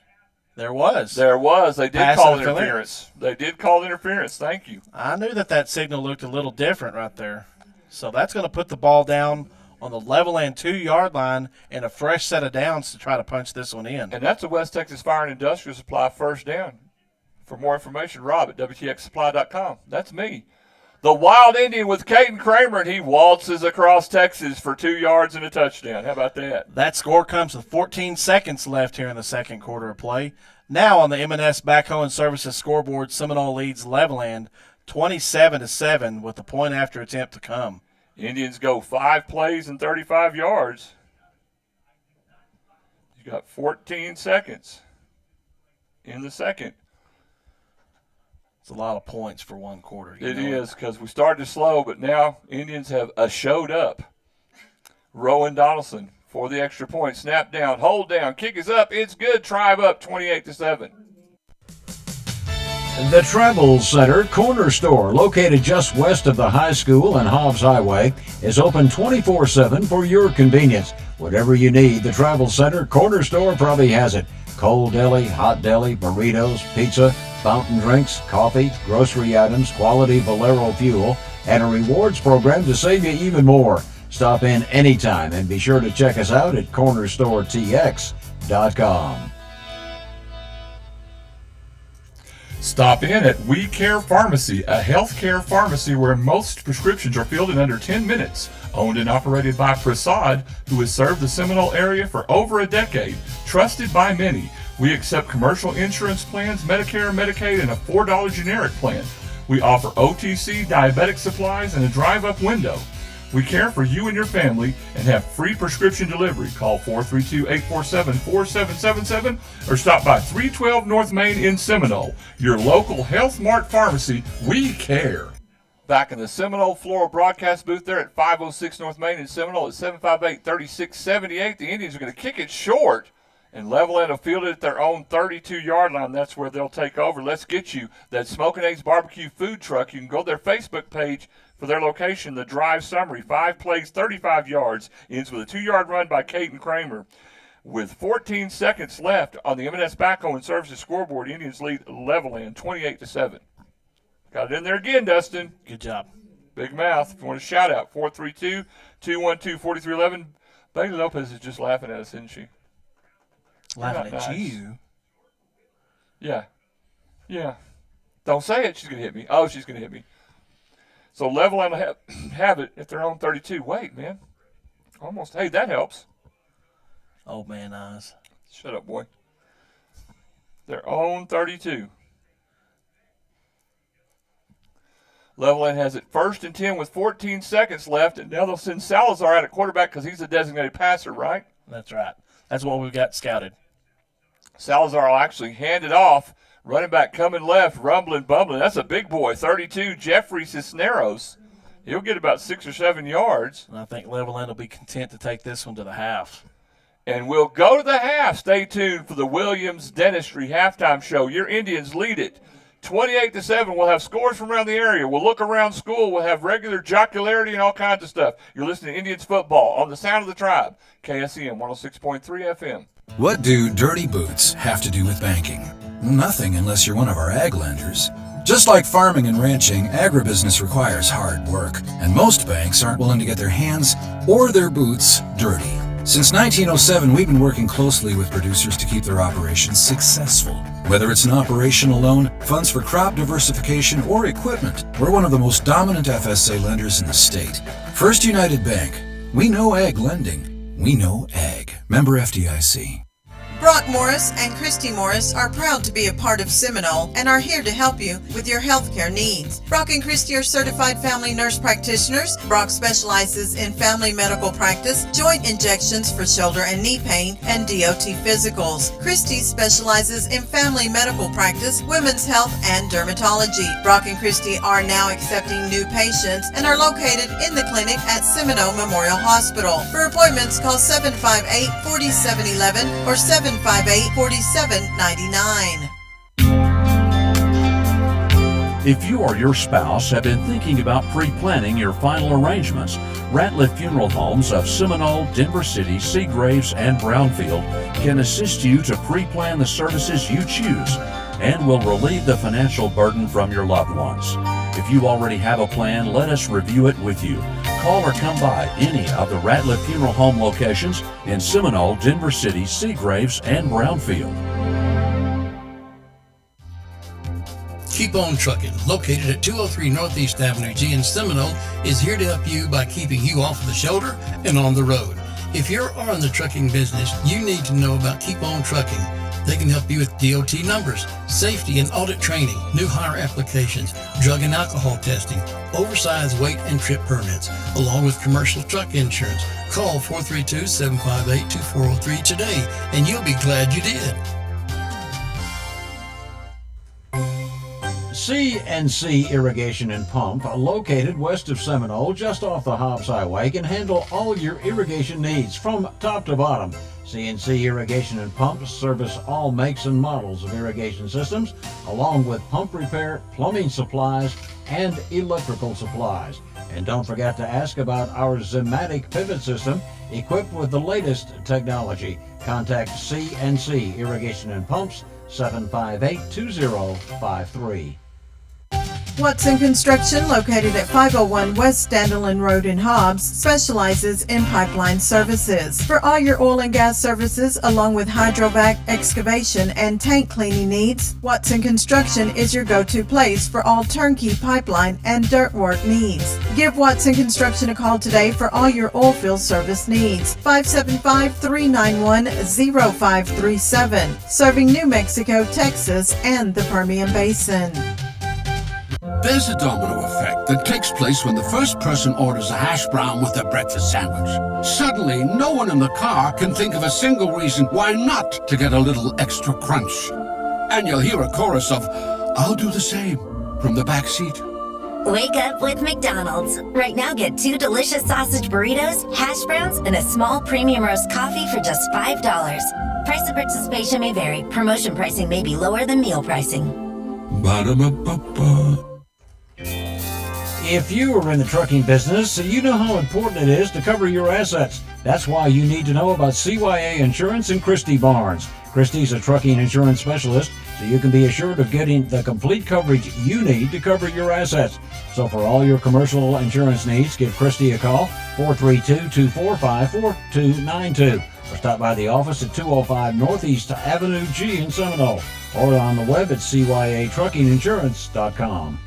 There was. There was. They did Pass call interference. interference. They did call interference. Thank you. I knew that signal looked a little different right there. So that's going to put the ball down on the Levelland 2-yard line and a fresh set of downs to try to punch this one in. And that's a West Texas Fire and Industrial Supply first down. For more information, Rob at WTXsupply.com. That's me. The Wild Indian with Caden Kramer, and he waltzes across Texas for 2 yards and a touchdown. How about that? That score comes with 14 seconds left here in the second quarter of play. Now on the M&S Backhoe and Services scoreboard, Seminole leads Levelland 27-7 with the point after attempt to come. Indians go 5 plays and 35 yards. You got 14 seconds in the second. It's a lot of points for one quarter. It is, because we started slow, but now Indians have showed up. Rowan Donaldson for the extra point. Snap down, hold down, kick is up. It's good. Tribe up 28-7. The Travel Center Corner Store, located just west of the high school and Hobbs Highway, is open 24/7 for your convenience. Whatever you need, the Travel Center Corner Store probably has it. Cold deli, hot deli, burritos, pizza, fountain drinks, coffee, grocery items, quality Valero fuel, and a rewards program to save you even more. Stop in anytime and be sure to check us out at cornerstoretx.com. Stop in at We Care Pharmacy, a healthcare pharmacy where most prescriptions are filled in under 10 minutes. Owned and operated by Prasad, who has served the Seminole area for over a decade. Trusted by many. We accept commercial insurance plans, Medicare, Medicaid, and a $4 generic plan. We offer OTC, diabetic supplies, and a drive-up window. We care for you and your family and have free prescription delivery. Call 432-847-4777 or stop by 312 North Main in Seminole. Your local Health Mart pharmacy, we care. Back in the Seminole Floral broadcast booth there at 506 North Main in Seminole at 758-3678. The Indians are going to kick it short, and Levelland will field it at their own 32-yard line. That's where they'll take over. Let's get you that Smokin' Eggs Barbecue food truck. You can go to their Facebook page for their location. The drive summary, 5 plays, 35 yards, ends with a 2-yard run by Caden Kramer. With 14 seconds left on the M&S Backhoe and Services scoreboard, Indians lead Levelland 28-7. Got it in there again, Dustin. Good job. Big mouth. If you want a shout out, 432-212-4311. Bailey Lopez is just laughing at us, isn't she? Laughing at nice. you? Yeah. Yeah. Don't say it. She's going to hit me. Oh, she's going to hit me. So Levelland will have it at their own 32. Wait, man. Almost. Hey, that helps. Old man eyes. Shut up, boy. Their own 32. Levelland has it 1st and 10 with 14 seconds left, and now they'll send Salazar out at quarterback because he's a designated passer, right? That's right. That's what we've got scouted. Salazar will actually hand it off. Running back coming left, rumbling, bumbling. That's a big boy, 32, Jeffrey Cisneros. He'll get about 6 or 7 yards. And I think Levelland will be content to take this one to the half. And we'll go to the half. Stay tuned for the Williams Dentistry halftime show. Your Indians lead it 28-7. We'll have scores from around the area. We'll look around school. We'll have regular jocularity and all kinds of stuff. You're listening to Indians football on the Sound of the Tribe, KSEM 106.3 FM. What do dirty boots have to do with banking? Nothing unless you're one of our ag lenders. Just like farming and ranching, agribusiness requires hard work, and most banks aren't willing to get their hands or their boots dirty. Since 1907, we've been working closely with producers to keep their operations successful. Whether it's an operational loan, funds for crop diversification, or equipment, we're one of the most dominant FSA lenders in the state. First United Bank. We know ag lending. We know ag. Member FDIC. Brock Morris and Christy Morris are proud to be a part of Seminole and are here to help you with your healthcare needs. Brock and Christy are certified family nurse practitioners. Brock specializes in family medical practice, joint injections for shoulder and knee pain, and DOT physicals. Christy specializes in family medical practice, women's health, and dermatology. Brock and Christy are now accepting new patients and are located in the clinic at Seminole Memorial Hospital. For appointments, call 758-4711 or 758-4799. If you or your spouse have been thinking about pre-planning your final arrangements, Ratliff Funeral Homes of Seminole, Denver City, Seagraves, and Brownfield can assist you to pre-plan the services you choose and will relieve the financial burden from your loved ones. If you already have a plan, let us review it with you. Call or come by any of the Ratliff Funeral Home locations in Seminole, Denver City, Seagraves, and Brownfield. Keep On Trucking, located at 203 Northeast Avenue G in Seminole, is here to help you by keeping you off the shoulder and on the road. If you're in the trucking business, you need to know about Keep On Trucking. They can help you with DOT numbers, safety and audit training, new hire applications, drug and alcohol testing, oversized weight and trip permits, along with commercial truck insurance. Call 432-758-2403 today, and you'll be glad you did. C&C Irrigation and Pump, located west of Seminole, just off the Hobbs Highway, can handle all your irrigation needs from top to bottom. C&C Irrigation and Pump service all makes and models of irrigation systems, along with pump repair, plumbing supplies, and electrical supplies. And don't forget to ask about our Zematic pivot system, equipped with the latest technology. Contact C&C Irrigation and Pumps, 758-2053. Watson Construction, located at 501 West Dandelion Road in Hobbs, specializes in pipeline services. For all your oil and gas services, along with hydrovac, excavation, and tank cleaning needs, Watson Construction is your go-to place for all turnkey pipeline and dirt work needs. Give Watson Construction a call today for all your oil field service needs. 575-391-0537, serving New Mexico, Texas, and the Permian Basin. There's a domino effect that takes place when the first person orders a hash brown with their breakfast sandwich. Suddenly, no one in the car can think of a single reason why not to get a little extra crunch. And you'll hear a chorus of, "I'll do the same," from the back seat. Wake up with McDonald's. Right now, get 2 delicious sausage burritos, hash browns, and a small premium roast coffee for just $5. Price of participation may vary. Promotion pricing may be lower than meal pricing. Ba-da-ba-ba-ba. If you are in the trucking business, you know how important it is to cover your assets. That's why you need to know about CYA Insurance and Christy Barnes. Christy's a trucking insurance specialist, so you can be assured of getting the complete coverage you need to cover your assets. So for all your commercial insurance needs, give Christy a call, 432-245-4292. Or stop by the office at 205 Northeast Avenue G in Seminole, or on the web at cyatruckinginsurance.com.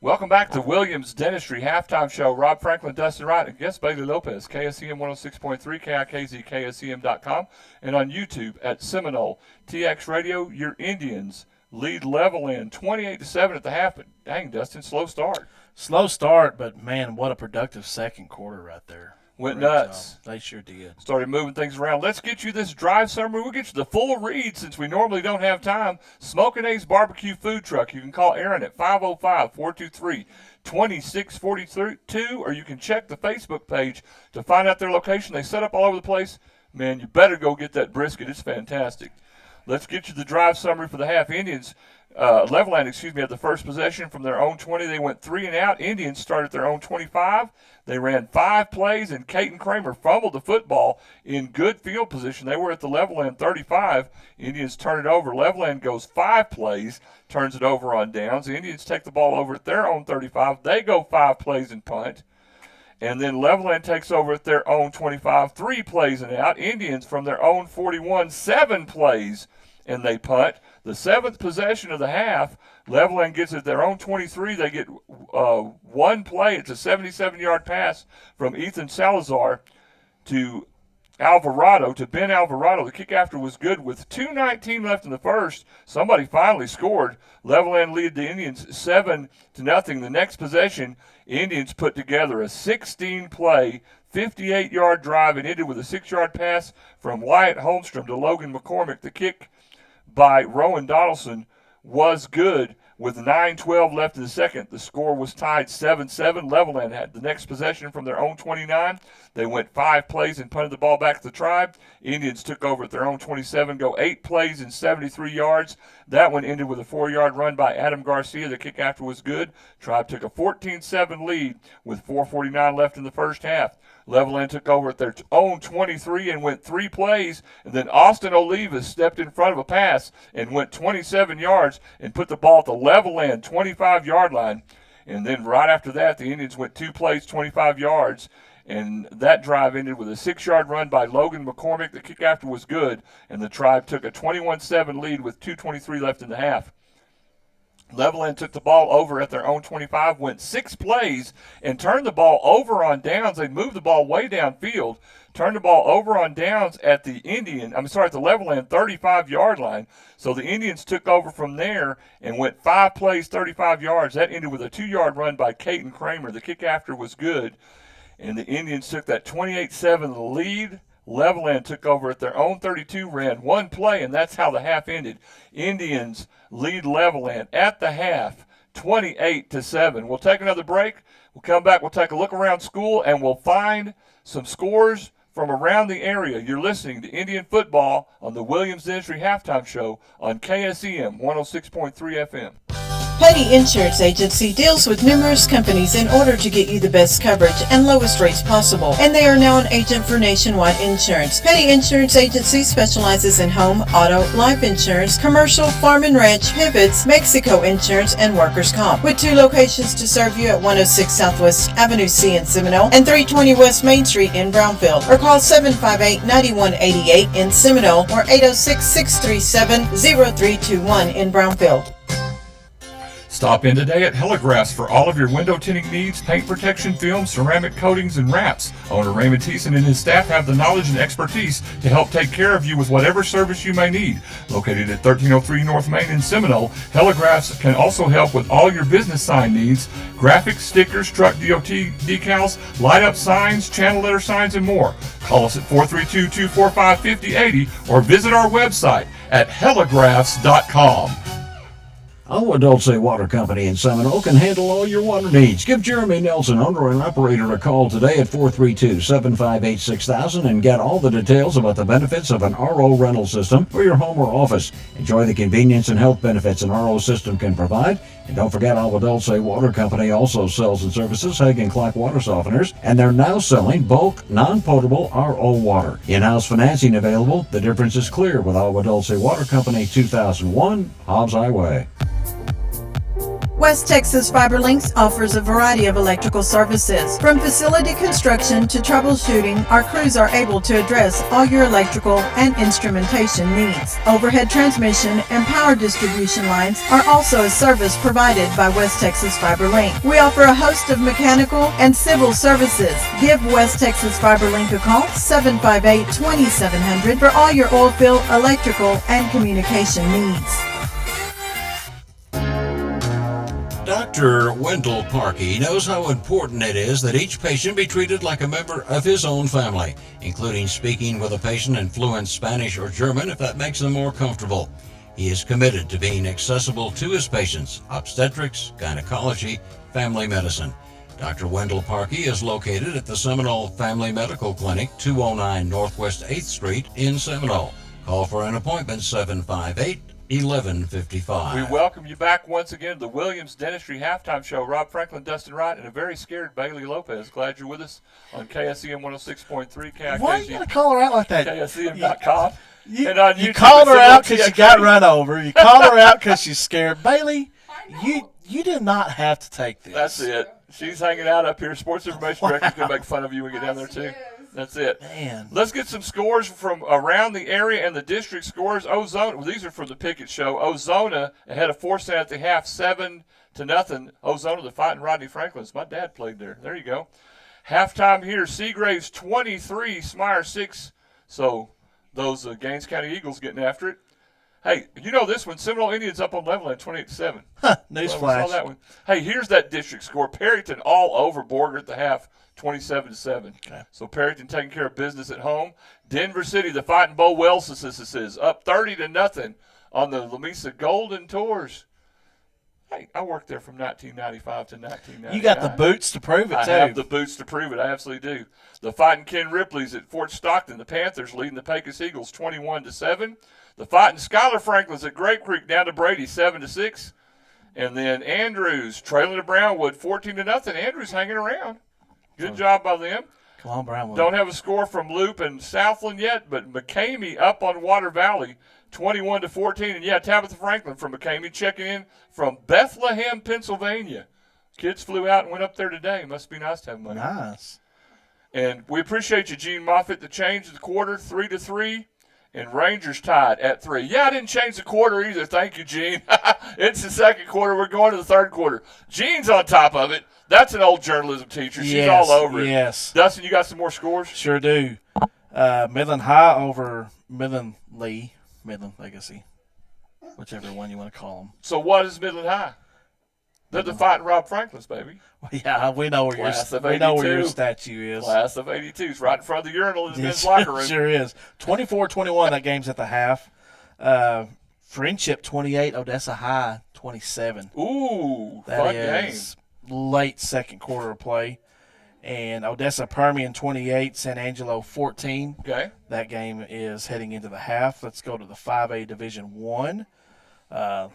Welcome back to Williams Dentistry Halftime Show. Rob Franklin, Dustin Wright, and guest Bailey Lopez, KSEM 106.3, KIKZ, KSEM.com, and on YouTube at Seminole TX Radio. Your Indians lead Levelland 28-7 at the half. But dang, Dustin, slow start. Slow start, but man, what a productive second quarter right there. Went nuts. They sure did. Started moving things around. Let's get you this drive summary. We'll get you the full read since we normally don't have time. Smokin' A's Barbecue Food Truck. You can call Aaron at 505-423-2642, or you can check the Facebook page to find out their location. They set up all over the place. Man, you better go get that brisket. It's fantastic. Let's get you the drive summary for the half. Levelland, had the first possession from their own 20. They went 3 and out. Indians started their own 25. They ran 5 plays, and Caton Kramer fumbled the football in good field position. They were at the Levelland 35. Indians turn it over. Levelland goes 5 plays, turns it over on downs. The Indians take the ball over at their own 35. They go 5 plays and punt. And then Levelland takes over at their own 25, 3 plays and out. Indians from their own 41, 7 plays, and they punt. The 7th possession of the half, Levelland gets at their own 23. They get 1 play. It's a 77-yard pass from Ethan Salazar to Alvarado, to Ben Alvarado. The kick after was good. With 2:19 left in the first, somebody finally scored. Levelland lead the Indians 7-0. The next possession, Indians put together a 16-play, 58-yard drive and ended with a 6-yard pass from Wyatt Holmstrom to Logan McCormick. The kick by Rowan Donaldson was good. With 9:12 left in the second, the score was tied 7-7. Levelland had the next possession from their own 29. They went 5 plays and punted the ball back to the Tribe. Indians took over at their own 27, go 8 plays and 73 yards. That one ended with a 4-yard run by Adam Garcia. The kick after was good. Tribe took a 14-7 lead with 4:49 left in the first half. Levelland took over at their own 23 and went 3 plays, and then Austin Olivas stepped in front of a pass and went 27 yards and put the ball at the Levelland 25-yard line. And then right after that, the Indians went 2 plays, 25 yards, and that drive ended with a 6-yard run by Logan McCormick. The kick after was good, and the Tribe took a 21-7 lead with 2:23 left in the half. Levelland took the ball over at their own 25, went 6 plays, and turned the ball over on downs. They moved the ball way downfield, turned the ball over on downs at the Levelland 35-yard line. So the Indians took over from there and went 5 plays, 35 yards. That ended with a 2-yard run by Caden Kramer. The kick after was good, and the Indians took that 28-7 lead. Levelland took over at their own 32, ran 1 play, and that's how the half ended. Indians lead Levelland at the half, 28-7. We'll take another break. We'll come back. We'll take a look around school, and we'll find some scores from around the area. You're listening to Indian Football on the Williams Dentistry Halftime Show on KSEM 106.3 FM. Petty Insurance Agency deals with numerous companies in order to get you the best coverage and lowest rates possible, and they are now an agent for Nationwide Insurance. Petty Insurance Agency specializes in home, auto, life insurance, commercial, farm and ranch, pivots, Mexico insurance, and workers' comp. With 2 locations to serve you at 106 Southwest Avenue C in Seminole and 320 West Main Street in Brownfield, or call 758-9188 in Seminole or 806-637-0321 in Brownfield. Stop in today at Heligraphs for all of your window tinting needs, paint protection film, ceramic coatings, and wraps. Owner Raymond Thiessen and his staff have the knowledge and expertise to help take care of you with whatever service you may need. Located at 1303 North Main in Seminole, Heligraphs can also help with all your business sign needs, graphics, stickers, truck DOT decals, light-up signs, channel letter signs, and more. Call us at 432-245-5080 or visit our website at heligraphs.com. Our Dulce Water Company in Seminole can handle all your water needs. Give Jeremy Nelson, owner and operator, a call today at 432-758-6000 and get all the details about the benefits of an RO rental system for your home or office. Enjoy the convenience and health benefits an RO system can provide. And don't forget, Agua Dulce Water Company also sells and services Hagen Clark water softeners, and they're now selling bulk, non-potable RO water. In-house financing available. The difference is clear with Agua Dulce Water Company, 2001 Hobbs Highway. West Texas Fiberlinks offers a variety of electrical services. From facility construction to troubleshooting, our crews are able to address all your electrical and instrumentation needs. Overhead transmission and power distribution lines are also a service provided by West Texas Fiberlink. We offer a host of mechanical and civil services. Give West Texas Fiberlink a call, 758-2700, for all your oil field, electrical, and communication needs. Dr. Wendell Parkey knows how important it is that each patient be treated like a member of his own family, including speaking with a patient in fluent Spanish or German if that makes them more comfortable. He is committed to being accessible to his patients, obstetrics, gynecology, family medicine. Dr. Wendell Parkey is located at the Seminole Family Medical Clinic, 209 Northwest 8th Street in Seminole. Call for an appointment, 758-1155. We welcome you back once again to the Williams Dentistry Halftime Show. Rob Franklin, Dustin Wright, and a very scared Bailey Lopez. Glad you're with us on KSEM 106.3. KIKG. Why are you going to call her out like that? KSEM.com. You, and you called her out because she got run over. You called her out because she's scared. Bailey, you did not have to take this. That's it. She's hanging out up here. Sports Information Director's going to make fun of you when we get down there, too. That's it. Man. Let's get some scores from around the area and the district scores. Ozona, well, these are from the Pickett Show. Ozona ahead of Forsyth at the half, 7-0. Ozona, the Fighting Rodney Franklins. My dad played there. There you go. Halftime here, Seagraves 23, Smyre 6. So those Gaines County Eagles getting after it. Hey, you know this one. Seminole Indians up on Levelland 28-7. Newsflash. Saw that one. Hey, here's that district score. Perryton all over Borger at the half. 27-7. Okay. So Perryton taking care of business at home. Denver City, the Fighting Bo Wells is up 30-0 on the Lamesa Golden Tours. Hey, I worked there from 1995 to 1999. You got the boots to prove it, too. I have the boots to prove it. I absolutely do. The Fighting Ken Ripley's at Fort Stockton. The Panthers leading the Pecos Eagles 21-7. The Fighting Skylar Franklin's at Grape Creek down to Brady 7-6. And then Andrews trailing to Brownwood 14-0. Andrews hanging around. Good job by them. Come on, Brownwood. Don't have a score from Loop and Southland yet, but McCamey up on Water Valley 21-14. And, yeah, Tabitha Franklin from McCamey checking in from Bethlehem, Pennsylvania. Kids flew out and went up there today. Must be nice to have money. Nice. And we appreciate you, Gene Moffitt, the change of the quarter, 3-3. And Rangers tied at 3. Yeah, I didn't change the quarter either. Thank you, Gene. It's the second quarter. We're going to the third quarter. Gene's on top of it. That's an old journalism teacher. She's all over it. Yes. Dustin, you got some more scores? Sure do. Midland High over Midland Legacy, whichever one you want to call them. So what is Midland High? They're the Fighting Rob Franklin's, baby. Yeah, we know where your statue is. Class of 82's right in front of the urinal in the men's locker room. Sure is. 24-21, that game's at the half. Friendship 28, Odessa High 27. Ooh, that fun is game. Late second quarter of play. And Odessa Permian 28, San Angelo 14. Okay. That game is heading into the half. Let's go to the 5A Division I.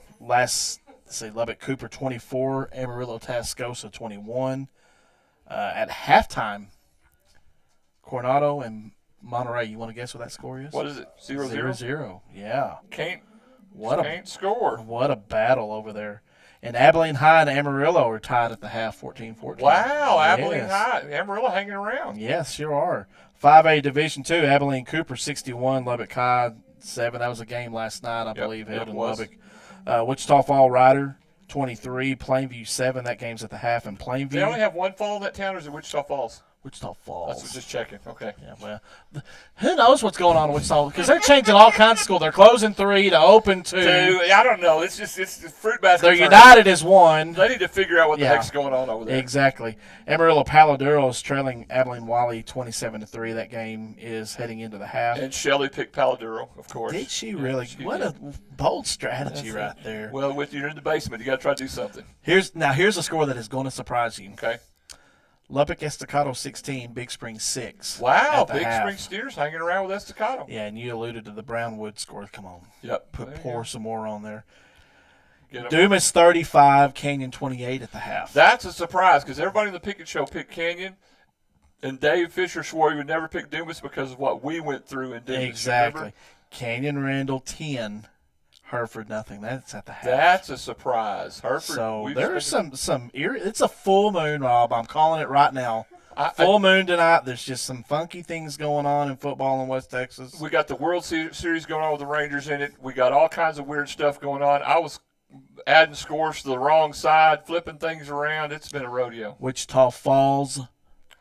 Lubbock Cooper 24, Amarillo Tascosa 21. At halftime, Coronado and Monterey. You want to guess what that score is? What is it? 0-0? 0-0. Yeah. Can't score. What a battle over there. And Abilene High and Amarillo are tied at the half, 14-14. Wow, Abilene High, Amarillo hanging around. Yes, sure are. 5A Division II, Abilene Cooper 61, Lubbock High 7. That was a game last night, I believe, held in Lubbock. Wichita Fall Rider 23, Plainview 7. That game's at the half in Plainview. They only have one fall in that town, or is it Wichita Falls? Wichita Falls. That's just checking. Okay. Yeah, well, who knows what's going on in Wichita? Because they're changing all kinds of schools. They're closing 3 to open 2. I don't know. It's fruit basket. They're united as one. They need to figure out what the heck's going on over there. Exactly. Amarillo Paladuro is trailing Abilene Wally 27-3. That game is heading into the half. And Shelley picked Paladuro, of course. Did she really? What a bold strategy right there. Well, you're in the basement, you got to try to do something. Here's a score that is going to surprise you. Okay. Lubbock Estacado 16, Big Spring 6. Wow, Big Spring Steers hanging around with Estacado. Yeah, and you alluded to the Brownwood score. Come on. Yep. Pour some more on there. Dumas 35, Canyon 28 at the half. That's a surprise because everybody in the Pickett Show picked Canyon, and Dave Fisher swore he would never pick Dumas because of what we went through in Dumas. Exactly. Remember? Canyon Randall 10. Hereford nothing. That's at the half. That's a surprise. Hereford. So there's some it's a full moon, Rob. I'm calling it right now. Full moon tonight. There's just some funky things going on in football in West Texas. We got the World Series going on with the Rangers in it. We got all kinds of weird stuff going on. I was adding scores to the wrong side, flipping things around. It's been a rodeo. Wichita Falls,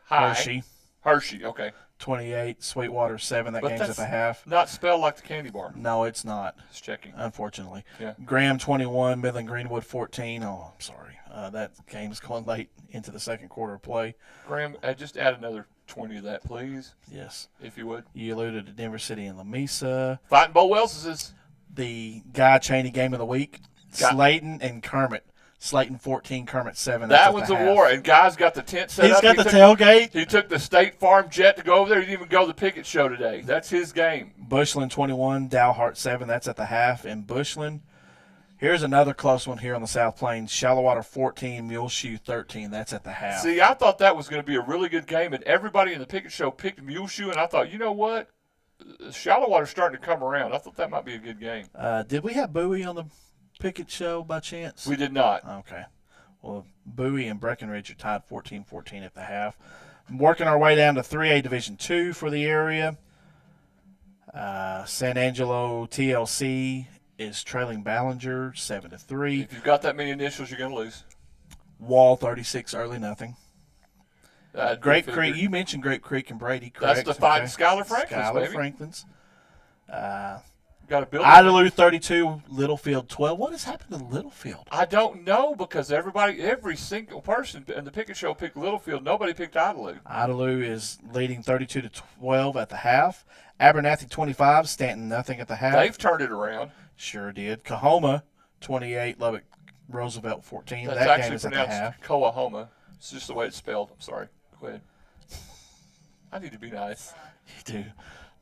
Hershey, okay. 28, Sweetwater 7. That game's at the half. Not spelled like the candy bar. No, it's not. Just checking. Unfortunately. Yeah. Graham 21, Midland Greenwood 14. Oh, I'm sorry. That game's going late into the second quarter of play. Graham, just add another 20 to that, please. Yes. If you would. You alluded to Denver City and Lamesa. Fighting Bo Wells's. The Guy Cheney game of the week. Slayton and Kermit. Slayton 14, Kermit 7. That was a war, and Guy's got the tent set up. He's got the tailgate. He took the State Farm jet to go over there. He didn't even go to the Pickett Show today. That's his game. Bushland 21, Dalhart 7. That's at the half in Bushland. Here's another close one here on the South Plains. Shallowater 14, Muleshoe 13. That's at the half. See, I thought that was going to be a really good game, and everybody in the Pickett Show picked Muleshoe, and I thought, you know what? Shallowater's starting to come around. I thought that might be a good game. Did we have Bowie on the Pickett Show by chance? We did not. Okay. Well, Bowie and Breckenridge are tied 14-14 at the half. Working our way down to 3A Division II for the area. San Angelo TLC is trailing Ballinger 7-3. If you've got that many initials, you're going to lose. Wall 36, early nothing. Grape figured. Creek. You mentioned Grape Creek and Brady, correct? That's the Fighting Skylar Franklins, baby. Franklin's. Got a building. Idalou 32, Littlefield 12. What has happened to Littlefield? I don't know because every single person in the Pickett Show picked Littlefield. Nobody picked Idalou. Idalou is leading 32-12 at the half. Abernathy 25, Stanton nothing at the half. They've turned it around. Sure did. Kahoma 28, Lubbock Roosevelt 14. That's that game actually is at the pronounced half. Coahoma. It's just the way it's spelled. I'm sorry. Go ahead. I need to be nice. You do.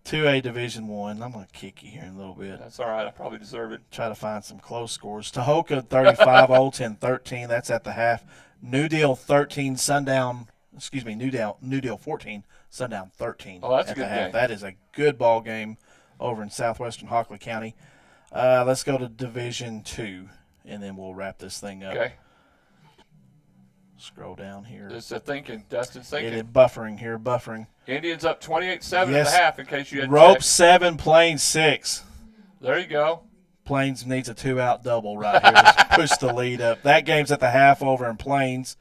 2A Division I. I'm going to kick you here in a little bit. That's all right. I probably deserve it. Try to find some close scores. Tahoka 35, Old 10 13. That's at the half. New Deal 13, Sundown. Excuse me, New Deal 14, Sundown 13. Oh, that's a at the good half. game. That is a good ball game over in southwestern Hockley County. Let's go to Division II, and then we'll wrap this thing up. Okay. Scroll down here. It's a thinking. Dustin's thinking. It is buffering here, buffering. Indians up 28-7 at Yes. the half, in case you had Rope checked. 7, Plains 6. There you go. Plains needs a 2-out double right here to push the lead up. That game's at the half over in Plains.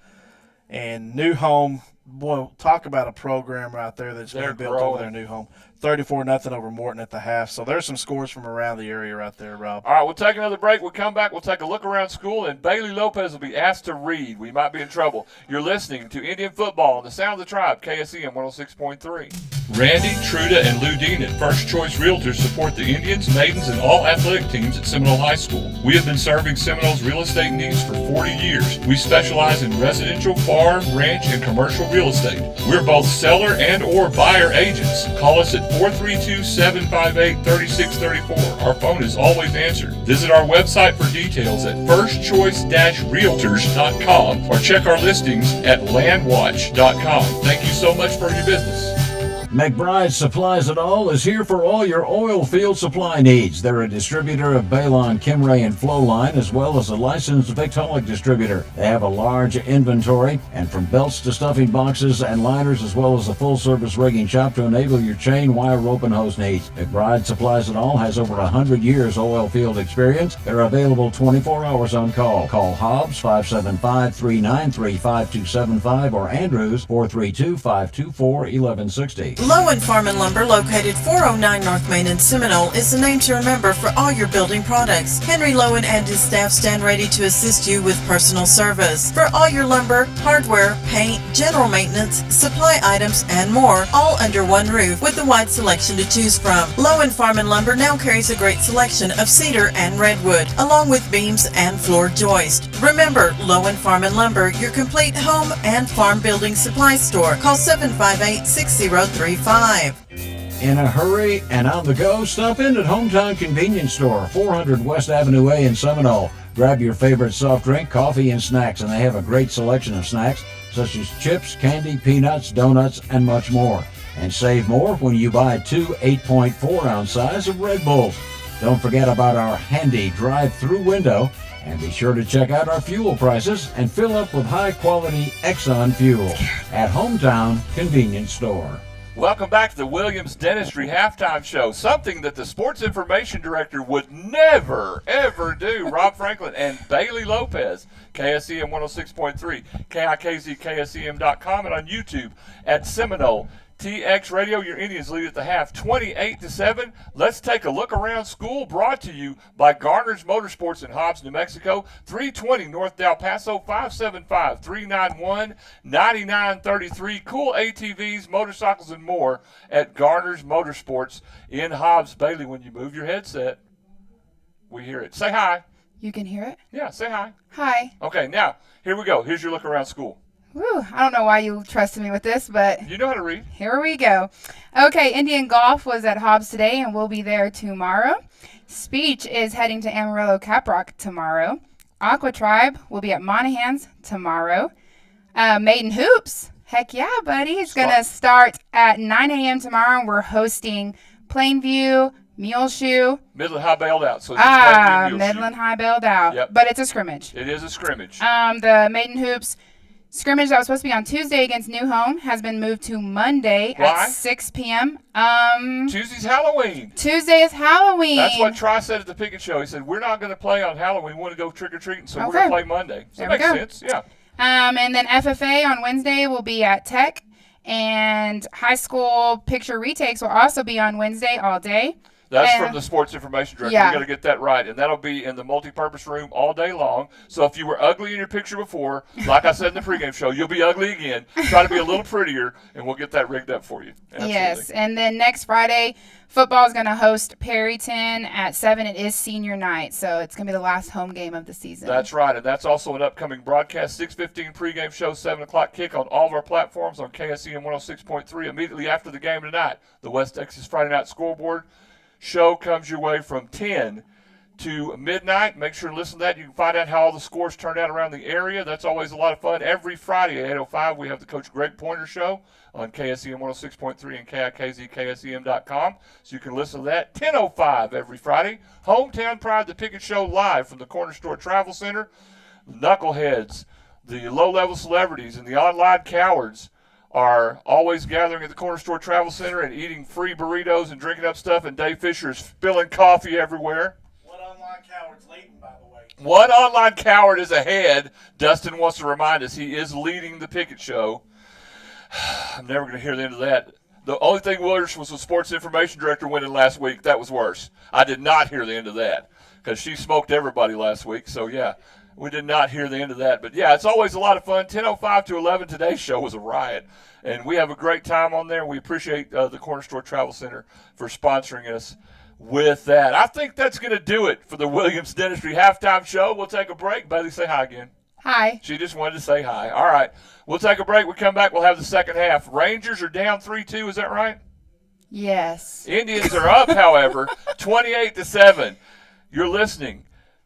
And New Home, boy, talk about a program right there that's They're been built growing. over there, New Home. 34-0 over Morton at the half. So there's some scores from around the area right there, Rob. All right, we'll take another break. We'll come back. We'll take a look around school, and Bailey Lopez will be asked to read. We might be in trouble. You're listening to Indian Football on the Sound of the Tribe, KSEM 106.3. Randy, Truda, and Lou Dean at First Choice Realtors support the Indians, Maidens, and all athletic teams at Seminole High School. We have been serving Seminole's real estate needs for 40 years. We specialize in residential, farm, ranch, and commercial real estate. We're both seller and or buyer agents. Call us at 432-758-3634. Our phone is always answered. Visit our website for details at firstchoice-realtors.com or check our listings at landwatch.com. Thank you so much for your business. McBride Supplies It All is here for all your oil field supply needs. They're a distributor of Balon, Kimray, and Flowline, as well as a licensed Victolic distributor. They have a large inventory, and from belts to stuffing boxes and liners, as well as a full-service rigging shop to enable your chain, wire, rope, and hose needs. McBride Supplies It All has over 100 years oil field experience. They're available 24 hours on call. Call Hobbs 575-393-5275 or Andrews 432-524-1160. Lowen Farm and Lumber, located 409 North Main in Seminole, is the name to remember for all your building products. Henry Lowen and his staff stand ready to assist you with personal service. For all your lumber, hardware, paint, general maintenance, supply items, and more, all under one roof with a wide selection to choose from. Lowen Farm and Lumber now carries a great selection of cedar and redwood, along with beams and floor joist. Remember, Lowen Farm and Lumber, your complete home and farm building supply store. Call 758-6035. In a hurry and on the go, stop in at Hometown Convenience Store, 400 West Avenue A in Seminole. Grab your favorite soft drink, coffee, and snacks, and they have a great selection of snacks such as chips, candy, peanuts, donuts, and much more. And save more when you buy two 8.4-ounce size of Red Bulls. Don't forget about our handy drive-through window, and be sure to check out our fuel prices and fill up with high-quality Exxon fuel at Hometown Convenience Store. Welcome back to the Williams Dentistry Halftime Show, something that the Sports Information Director would never, ever do. Rob Franklin and Bailey Lopez, KSEM 106.3, KIKZ, KSEM.com, and on YouTube at Seminole TX Radio. Your Indians lead at the half, 28-7. Let's take a look around school, brought to you by Garner's Motorsports in Hobbs, New Mexico, 320 North Del Paso, 575-391-9933. Cool ATVs, motorcycles, and more at Garner's Motorsports in Hobbs. Bailey, when you move your headset, we hear it. Say hi. You can hear it? Yeah, say hi. Hi. Okay, now, here we go. Here's your look around school. Whew, I don't know why you trusted me with this, but you know how to read. Here we go. Okay, Indian Golf was at Hobbs today and will be there tomorrow. Speech is heading to Amarillo Caprock tomorrow. Aqua Tribe will be at Monahan's tomorrow. Maiden Hoops, heck yeah, buddy, is going to start at 9 a.m. tomorrow, and we're hosting Plainview, Muleshoe. Midland High bailed out. So it's just Plainview, Muleshoe. Midland High bailed out. Yep. But it's a scrimmage. It is a scrimmage. The Maiden Hoops scrimmage that was supposed to be on Tuesday against New Home has been moved to Monday at 6 p.m. Tuesday's Halloween. Tuesday is Halloween. That's what Tri said at the Pickett Show. He said, we're not going to play on Halloween. We want to go trick-or-treating, so we're going to play Monday. So that makes sense, yeah. And then FFA on Wednesday will be at Tech, and high school picture retakes will also be on Wednesday all day. That's from the sports information director. Yeah. We got to get that right, and that'll be in the multi-purpose room all day long. So if you were ugly in your picture before, like I said in the pregame show, you'll be ugly again. Try to be a little prettier, and we'll get that rigged up for you. Absolutely. Yes, and then next Friday, football is going to host Perryton at 7. It is senior night, so it's going to be the last home game of the season. That's right, and that's also an upcoming broadcast. 6:15 pregame show, 7 o'clock kick on all of our platforms on KSEM 106.3 immediately after the game tonight. The West Texas Friday Night Scoreboard show comes your way from 10 to midnight. Make sure to listen to that. You can find out how all the scores turned out around the area. That's always a lot of fun. Every Friday at 8:05, we have the Coach Greg Pointer Show on KSEM 106.3 and KIKZKSEM.com. So you can listen to that. 10:05 every Friday. Hometown Pride, the Pickett Show live from the Corner Store Travel Center. Knuckleheads, the low-level celebrities, and the online cowards are always gathering at the Corner Store Travel Center and eating free burritos and drinking up stuff, and Dave Fisher is spilling coffee everywhere. One online coward's leading, by the way. One online coward is ahead. Dustin wants to remind us he is leading the Pickett Show. I'm never going to hear the end of that. The only thing worse was the sports information director winning last week. That was worse. I did not hear the end of that because she smoked everybody last week. So, yeah, we did not hear the end of that. But, yeah, it's always a lot of fun. 10:05 to 11, today's show was a riot. And we have a great time on there. We appreciate the Corner Store Travel Center for sponsoring us with that. I think that's going to do it for the Williams Dentistry halftime show. We'll take a break. Bailey, say hi again. Hi. She just wanted to say hi. All right. We'll take a break. We come back. We'll have the second half. Rangers are down 3-2. Is that right? Yes. Indians are up, however, 28-7. You're listening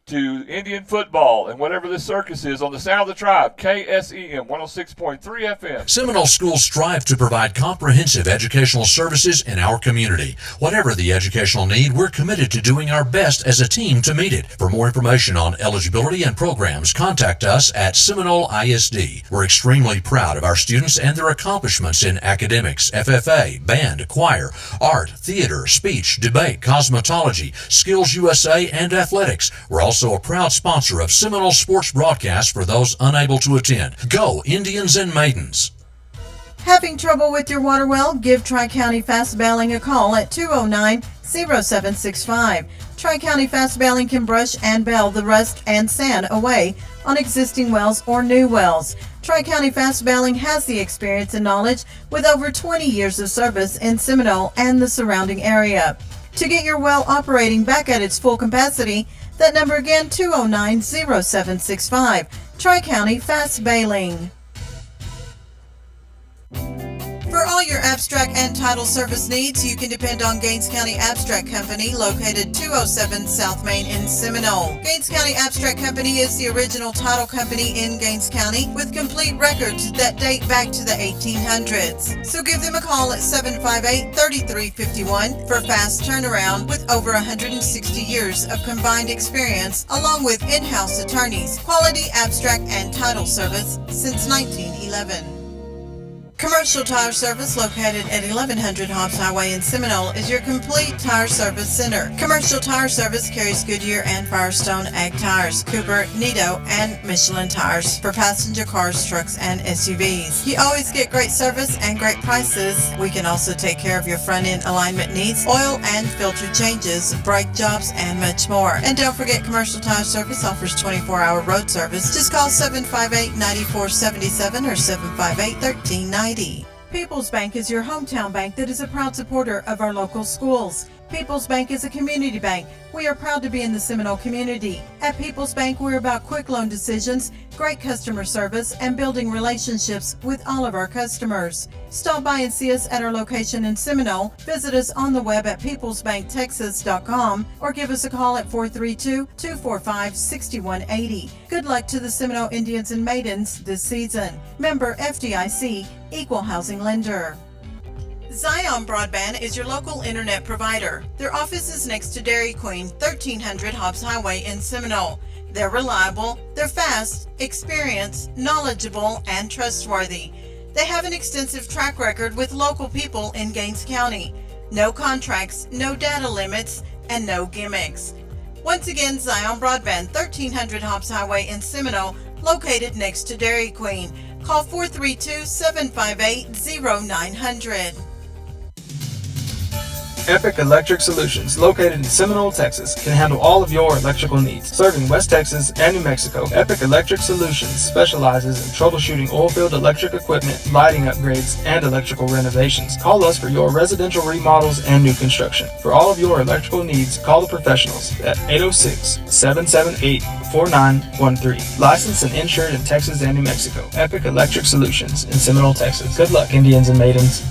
to Indian football and whatever this circus is on the Sound of the Tribe, KSEM 106.3 FM. Seminole schools strive to provide comprehensive educational services in our community. Whatever the educational need, we're committed to doing our best as a team to meet it. For more information on eligibility and programs, contact us at Seminole ISD. We're extremely proud of our students and their accomplishments in academics, FFA, band, choir, art, theater, speech, debate, cosmetology, Skills USA, and athletics. We're also a proud sponsor of Seminole sports broadcasts for those unable to attend. Go Indians and Maidens! Having trouble with your water well? Give Tri-County Fast Bailing a call at 209-0765. Tri-County Fast Bailing can brush and bail the rust and sand away on existing wells or new wells. Tri-County Fast Bailing has the experience and knowledge with over 20 years of service in Seminole and the surrounding area. To get your well operating back at its full capacity, that number again, 209-0765. Tri-County Fast Bailing. For all your abstract and title service needs, you can depend on Gaines County Abstract Company, located 207 South Main in Seminole. Gaines County Abstract Company is the original title company in Gaines County with complete records that date back to the 1800s. So give them a call at 758-3351 for fast turnaround with over 160 years of combined experience along with in-house attorneys. Quality abstract and title service since 1911. Commercial Tire Service, located at 1100 Hobbs Highway in Seminole, is your complete tire service center. Commercial Tire Service carries Goodyear and Firestone Ag tires, Cooper, Nito, and Michelin tires for passenger cars, trucks, and SUVs. You always get great service and great prices. We can also take care of your front-end alignment needs, oil and filter changes, brake jobs, and much more. And don't forget, Commercial Tire Service offers 24-hour road service. Just call 758-9477 or 758-1390. People's Bank is your hometown bank that is a proud supporter of our local schools. People's Bank is a community bank. We are proud to be in the Seminole community. At People's Bank, we're about quick loan decisions, great customer service, and building relationships with all of our customers. Stop by and see us at our location in Seminole. Visit us on the web at peoplesbanktexas.com or give us a call at 432-245-6180. Good luck to the Seminole Indians and Maidens this season. Member FDIC, Equal Housing Lender. Zion Broadband is your local internet provider. Their office is next to Dairy Queen, 1300 Hobbs Highway in Seminole. They're reliable, they're fast, experienced, knowledgeable, and trustworthy. They have an extensive track record with local people in Gaines County. No contracts, no data limits, and no gimmicks. Once again, Zion Broadband, 1300 Hobbs Highway in Seminole, located next to Dairy Queen. Call 432-758-0900. Epic Electric Solutions, located in Seminole, Texas, can handle all of your electrical needs. Serving West Texas and New Mexico, Epic Electric Solutions specializes in troubleshooting oilfield electric equipment, lighting upgrades, and electrical renovations. Call us for your residential remodels and new construction. For all of your electrical needs, call the professionals at 806-778-4913. Licensed and insured in Texas and New Mexico. Epic Electric Solutions in Seminole, Texas. Good luck, Indians and maidens.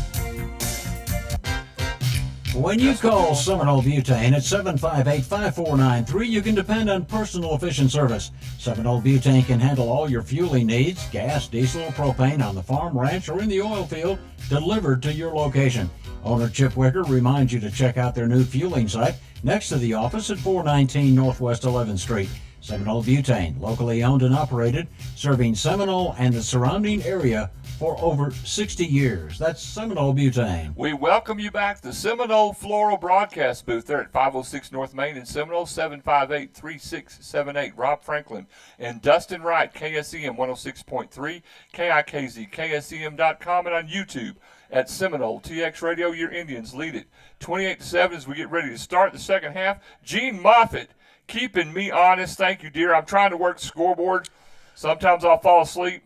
When you call Seminole Butane at 758-5493, you can depend on personal efficient service. Seminole Butane can handle all your fueling needs, gas, diesel, or propane on the farm, ranch, or in the oil field, delivered to your location. Owner Chip Wicker reminds you to check out their new fueling site next to the office at 419 Northwest 11th Street. Seminole Butane, locally owned and operated, serving Seminole and the surrounding area for over 60 years. That's Seminole Butane. We welcome you back to the Seminole Floral Broadcast booth there at 506 North Main in Seminole, 758-3678. Rob Franklin and Dustin Wright, KSEM 106.3, KIKZ, KSEM.com, and on YouTube at Seminole TX Radio. Your Indians lead it 28-7 as we get ready to start the second half. Gene Moffitt keeping me honest. Thank you, dear. I'm trying to work the scoreboard. Sometimes I'll fall asleep.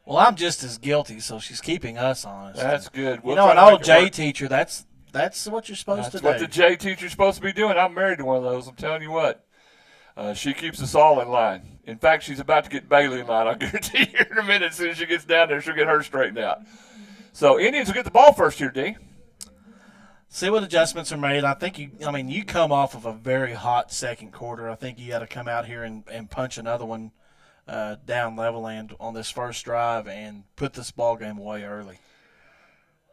Well, I'm just as guilty, so she's keeping us honest. That's good. We'll an old J teacher, that's what you're supposed to do. That's what the J teacher's supposed to be doing. I'm married to one of those. I'm telling you what. She keeps us all in line. In fact, she's about to get Bailey in line. I'll guarantee you in a minute. As soon as she gets down there, she'll get her straightened out. So Indians will get the ball first here, D. See what adjustments are made. I think you come off of a very hot second quarter. I think you got to come out here and punch another one down Levelland on this first drive and put this ball game away early.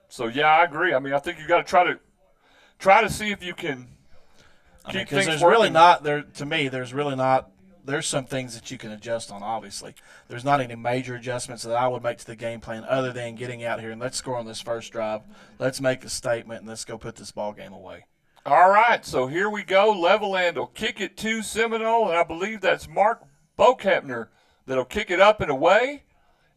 So yeah, I agree. I mean, I think you got to try to see if you can keep things there's working. Really not there to me. There's really not. There's some things that you can adjust on. Obviously, there's not any major adjustments that I would make to the game plan other than getting out here and let's score on this first drive. Let's make a statement and let's go put this ball game away. All right, so here we go. Levelland will kick it to Seminole, and I believe that's Mark Bokepner that'll kick it up and away,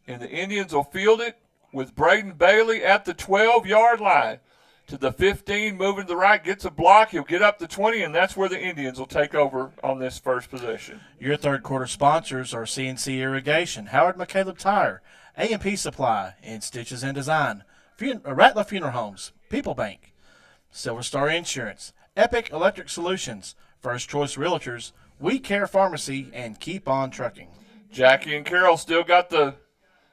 and the Indians will field it with Braden Bailey at the 12-yard line. To the 15, moving to the right, gets a block. He'll get up to 20, and that's where the Indians will take over on this first possession. Your third quarter sponsors are CNC Irrigation, Howard McCaleb Tire, A&P Supply, and Stitches and Design, Rattler Funeral Homes, People Bank, Silver Star Insurance, Epic Electric Solutions, First Choice Realtors, We Care Pharmacy, and Keep On Trucking. Jackie and Carol still got the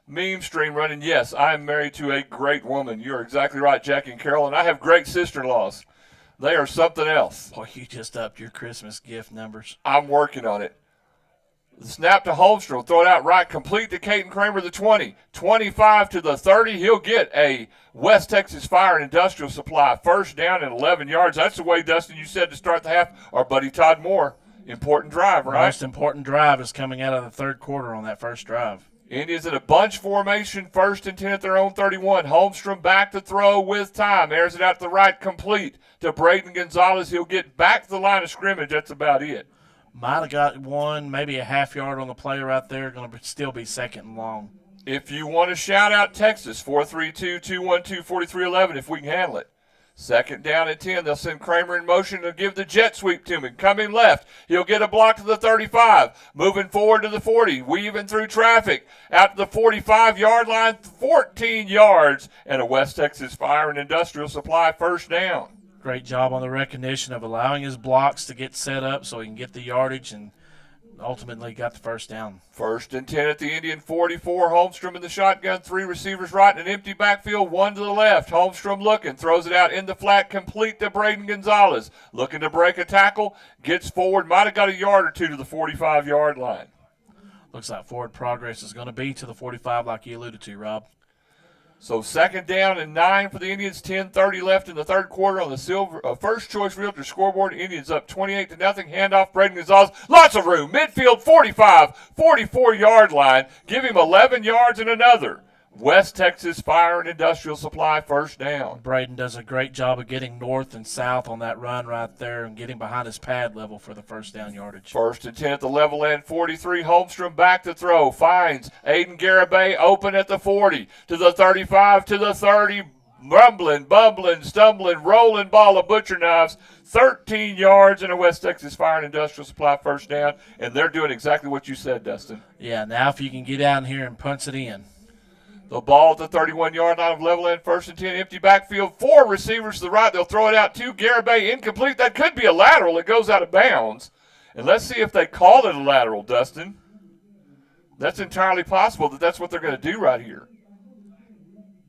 meme stream running. Yes, I am married to a great woman. You're exactly right, Jackie and Carol, and I have great sister-in-laws. They are something else. Boy, you just upped your Christmas gift numbers. I'm working on it. The snap to Holmstrom, throw it out right, complete to Caden Kramer, the 20. 25 to the 30. He'll get a West Texas Fire and Industrial Supply. First down and 11 yards. That's the way, Dustin, you said to start the half. Our buddy Todd Moore. Important drive, right? Most important drive is coming out of the third quarter on that first drive. Indians in a bunch formation, 1st and 10 at their own 31. Holmstrom back to throw with time. Airs it out to the right, complete to Braden Gonzalez. He'll get back to the line of scrimmage. That's about it. Might have got one, maybe a half yard on the play right there. Going to still be second and long. If you want to shout out Texas, 432-212-4311 if we can handle it. Second down at 10. They'll send Kramer in motion to give the jet sweep to him. Coming left. He'll get a block to the 35. Moving forward to the 40. Weaving through traffic. Out to the 45-yard line. 14 yards. And a West Texas Fire and Industrial Supply first down. Great job on the recognition of allowing his blocks to get set up so he can get the yardage and ultimately got the first down. 1st and 10 at the Indian 44. Holmstrom in the shotgun. 3 receivers right in an empty backfield. 1 to the left. Holmstrom looking. Throws it out in the flat. Complete to Braden Gonzalez. Looking to break a tackle. Gets forward. Might have got a yard or two to the 45-yard line. Looks like forward progress is going to be to the 45 like you alluded to, Rob. So 2nd down and 9 for the Indians. 10:30 left in the third quarter on the First Choice Realtor scoreboard. Indians up 28-0. Handoff, Braden Gonzalez. Lots of room. Midfield 45, 44-yard line. Give him 11 yards and another. West Texas Fire and Industrial Supply first down. Braden does a great job of getting north and south on that run right there and getting behind his pad level for the first down yardage. 1st and 10 at the Levelland 43. Holmstrom back to throw. Finds Aiden Garibay open at the 40. To the 35, to the 30. rumbling, bumbling, stumbling, rolling ball of butcher knives, 13 yards in a West Texas Fire and Industrial Supply first down, and they're doing exactly what you said, Dustin. Yeah, now if you can get down here and punch it in. The ball at the 31-yard line of Levelland, 1st and 10, empty backfield, 4 receivers to the right. They'll throw it out to Garibay, incomplete. That could be a lateral. It goes out of bounds. And let's see if they call it a lateral, Dustin. That's entirely possible that's what they're going to do right here.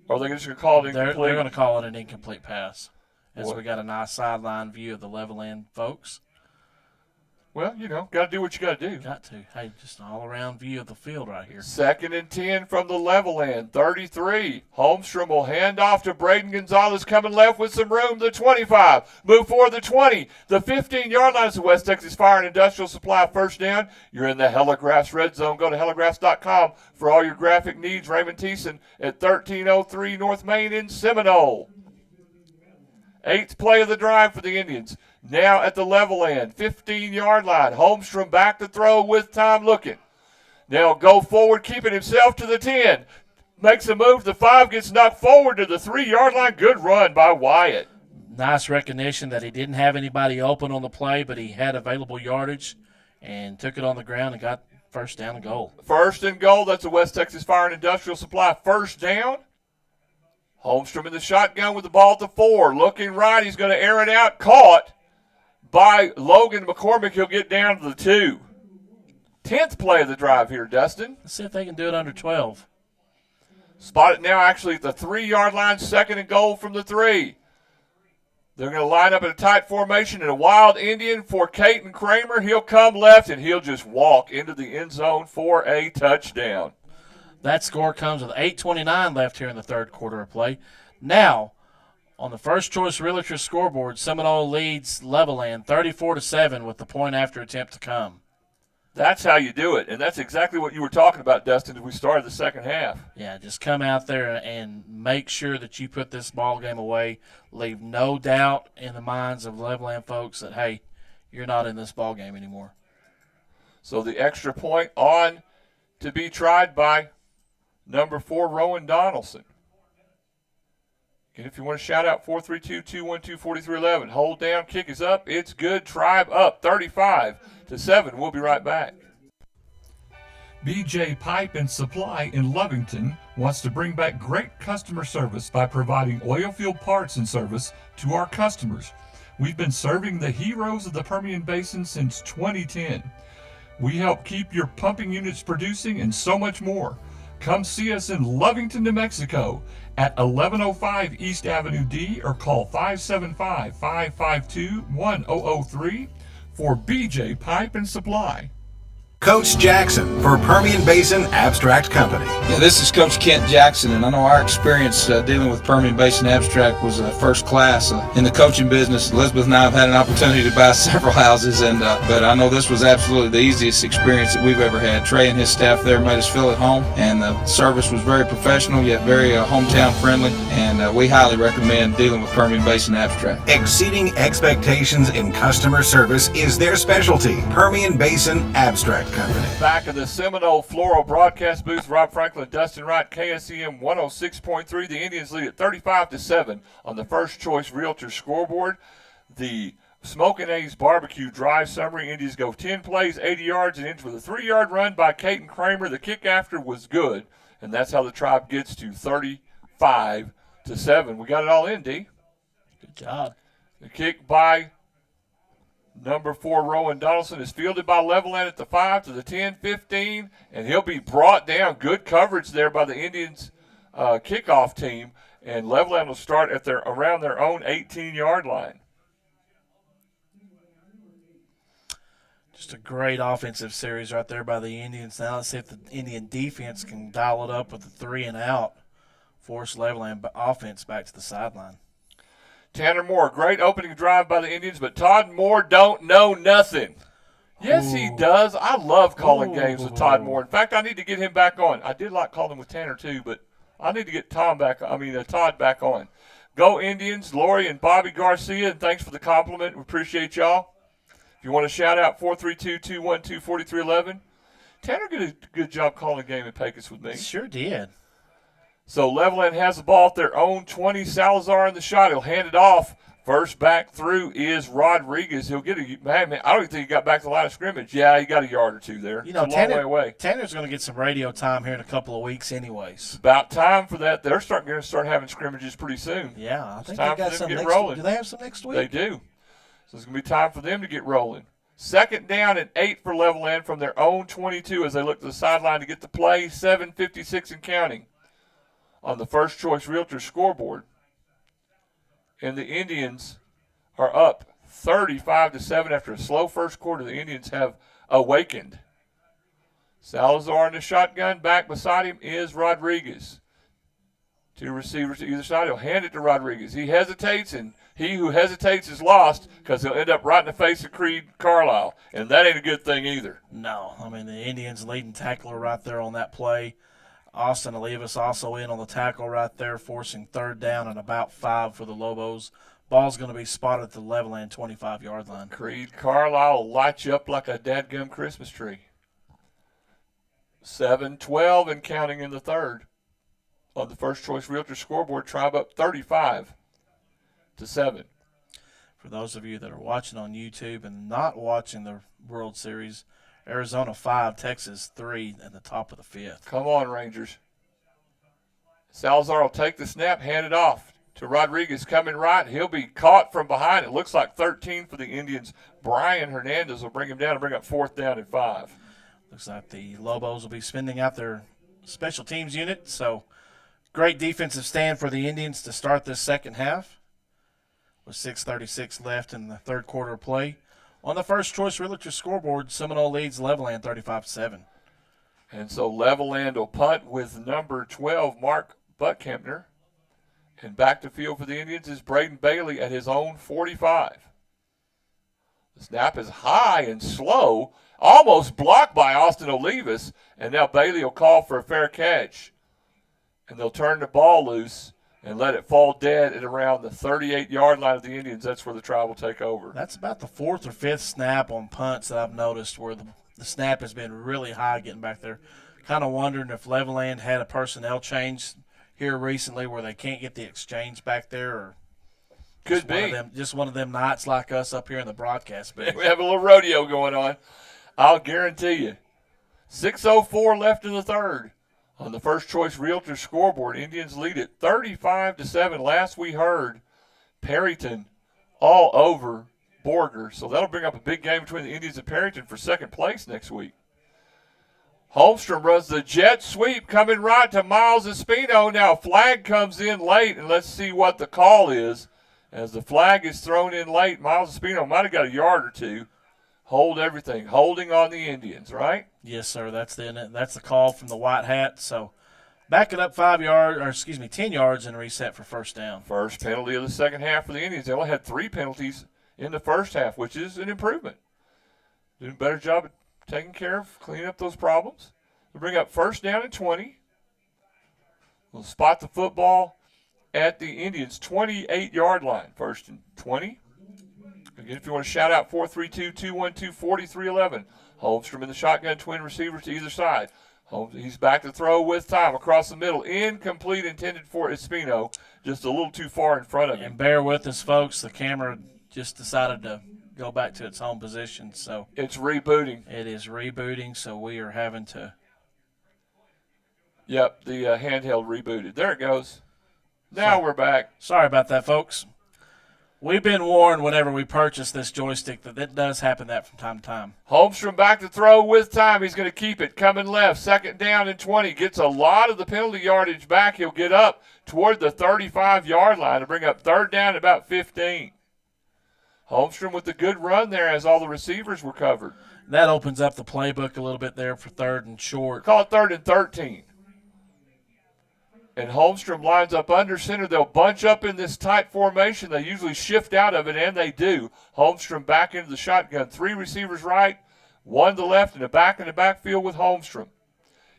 Or are they just going to call it incomplete? They're going to call it an incomplete pass, as we got a nice sideline view of the Levelland folks. Well, got to do what you got to do. Got to. Hey, just an all-around view of the field right here. 2nd and 10 from the Levelland, 33. Holmstrom will hand off to Braden Gonzalez, coming left with some room. The 25. Move forward the 20. The 15-yard line is the West Texas Fire and Industrial Supply first down. You're in the Heligraphs red zone. Go to heligraphs.com for all your graphic needs. Raymond Thiessen at 1303 North Main in Seminole. 8th play of the drive for the Indians. Now at the Levelland, 15-yard line. Holmstrom back to throw with time looking. Now go forward, keeping himself to the 10. Makes a move. The 5 gets knocked forward to the 3-yard line. Good run by Wyatt. Nice recognition that he didn't have anybody open on the play, but he had available yardage and took it on the ground and got first down and goal. 1st and goal. That's the West Texas Fire and Industrial Supply first down. Holmstrom in the shotgun with the ball at the 4. Looking right. He's going to air it out. Caught by Logan McCormick. He'll get down to the 2. 10th play of the drive here, Dustin. Let's see if they can do it under 12. Spot it now actually at the 3-yard line. 2nd and goal from the 3. They're going to line up in a tight formation in a wild Indian for Caden Kramer. He'll come left, and he'll just walk into the end zone for a touchdown. That score comes with 8:29 left here in the third quarter of play. Now, on the First Choice Realtor scoreboard, Seminole leads Levelland 34-7 with the point after attempt to come. That's how you do it, and that's exactly what you were talking about, Dustin, as we started the second half. Yeah, just come out there and make sure that you put this ball game away. Leave no doubt in the minds of Levelland folks that, hey, you're not in this ball game anymore. So the extra point on to be tried by number 4, Rowan Donaldson. And if you want to shout out 432-212-4311, hold down, kick is up, it's good, Tribe up 35-7. We'll be right back. BJ Pipe and Supply in Lovington wants to bring back great customer service by providing oil field parts and service to our customers. We've been serving the heroes of the Permian Basin since 2010. We help keep your pumping units producing and so much more. Come see us in Lovington, New Mexico at 1105 East Avenue D or call 575-552-1003 for BJ Pipe and Supply. Coach Jackson for Permian Basin Abstract Company. Yeah, this is Coach Kent Jackson, and I know our experience dealing with Permian Basin Abstract was first class in the coaching business. Elizabeth and I have had an opportunity to buy several houses, but I know this was absolutely the easiest experience that we've ever had. Trey and his staff there made us feel at home, and the service was very professional yet very hometown friendly, and we highly recommend dealing with Permian Basin Abstract. Exceeding expectations in customer service is their specialty. Permian Basin Abstract Company. Back in the Seminole Floral broadcast booth, Rob Franklin, Dustin Wright, KSEM 106.3. The Indians lead at 35-7 on the First Choice Realtor scoreboard. The Smokin' A's Barbecue Drive summary. Indians go 10 plays, 80 yards, and ends with a 3-yard run by Caden Kramer. The kick after was good, and that's how the Tribe gets to 35-7. We got it all in, D. Good job. The kick by number 4, Rowan Donaldson, is fielded by Levelland at the 5 to the 10, 15, and he'll be brought down. Good coverage there by the Indians kickoff team, and Levelland will start at around their own 18-yard line. Just a great offensive series right there by the Indians. Now let's see if the Indian defense can dial it up with the 3 and out, force Levelland offense back to the sideline. Tanner Moore, great opening drive by the Indians, but Todd Moore don't know nothing. Yes, he does. I love calling games with Todd Moore. In fact, I need to get him back on. I did like calling with Tanner too, but I need to get Todd back on. Go Indians, Lori and Bobby Garcia, and thanks for the compliment. We appreciate y'all. If you want to shout out 432-212-4311. Tanner did a good job calling a game at Pecos with me. Sure did. So Levelland has the ball at their own 20. Salazar in the shot. He'll hand it off. First back through is Rodriguez. He'll get a man. I don't even think he got back to the line of scrimmage. Yeah, he got a yard or two there. You know, it's a long way away. Tanner's going to get some radio time here in a couple of weeks, anyways. About time for that. They're going to start having scrimmages pretty soon. Yeah, I think time they got for them some to get next rolling. week. Do they have some next week? They do. So it's going to be time for them to get rolling. Second down and 8 for Levelland from their own 22 as they look to the sideline to get the play. 7:56 and counting on the First Choice Realtor scoreboard. And the Indians are up 35-7 after a slow first quarter. The Indians have awakened. Salazar in the shotgun. Back beside him is Rodriguez. Two receivers to either side. He'll hand it to Rodriguez. He hesitates, and he who hesitates is lost because he'll end up right in the face of Creed Carlisle, and that ain't a good thing either. No. I mean, the Indians leading tackler right there on that play. Austin Olivas also in on the tackle right there, forcing third down and about 5 for the Lobos. Ball's going to be spotted at the Levelland 25-yard line. Creed Carlisle will light you up like a dadgum Christmas tree. 7-12 and counting in the third. On the First Choice Realtor scoreboard, Tribe up 35-7. For those of you that are watching on YouTube and not watching the World Series, Arizona 5, Texas 3 at the top of the 5th. Come on, Rangers. Salazar will take the snap, hand it off to Rodriguez coming right. He'll be caught from behind. It looks like 13 for the Indians. Brian Hernandez will bring him down and bring up 4th down and 5. Looks like the Lobos will be spending out their special teams unit. So great defensive stand for the Indians to start this second half with 6:36 left in the third quarter of play. On the First Choice Realtor scoreboard, Seminole leads Levelland 35-7. And so Levelland will punt with number 12, Mark Buckhempner. And back to field for the Indians is Braden Bailey at his own 45. The snap is high and slow, almost blocked by Austin Olivas. And now Bailey will call for a fair catch. And they'll turn the ball loose and let it fall dead at around the 38-yard line of the Indians. That's where the Tribe will take over. That's about the 4th or 5th snap on punts that I've noticed where the snap has been really high getting back there. Kind of wondering if Levelland had a personnel change here recently where they can't get the exchange back there, or could be just one of them nights like us up here in the broadcast booth. We have a little rodeo going on. I'll guarantee you. 6:04 left in the third. On the First Choice Realtor scoreboard, Indians lead it 35-7. Last we heard, Perryton all over Borger. So that'll bring up a big game between the Indians and Perryton for second place next week. Holmstrom runs the jet sweep, coming right to Miles Espino. Now flag comes in late, and let's see what the call is. As the flag is thrown in late, Miles Espino might have got a yard or two. Hold everything, holding on the Indians, right? Yes, sir. That's the call from the white hat. So back it up 10 yards and reset for first down. First penalty of the second half for the Indians. They only had 3 penalties in the first half, which is an improvement. Doing a better job of taking care of, cleaning up those problems. They'll bring up first down and 20. We'll spot the football at the Indians' 28-yard line. First and 20. Again, if you want to shout out 432-212-4311. Holmstrom in the shotgun, twin receivers to either side. He's back to throw with time across the middle. Incomplete, intended for Espino. Just a little too far in front of him. And bear with us, folks. The camera just decided to go back to its home position. So it's rebooting. It is rebooting, so we are having to. Yep, the handheld rebooted. There it goes. Now we're back. Sorry about that, folks. We've been warned whenever we purchase this joystick that it does happen that from time to time. Holmstrom back to throw with time. He's going to keep it. Coming left. Second down and 20. Gets a lot of the penalty yardage back. He'll get up toward the 35-yard line to bring up third down at about 15. Holmstrom with a good run there as all the receivers were covered. That opens up the playbook a little bit there for third and short. Call it third and 13. And Holmstrom lines up under center. They'll bunch up in this tight formation. They usually shift out of it, and they do. Holmstrom back into the shotgun. 3 receivers right, 1 to the left, and a back in the backfield with Holmstrom.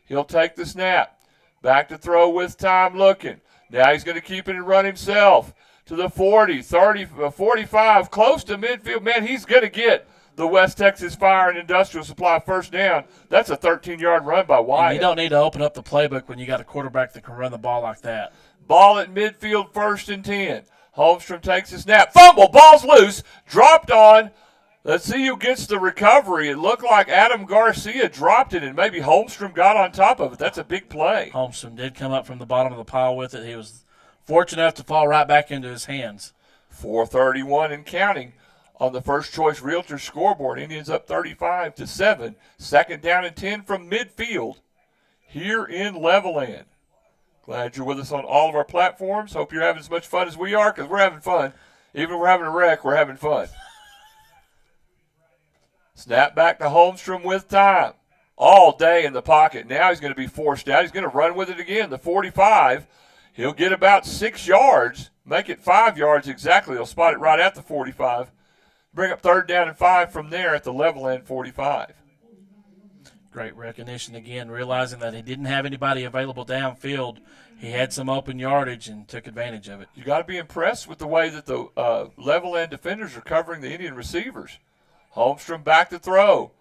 He'll take the snap. Back to throw with time looking. Now he's going to keep it and run himself to the 40, 30, 45, close to midfield. Man, he's going to get the West Texas Fire and Industrial Supply first down. That's a 13-yard run by Wyatt. And you don't need to open up the playbook when you got a quarterback that can run the ball like that. Ball at midfield, 1st and 10. Holmstrom takes a snap. Fumble. Ball's loose. Dropped on. Let's see who gets the recovery. It looked like Adam Garcia dropped it, and maybe Holmstrom got on top of it. That's a big play. Holmstrom did come up from the bottom of the pile with it. He was fortunate enough to fall right back into his hands. 4:31 and counting on the First Choice Realtor scoreboard. Indians up 35-7. 2nd down and 10 from midfield here in Levelland. Glad you're with us on all of our platforms. Hope you're having as much fun as we are, because we're having fun. Even if we're having a wreck, we're having fun. Snap back to Holmstrom with time. All day in the pocket. Now he's going to be forced out. He's going to run with it again. The 45. He'll get about 6 yards. Make it 5 yards exactly. He'll spot it right at the 45. Bring up 3rd down and 5 from there at the Levelland 45. Great recognition again, realizing that he didn't have anybody available downfield. He had some open yardage and took advantage of it. You got to be impressed with the way that the Levelland defenders are covering the Indian receivers. Holmstrom back to throw.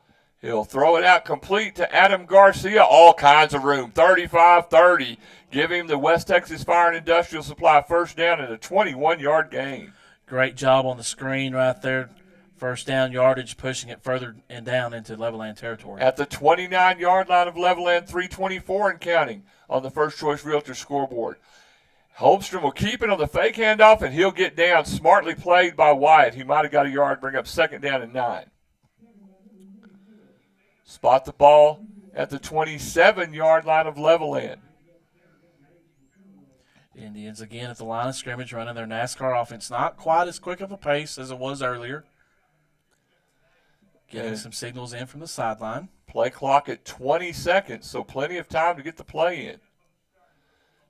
He'll throw it out complete to Adam Garcia. All kinds of room. 35-30. Give him the West Texas Fire and Industrial Supply first down and a 21-yard gain. Great job on the screen right there. First down yardage, pushing it further and down into Levelland territory. At the 29-yard line of Levelland, 3:24 and counting on the First Choice Realtor scoreboard. Holmstrom will keep it on the fake handoff, and he'll get down. Smartly played by Wyatt. He might have got a yard, bring up 2nd down and 9. Spot the ball at the 27-yard line of Levelland. The Indians again at the line of scrimmage running their NASCAR offense. Not quite as quick of a pace as it was earlier. Getting some signals in from the sideline. Play clock at 20 seconds, so plenty of time to get the play in.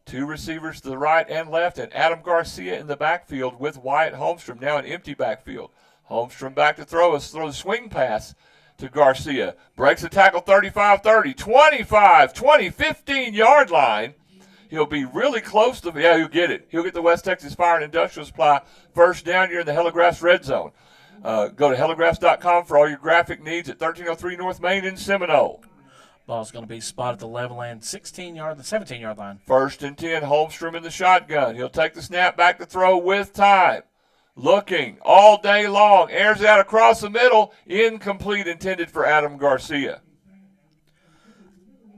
2 receivers to the right and left, and Adam Garcia in the backfield with Wyatt Holmstrom, now an empty backfield. Holmstrom back to throw the swing pass to Garcia. Breaks the tackle 35-30, 25, 20, 15-yard line. He'll be really close to, he'll get it. He'll get the West Texas Fire and Industrial Supply first down here in the Heligraphs red zone. Go to heligraphs.com for all your graphic needs at 1303 North Main in Seminole. Ball's going to be spotted at the Levelland 17-yard line. 1st and 10, Holmstrom in the shotgun. He'll take the snap back to throw with time. Looking all day long. Airs it out across the middle. Incomplete, intended for Adam Garcia.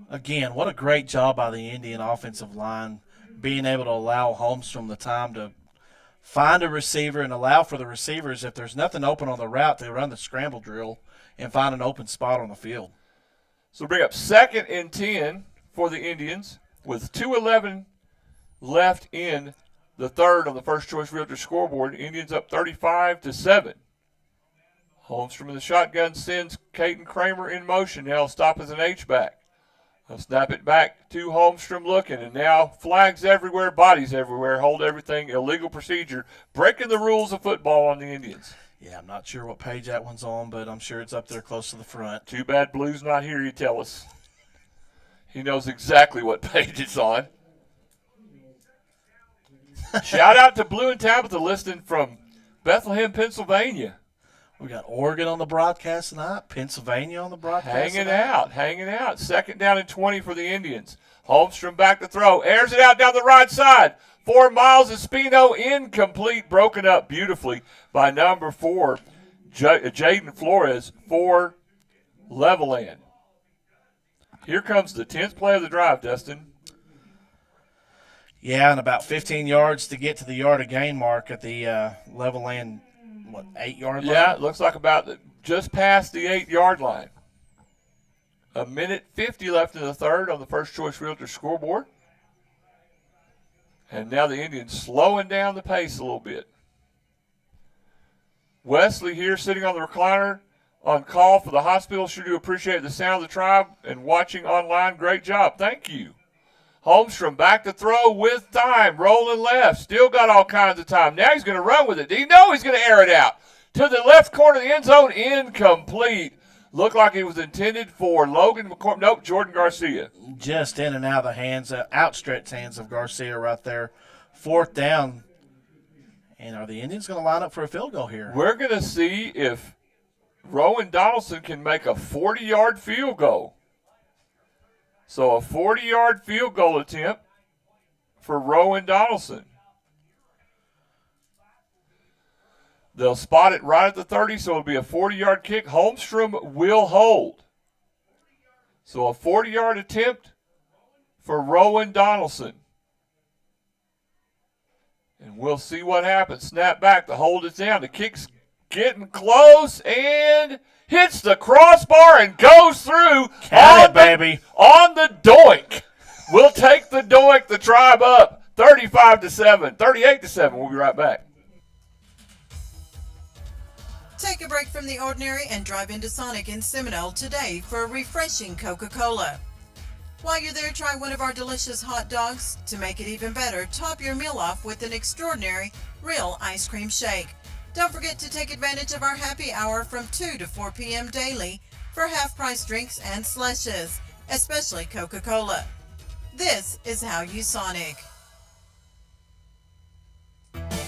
Again, what a great job by the Indian offensive line, being able to allow Holmstrom the time to find a receiver and allow for the receivers, if there's nothing open on the route, to run the scramble drill and find an open spot on the field. So bring up 2nd and 10 for the Indians with 2:11 left in the third on the First Choice Realtor scoreboard. Indians up 35-7. Holmstrom in the shotgun sends Caden Kramer in motion. Now he'll stop as an H-back. He'll snap it back to Holmstrom looking, and now flags everywhere, bodies everywhere, hold everything, illegal procedure, breaking the rules of football on the Indians. Yeah, I'm not sure what page that one's on, but I'm sure it's up there close to the front. Too bad Blue's not here, you tell us. He knows exactly what page it's on. Shout out to Blue and Tabitha listening from Bethlehem, Pennsylvania. We got Oregon on the broadcast tonight, Pennsylvania on the broadcast hanging out. 2nd down and 20 for the Indians. Holmstrom back to throw. Airs it out down the right side. 4 miles of Espino, incomplete, broken up beautifully by number 4, Jaden Flores for Levelland. Here comes the 10th play of the drive, Dustin. Yeah, and about 15 yards to get to the yard of gain mark at the Levelland, 8-yard line? Yeah, it looks like about just past the 8-yard line. 1:50 left in the third on the First Choice Realtor scoreboard. And now the Indians slowing down the pace a little bit. Wesley here sitting on the recliner on call for the hospital. Sure do appreciate the sound of the tribe and watching online. Great job. Thank you. Holmstrom back to throw with time. Rolling left. Still got all kinds of time. Now he's going to run with it. Do you know he's going to air it out? To the left corner of the end zone. Incomplete. Looked like it was intended for Logan McCormick. Nope, Jordan Garcia. Just in and out of the hands, outstretched hands of Garcia right there. 4th down. And are the Indians going to line up for a field goal here? We're going to see if Rowan Donaldson can make a 40-yard field goal. So a 40-yard field goal attempt for Rowan Donaldson. They'll spot it right at the 30, so it'll be a 40-yard kick. Holmstrom will hold. So a 40-yard attempt for Rowan Donaldson. And we'll see what happens. Snap back. The hold is down. The kick's getting close and hits the crossbar and goes through. Got it, baby. On the doink. We'll take the doink, the Tribe up 35-7, 38-7. We'll be right back. Take a break from the ordinary and drive into Sonic in Seminole today for a refreshing Coca-Cola. While you're there, try one of our delicious hot dogs. To make it even better, top your meal off with an extraordinary real ice cream shake. Don't forget to take advantage of our happy hour from 2 to 4 p.m. daily for half-price drinks and slushes, especially Coca-Cola. This is how you Sonic.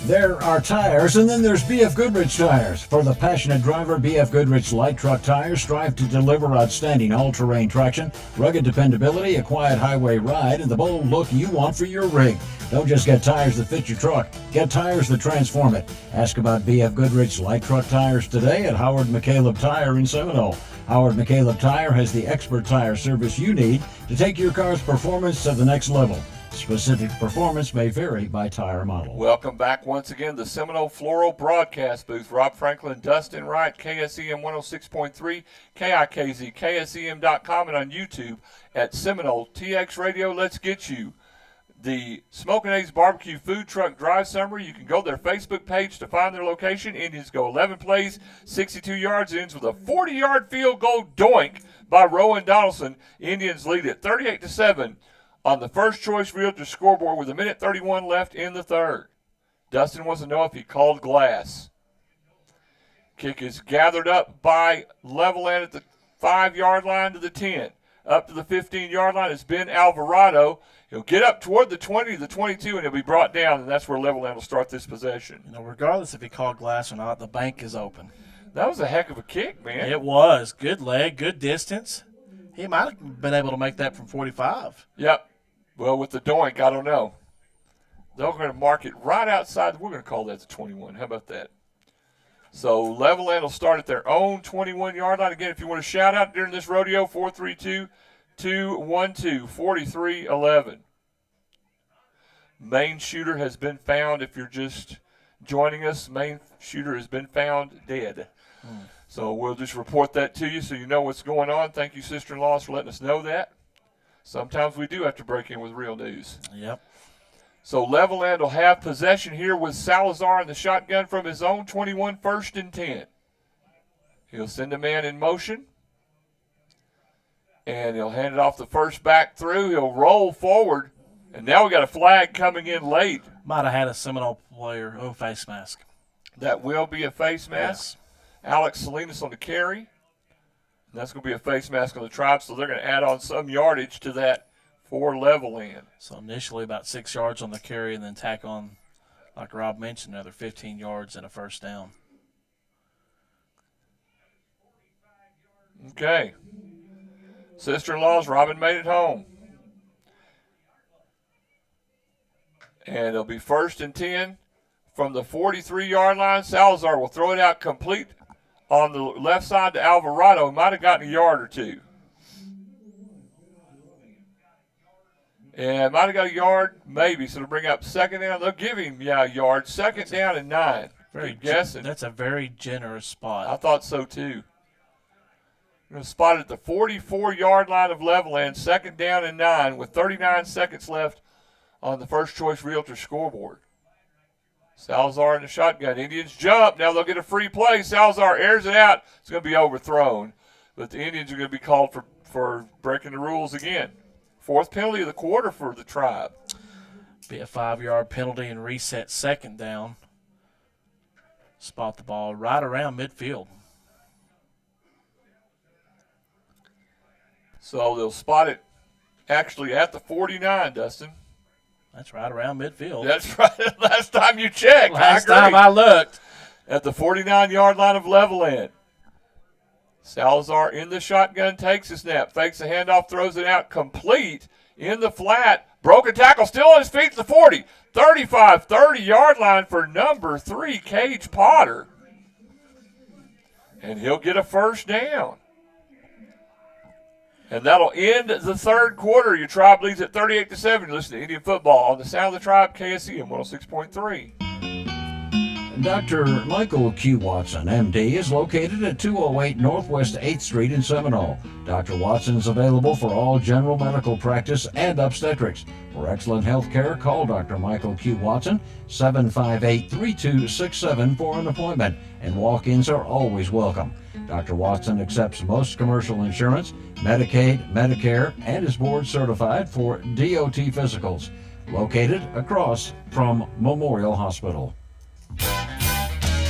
There are tires, and then there's B.F. Goodrich tires. For the passionate driver, B.F. Goodrich light truck tires strive to deliver outstanding all-terrain traction, rugged dependability, a quiet highway ride, and the bold look you want for your rig. Don't just get tires that fit your truck. Get tires that transform it. Ask about B.F. Goodrich light truck tires today at Howard McCaleb Tire in Seminole. Howard McCaleb Tire has the expert tire service you need to take your car's performance to the next level. Specific performance may vary by tire model. Welcome back once again to the Seminole Floral Broadcast Booth. Rob Franklin, Dustin Wright, KSEM 106.3, KIKZ, KSEM.com, and on YouTube at Seminole TX Radio. Let's get you the Smokin' A's Barbecue Food Truck Drive Summary. You can go to their Facebook page to find their location. Indians go 11 plays, 62 yards, ends with a 40-yard field goal doink by Rowan Donaldson. Indians lead it 38-7. On the First Choice Realtor scoreboard with 1:31 left in the third. Dustin wants to know if he called glass. Kick is gathered up by Levelland at the 5-yard line to the 10. Up to the 15-yard line is Ben Alvarado. He'll get up toward the 20, the 22, and he'll be brought down, and that's where Levelland will start this possession. You know, regardless if he called glass or not, the bank is open. That was a heck of a kick, man. It was. Good leg, good distance. He might have been able to make that from 45. Yep. Well, with the doink, I don't know. They're going to mark it right outside. We're going to call that the 21. How about that? So Levelland will start at their own 21-yard line. Again, if you want to shout out during this rodeo, 432-212-4311. Main shooter has been found. If you're just joining us, main shooter has been found dead. So we'll just report that to you so you know what's going on. Thank you, sister-in-laws, for letting us know that. Sometimes we do have to break in with real news. Yep. So Levelland will have possession here with Salazar in the shotgun from his own 21, 1st and 10. He'll send a man in motion. And he'll hand it off the first back through. He'll roll forward. And now we got a flag coming in late. Might have had a Seminole player, face mask. That will be a face mask. Yes. Alex Salinas on the carry. That's going to be a face mask on the Tribe, so they're going to add on some yardage to that for Levelland. So initially about 6 yards on the carry and then tack on, like Rob mentioned, another 15 yards and a first down. Okay. Sister-in-laws, Robin made it home. And it'll be 1st and 10 from the 43-yard line. Salazar will throw it out complete on the left side to Alvarado. He might have gotten a yard or two. And might have got a yard, maybe. So to bring up 2nd down, they'll give him, a yard. 2nd down and 9. Very guessing. That's a very generous spot. I thought so, too. Going to spot it at the 44-yard line of Levelland, 2nd down and 9 with 39 seconds left on the First Choice Realtor scoreboard. Salazar in the shotgun. Indians jump. Now they'll get a free play. Salazar airs it out. It's going to be overthrown. But the Indians are going to be called for breaking the rules again. 4th penalty of the quarter for the Tribe. Be a 5-yard penalty and reset 2nd down. Spot the ball right around midfield. So they'll spot it actually at the 49, Dustin. That's right around midfield. That's right. Last time you checked. Last time I looked. At the 49-yard line of Levelland. Salazar in the shotgun, takes a snap, fakes the handoff, throws it out, complete in the flat. Broken tackle, still on his feet to the 40. 35, 30-yard line for number 3, Cage Potter. And he'll get a first down. And that'll end the third quarter. Your Tribe leads at 38-7. You listen to Indian football on the Sound of the Tribe, KSEM 106.3. Dr. Michael Q. Watson, MD, is located at 208 Northwest 8th Street in Seminole. Dr. Watson is available for all general medical practice and obstetrics. For excellent health care, call Dr. Michael Q. Watson, 758-3267 for an appointment, and walk-ins are always welcome. Dr. Watson accepts most commercial insurance, Medicaid, Medicare, and is board certified for DOT physicals. Located across from Memorial Hospital.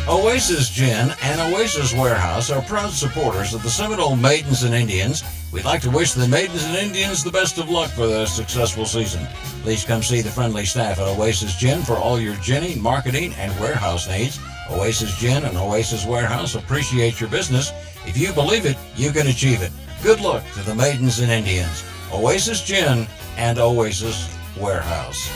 Oasis Gin and Oasis Warehouse are proud supporters of the Seminole Maidens and Indians. We'd like to wish the Maidens and Indians the best of luck for their successful season. Please come see the friendly staff at Oasis Gin for all your ginning, marketing, and warehouse needs. Oasis Gin and Oasis Warehouse appreciate your business. If you believe it, you can achieve it. Good luck to the Maidens and Indians. Oasis Gin and Oasis Warehouse.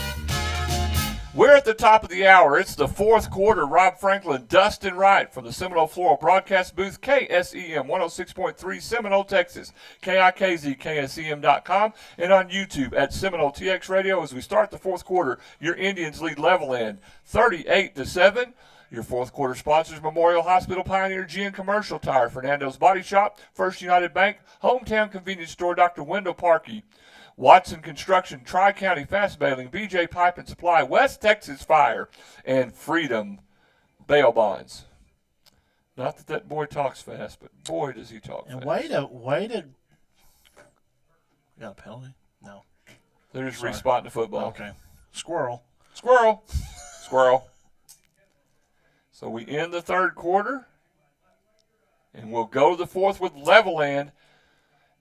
We're at the top of the hour. It's the fourth quarter. Rob Franklin, Dustin Wright from the Seminole Floral Broadcast Booth, KSEM 106.3 Seminole, Texas, KIKZKSEM.com, and on YouTube at Seminole TX Radio. As we start the fourth quarter, your Indians lead Levelland 38-7. Your fourth quarter sponsors: Memorial Hospital, Pioneer Gin, Commercial Tire, Fernando's Body Shop, First United Bank, Hometown Convenience Store, Dr. Wendell Parkey, Watson Construction, Tri-County Fast Bailing, BJ Pipe and Supply, West Texas Fire, and Freedom Bail Bonds. Not that that boy talks fast, but boy does he talk fast. And way to. We got a penalty? No. They're just responding to football. Okay. Squirrel. So we end the third quarter, and we'll go to the fourth with Levelland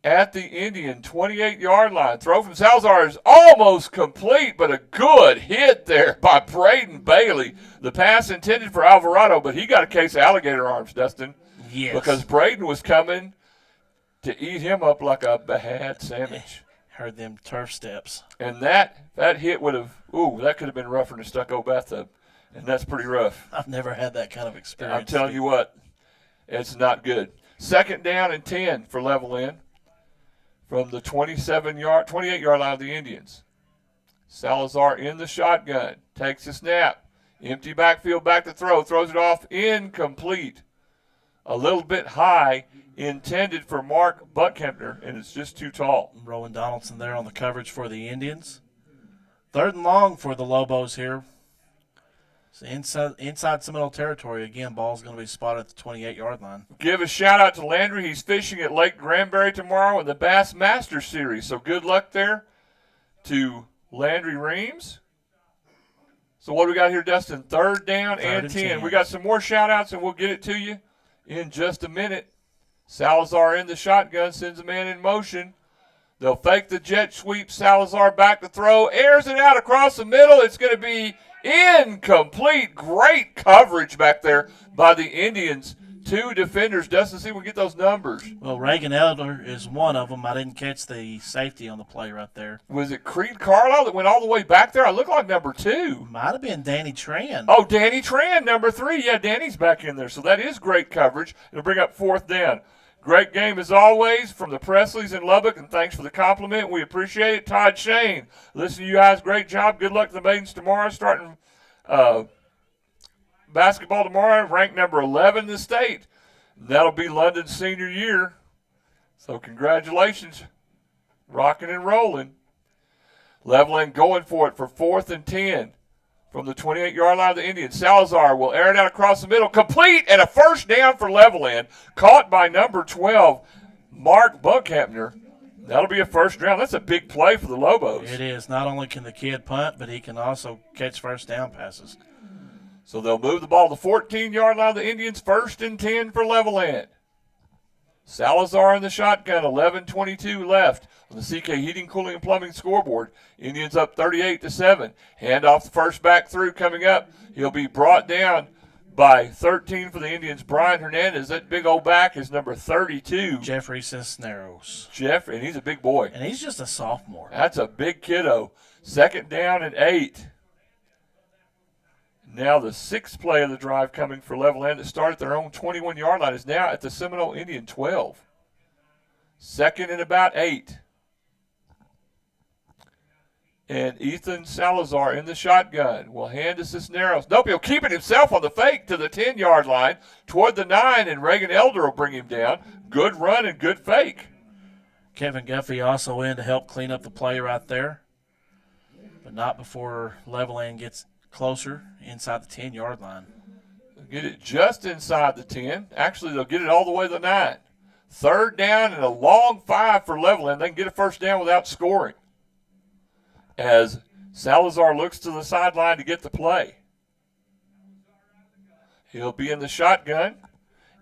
at the Indian 28-yard line. Throw from Salazar is almost complete, but a good hit there by Braden Bailey. The pass intended for Alvarado, but he got a case of alligator arms, Dustin. Yes. Because Braden was coming to eat him up like a bad sandwich. Heard them turf steps. And that hit would have, that could have been rougher than a stucco bathtub. And that's pretty rough. I've never had that kind of experience. I'm telling you what, it's not good. Second down and 10 for Levelland from the 28-yard line of the Indians. Salazar in the shotgun, takes a snap, empty backfield, back to throw, throws it off, incomplete. A little bit high, intended for Mark Buckhempner, and it's just too tall. Rowan Donaldson there on the coverage for the Indians. Third and long for the Lobos here. So inside Seminole territory, again, ball's going to be spotted at the 28-yard line. Give a shout-out to Landry. He's fishing at Lake Granbury tomorrow in the Bass Masters Series. So good luck there to Landry Reams. So what do we got here, Dustin? Third down and 10. We got some more shout-outs, and we'll get it to you in just a minute. Salazar in the shotgun, sends a man in motion. They'll fake the jet sweep. Salazar back to throw. Airs it out across the middle. It's going to be incomplete. Great coverage back there by the Indians. Two defenders. Dustin, see if we get those numbers. Well, Reagan Elder is one of them. I didn't catch the safety on the play right there. Was it Creed Carlisle that went all the way back there? I look like number 2. Might have been Danny Tran. Oh, Danny Tran, number 3. Yeah, Danny's back in there. So that is great coverage. It'll bring up fourth down. Great game as always from the Presleys in Lubbock, and thanks for the compliment. We appreciate it. Todd Shane, listen to you guys. Great job. Good luck to the Maidens tomorrow. Starting basketball tomorrow, ranked number 11 in the state. That'll be London's senior year. So congratulations. Rocking and rolling. Levelland going for it for 4th and 10. From the 28-yard line of the Indians. Salazar will air it out across the middle. Complete and a first down for Levelland. Caught by number 12, Mark Buckhempner. That'll be a first down. That's a big play for the Lobos. It is. Not only can the kid punt, but he can also catch first down passes. So they'll move the ball to the 14-yard line of the Indians. 1st and 10 for Levelland. Salazar in the shotgun. 11:22 left on the CK Heating, Cooling, and Plumbing scoreboard. Indians up 38-7. Hand off the first back through coming up. He'll be brought down by 13 for the Indians, Brian Hernandez. That big old back is number 32. Jeffrey Cisneros. Jeffrey, and he's a big boy. And he's just a sophomore. That's a big kiddo. 2nd down and 8. Now the 6th play of the drive coming for Levelland that started at their own 21-yard line is now at the Seminole Indian 12. 2nd and about 8. And Ethan Salazar in the shotgun will hand to Cisneros. Nope, he'll keep it himself on the fake to the 10-yard line toward the 9, and Reagan Elder will bring him down. Good run and good fake. Kevin Guffey also in to help clean up the play right there, but not before Levelland gets closer inside the 10-yard line. They'll get it just inside the 10. Actually, they'll get it all the way to the 9. 3rd down and a long 5 for Levelland. They can get a first down without scoring, as Salazar looks to the sideline to get the play. He'll be in the shotgun,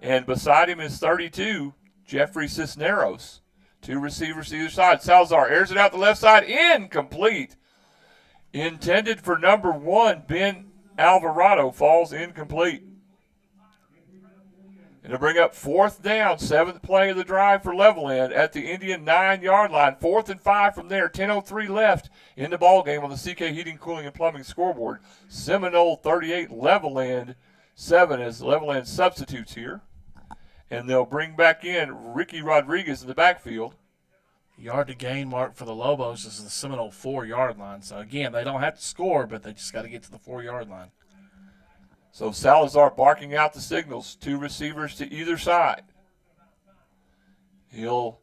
and beside him is 32, Jeffrey Cisneros. 2 receivers to either side. Salazar airs it out the left side, incomplete. Intended for number 1, Ben Alvarado, falls incomplete. And to bring up 4th down, 7th play of the drive for Levelland at the Indian 9-yard line. 4th and 5 from there. 10:03 left in the ball game on the CK Heating, Cooling, and Plumbing scoreboard. Seminole 38, Levelland 7 as Levelland substitutes here. And they'll bring back in Ricky Rodriguez in the backfield. Yard to gain mark for the Lobos is the Seminole 4-yard line. So, again, they don't have to score, but they just got to get to the 4-yard line. So Salazar barking out the signals. 2 receivers to either side. He'll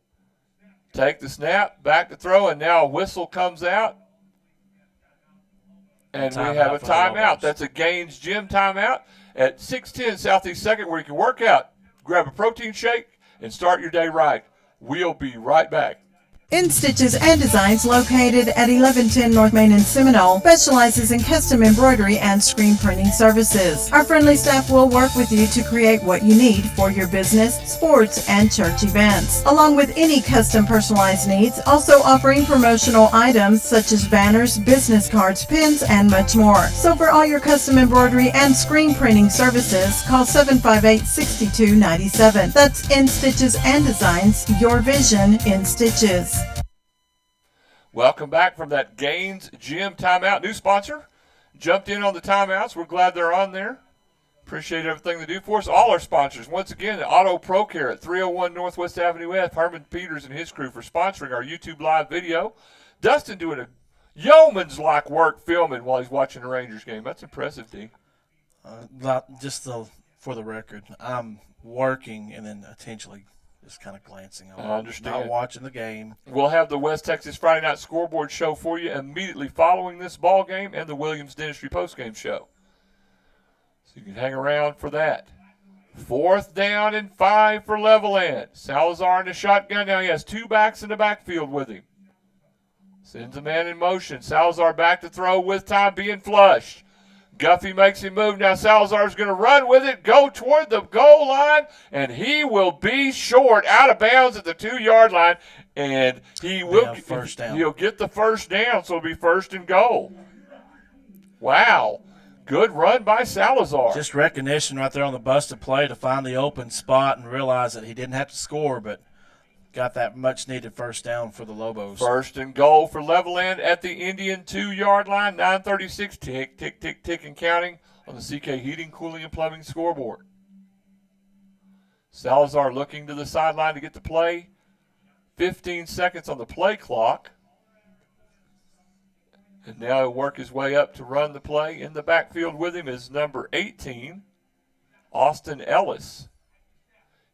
take the snap, back to throw, and now a whistle comes out. And we have a timeout. That's a Gaines Gym timeout at 610 Southeast 2nd, where you can work out, grab a protein shake, and start your day right. We'll be right back. In Stitches and Designs, located at 1110 North Main in Seminole, specializes in custom embroidery and screen printing services. Our friendly staff will work with you to create what you need for your business, sports, and church events, along with any custom personalized needs, also offering promotional items such as banners, business cards, pins, and much more. So for all your custom embroidery and screen printing services, call 758-6297. That's In Stitches and Designs, your vision in stitches. Welcome back from that Gaines Gym timeout. New sponsor jumped in on the timeouts. We're glad they're on there. Appreciate everything they do for us. All our sponsors, once again, Auto Pro Care at 301 Northwest Avenue F. Herman Peters and his crew for sponsoring our YouTube live video. Dustin doing a yeoman's-like work filming while he's watching the Rangers game. That's impressive, D. For the record, I'm working and then potentially just kind of glancing over. I understand. Not watching the game. We'll have the West Texas Friday Night Scoreboard show for you immediately following this ball game and the Williams Dentistry postgame show. So you can hang around for that. 4th down and 5 for Levelland. Salazar in the shotgun. Now he has 2 backs in the backfield with him. Sends a man in motion. Salazar back to throw with time being flushed. Guffey makes him move. Now Salazar's going to run with it, go toward the goal line, and he will be short, out of bounds at the 2-yard line, and he'll get the first down, so it'll be 1st and goal. Wow. Good run by Salazar. Just recognition right there on the busted play to find the open spot and realize that he didn't have to score, but got that much-needed first down for the Lobos. 1st and goal for Levelland at the Indian 2-yard line. 9:36, tick, tick, tick, tick, and counting on the CK Heating, Cooling, and Plumbing scoreboard. Salazar looking to the sideline to get the play. 15 seconds on the play clock. And now he'll work his way up to run the play. In the backfield with him is number 18, Austin Ellis.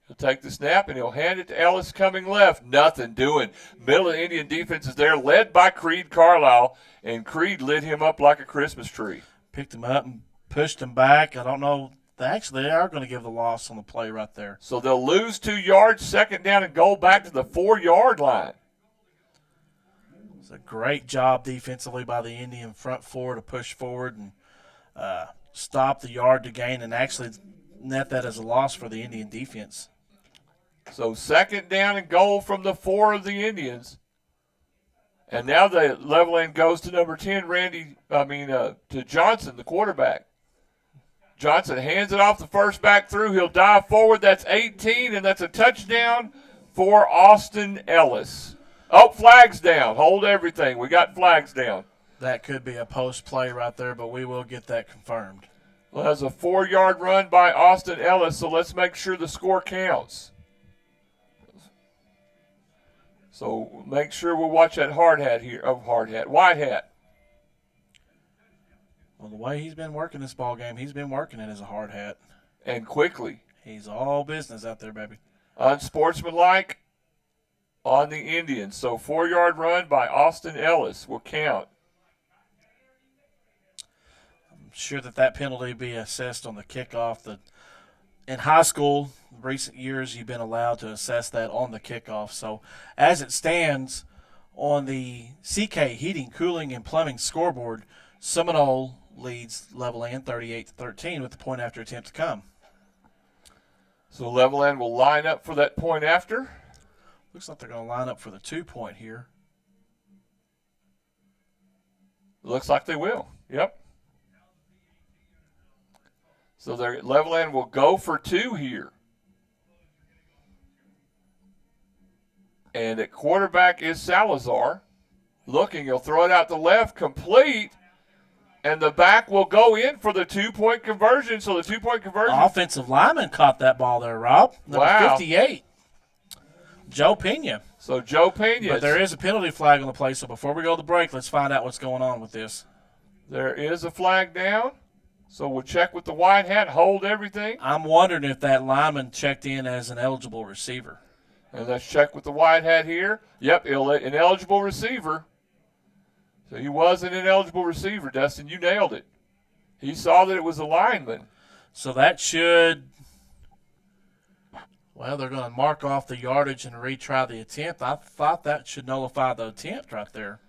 He'll take the snap, and he'll hand it to Ellis coming left. Nothing doing. Middle of the Indian defense is there, led by Creed Carlisle, and Creed lit him up like a Christmas tree. Picked him up and pushed him back. I don't know. They are going to give the loss on the play right there. So they'll lose 2 yards, 2nd down and goal back to the 4-yard line. It's a great job defensively by the Indian front 4 to push forward and stop the yard to gain and actually net that as a loss for the Indian defense. So 2nd down and goal from the 4 of the Indians. And now the Levelland goes to number 10, to Johnson, the quarterback. Johnson hands it off the first back through. He'll dive forward. That's 18, and that's a touchdown for Austin Ellis. Oh, flags down. Hold everything. We got flags down. That could be a post play right there, but we will get that confirmed. Well, that's a 4-yard run by Austin Ellis, so let's make sure the score counts. So make sure we'll watch that white hat. Well, the way he's been working this ball game, he's been working it as a hard hat. And quickly. He's all business out there, baby. Unsportsmanlike on the Indians. So 4-yard run by Austin Ellis will count. I'm sure that penalty be assessed on the kickoff. In high school, recent years, you've been allowed to assess that on the kickoff. So as it stands on the CK Heating, Cooling, and Plumbing scoreboard, Seminole leads Levelland 38-13 with the point after attempt to come. So Levelland will line up for that point after. Looks like they're going to line up for the 2-point here. Looks like they will. Yep. So Levelland will go for 2 here. And at quarterback is Salazar. Looking, he'll throw it out to left, complete. And the back will go in for the 2-point conversion. So the 2-point conversion. Offensive lineman caught that ball there, Rob. Number wow. 58. Joe Pena. So Joe Pena. But there is a penalty flag on the play. So before we go to the break, let's find out what's going on with this. There is a flag down. So we'll check with the white hat, hold everything. I'm wondering if that lineman checked in as an eligible receiver. And let's check with the white hat here. Yep, an eligible receiver. So he was an ineligible receiver, Dustin. You nailed it. He saw that it was a lineman. So that should, well, they're going to mark off the yardage and retry the attempt. I thought that should nullify the attempt right there.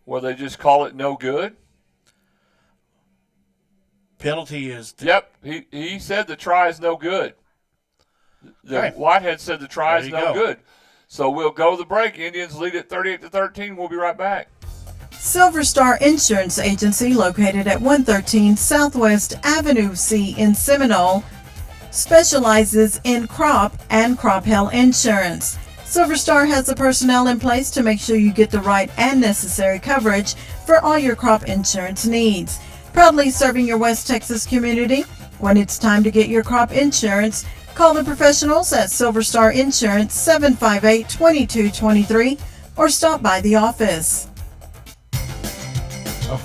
Well, they just call it no good? Penalty is. Yep, he said the try is no good. The Whitehead said the try is no good. So we'll go to the break. Indians lead at 38-13. We'll be right back. Silver Star Insurance Agency, located at 113 Southwest Avenue C in Seminole, specializes in crop and crop hail insurance. Silver Star has the personnel in place to make sure you get the right and necessary coverage for all your crop insurance needs. Proudly serving your West Texas community. When it's time to get your crop insurance, call the professionals at Silver Star Insurance 758-2223 or stop by the office.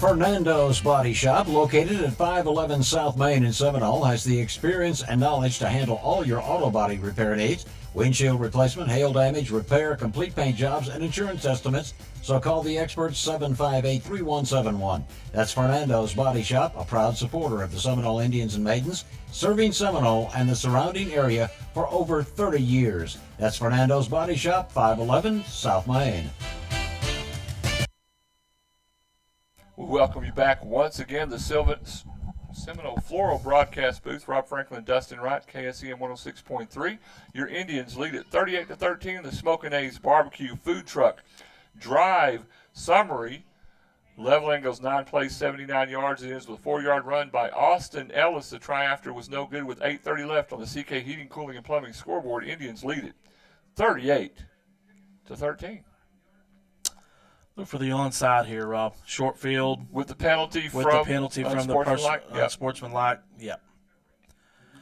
Fernando's Body Shop, located at 511 South Main in Seminole, has the experience and knowledge to handle all your auto body repair needs. Windshield replacement, hail damage, repair, complete paint jobs, and insurance estimates. So call the experts 758-3171. That's Fernando's Body Shop, a proud supporter of the Seminole Indians and Maidens, serving Seminole and the surrounding area for over 30 years. That's Fernando's Body Shop, 511 South Main. We welcome you back once again. The Seminole Floral Broadcast Booth. Rob Franklin, Dustin Wright, KSEM 106.3. Your Indians lead at 38-13. The Smokin' A's Barbecue Food Truck Drive Summary. Levelland goes 9 plays, 79 yards. It ends with a 4-yard run by Austin Ellis. The try after was no good with 8:30 left on the CK Heating, Cooling, and Plumbing scoreboard. Indians lead it 38-13. Look for the onside here, Rob. Short field. With the penalty from the sportsmanlike. Yep.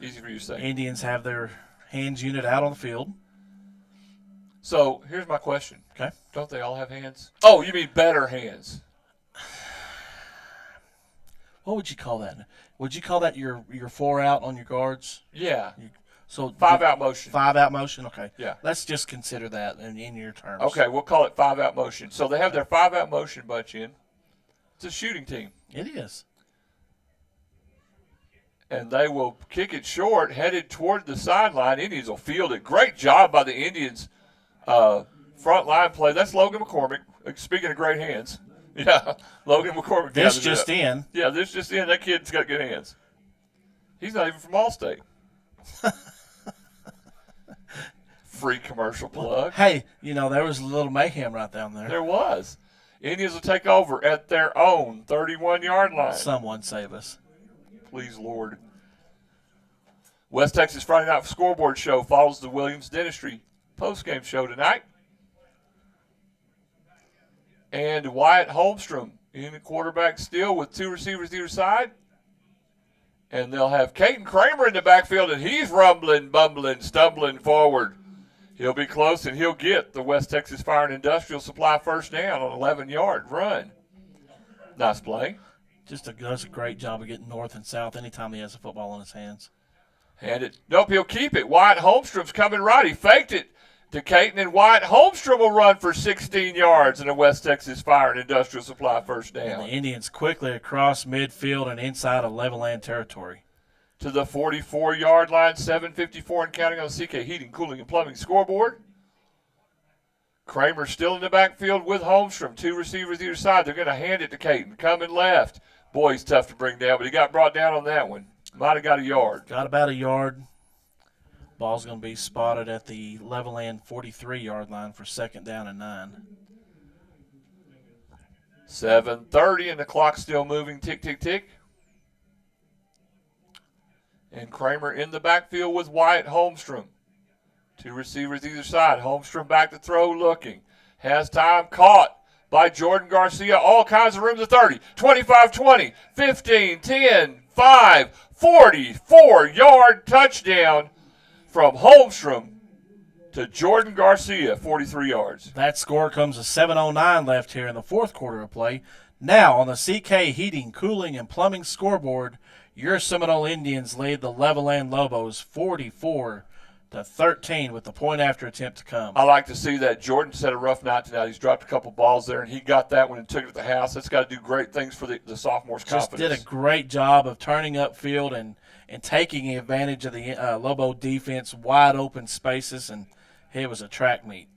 Easy for you to say. Indians have their hands unit out on the field. So here's my question. Okay. Don't they all have hands? Oh, you mean better hands? What would you call that? Would you call that your 4 out on your guards? Yeah. So 5 out motion. 5 out motion. Okay. Yeah. Let's just consider that in your terms. Okay, we'll call it 5 out motion. So they have their 5 out motion bunch in. It's a shooting team. It is. And they will kick it short, headed toward the sideline. Indians will field it. Great job by the Indians. Front line play. That's Logan McCormick. Speaking of great hands. Yeah, Logan McCormick. This just in. Yeah, this just in. That kid's got good hands. He's not even from Allstate. Free commercial plug. Hey, there was a little mayhem right down there. There was. Indians will take over at their own 31-yard line. Someone save us. Please, Lord. West Texas Friday Night Scoreboard Show follows the Williams Dentistry postgame show tonight. And Wyatt Holmstrom in the quarterback still with two receivers either side. And they'll have Caden Kramer in the backfield, and he's rumbling, bumbling, stumbling forward. He'll be close, and he'll get the West Texas Fire and Industrial Supply first down on an 11-yard run. Nice play. Does a great job of getting north and south anytime he has a football in his hands. Nope, he'll keep it. Wyatt Holmstrom's coming right. He faked it to Caton, and Wyatt Holmstrom will run for 16 yards in the West Texas Fire and Industrial Supply first down. And the Indians quickly across midfield and inside of Levelland territory. To the 44-yard line, 7:54 and counting on the CK Heating, Cooling, and Plumbing scoreboard. Kramer still in the backfield with Holmstrom. Two receivers either side. They're going to hand it to Caton. Coming left. Boy, he's tough to bring down, but he got brought down on that one. Might have got a yard. Got about a yard. Ball's going to be spotted at the Levelland 43-yard line for 2nd down and 9. 7:30 and the clock's still moving. Tick, tick, tick. And Kramer in the backfield with Wyatt Holmstrom. Two receivers either side. Holmstrom back to throw, looking. Has time, caught by Jordan Garcia. All kinds of room to 30. 25, 20, 15, 10, 5, 44-yard touchdown from Holmstrom to Jordan Garcia, 43 yards. That score comes with 7:09 left here in the fourth quarter of play. Now on the CK Heating, Cooling, and Plumbing scoreboard, your Seminole Indians lead the Levelland Lobos 44-13 with the point after attempt to come. I like to see that. Jordan had a rough night tonight. He's dropped a couple balls there, and he got that one and took it to the house. That's got to do great things for the sophomore's confidence. Just did a great job of turning upfield and taking advantage of the Lobo defense, wide open spaces, and it was a track meet.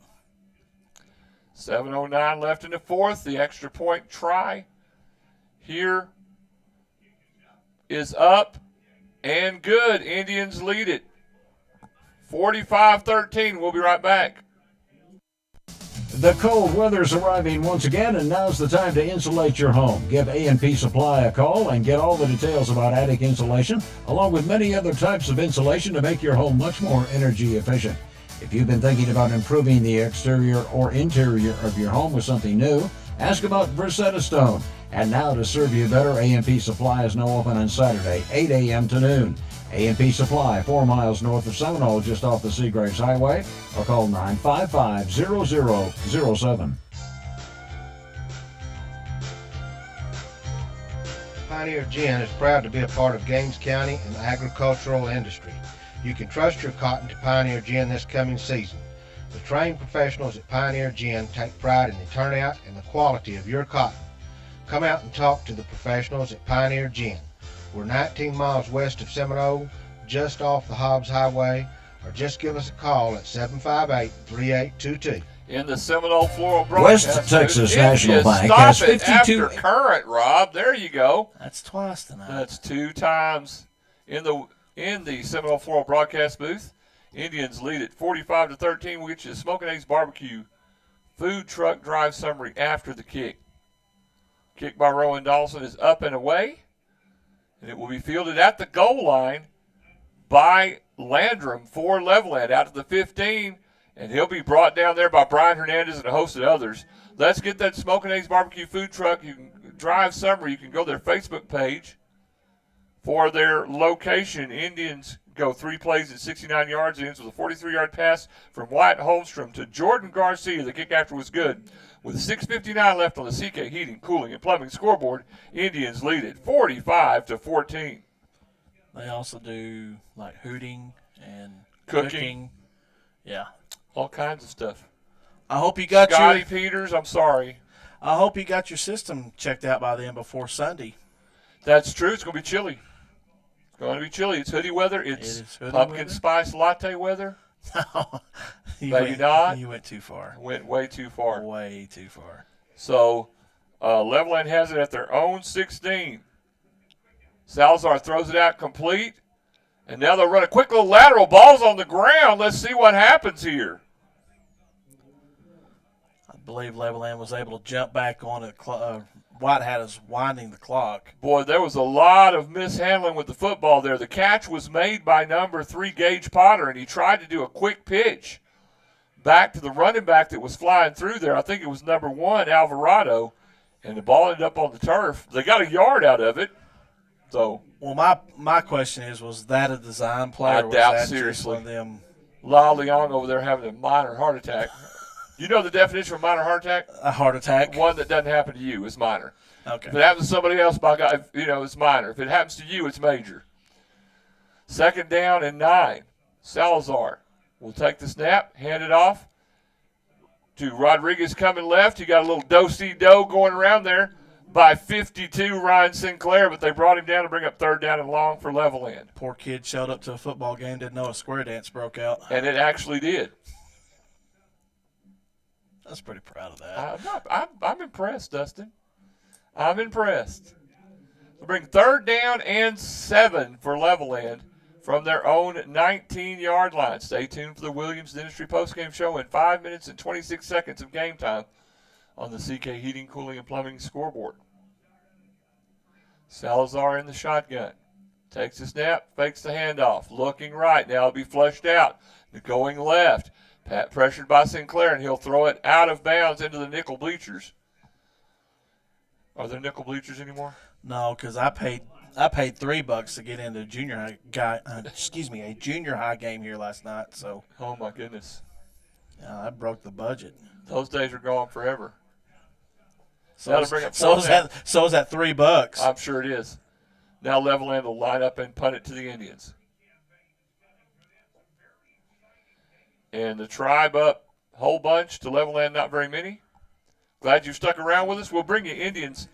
7:09 left in the fourth. The extra point try here is up and good. Indians lead it 45-13. We'll be right back. The cold weather's arriving once again, and now's the time to insulate your home. Give A&P Supply a call and get all the details about attic insulation, along with many other types of insulation to make your home much more energy efficient. If you've been thinking about improving the exterior or interior of your home with something new, ask about Versetta Stone. And now to serve you better, A&P Supply is now open on Saturday, 8 a.m. to noon. A&P Supply, 4 miles north of Seminole, just off the Seagraves Highway, or call 955-0007. Pioneer Gin is proud to be a part of Gaines County and the agricultural industry. You can trust your cotton to Pioneer Gin this coming season. The trained professionals at Pioneer Gin take pride in the turnout and the quality of your cotton. Come out and talk to the professionals at Pioneer Gin. We're 19 miles west of Seminole, just off the Hobbs Highway, or just give us a call at 758-3822. In the Seminole Floral Broadcast. West Texas National Bank has 52 after current, Rob. There you go. That's twice tonight. That's 2 times in the Seminole Floral Broadcast booth. Indians lead it 45-13. We'll get you a Smoking Ace Barbecue food truck drive summary after the kick. Kick by Rowan Dawson is up and away, and it will be fielded at the goal line by Landrum for Levelland out to the 15, and he'll be brought down there by Brian Hernandez and a host of others. Let's get that Smoking Ace Barbecue food truck. You can drive summary. You can go to their Facebook page for their location. Indians go 3 plays at 69 yards. It ends with a 43-yard pass from Wyatt Holmstrom to Jordan Garcia. The kick after was good. With 6:59 left on the CK Heating, Cooling, and Plumbing scoreboard, Indians lead it 45-14. They also do like hooting and Cooking. Yeah. All kinds of stuff. I hope you got Scotty Peters, I'm sorry. I hope you got your system checked out by then before Sunday. That's true. It's going to be chilly. It's going to be chilly. It's hoodie weather. It's pumpkin spice latte weather. Maybe not. You went too far. Went way too far. Way too far. So Levelland has it at their own 16. Salazar throws it out complete. And now they'll run a quick little lateral. Ball's on the ground. Let's see what happens here. believe Levelland was able to jump back on it. White Hat is winding the clock. Boy, there was a lot of mishandling with the football there. The catch was made by number 3, Gage Potter, and he tried to do a quick pitch back to the running back that was flying through there. I think it was number 1, Alvarado, and the ball ended up on the turf. They got a yard out of it. So, well, my question is, was that a design play? I or was doubt that seriously. Just one of them? La Leong over there having a minor heart attack. You know the definition of a minor heart attack? A heart attack. One that doesn't happen to you is minor. Okay. If it happens to somebody else, by God, it's minor. If it happens to you, it's major. 2nd down and 9. Salazar will take the snap, hand it off to Rodriguez coming left. He got a little do-si-do going around there by 52, Ryan Sinclair, but they brought him down to bring up 3rd down and long for Levelland. Poor kid showed up to a football game, didn't know a square dance broke out. And it actually did. I was pretty proud of that. I'm impressed, Dustin. I'm impressed. We'll bring 3rd down and 7 for Levelland from their own 19-yard line. Stay tuned for the Williams Dentistry postgame show in 5 minutes and 26 seconds of game time on the CK Heating, Cooling, and Plumbing scoreboard. Salazar in the shotgun. Takes the snap, fakes the handoff. Looking right. Now it'll be flushed out. Going left. Pat pressured by Sinclair, and he'll throw it out of bounds into the nickel bleachers. Are there nickel bleachers anymore? No, because I paid $3 to get into a junior high game here last night. So. Oh my goodness. Yeah, that broke the budget. Those days are gone forever. So is that $3. I'm sure it is. Now Levelland will line up and punt it to the Indians. And the Tribe up whole bunch to Levelland, not very many. Glad you stuck around with us. We'll bring you Indians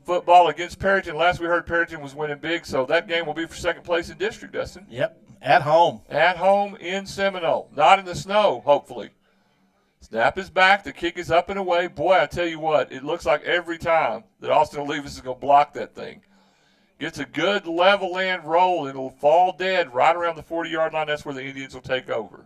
football against Perryton. Last we heard, Perryton was winning big, so that game will be for 2nd place in district, Dustin. Yep, at home. At home in Seminole. Not in the snow, hopefully. Snap is back. The kick is up and away. Boy, I tell you what, it looks like every time that Austin Olivas is going to block that thing. Gets a good Levelland roll, and it'll fall dead right around the 40-yard line. That's where the Indians will take over.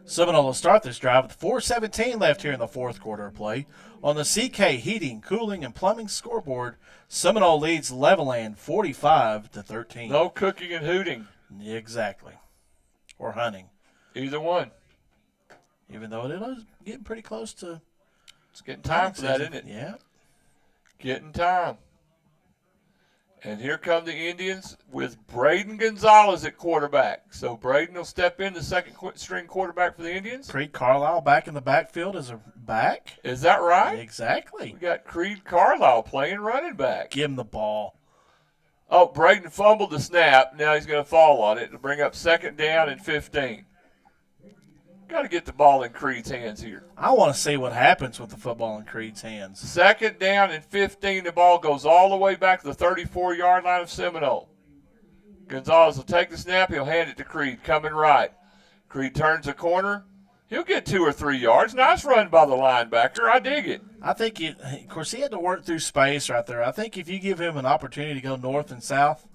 Seminole will start this drive with 4:17 left here in the 4th quarter of play. On the CK Heating, Cooling, and Plumbing scoreboard, Seminole leads Levelland 45-13. No cooking and hooting. Exactly. Or hunting. Either one. Even though it is getting pretty close to. It's getting time for that, isn't it? Yeah. Getting time. And here come the Indians with Braden Gonzalez at quarterback. So Braden will step in, the 2nd string quarterback for the Indians. Creed Carlisle back in the backfield as a back. Is that right? Exactly. We got Creed Carlisle playing running back. Give him the ball. Oh, Braden fumbled the snap. Now he's going to fall on it to bring up 2nd down and 15. Got to get the ball in Creed's hands here. I want to see what happens with the football in Creed's hands. 2nd down and 15. The ball goes all the way back to the 34-yard line of Seminole. Gonzalez will take the snap. He'll hand it to Creed, coming right. Creed turns the corner. He'll get 2 or 3 yards. Nice run by the linebacker. I dig it. I think, of course, he had to work through space right there. I think if you give him an opportunity to go north and south,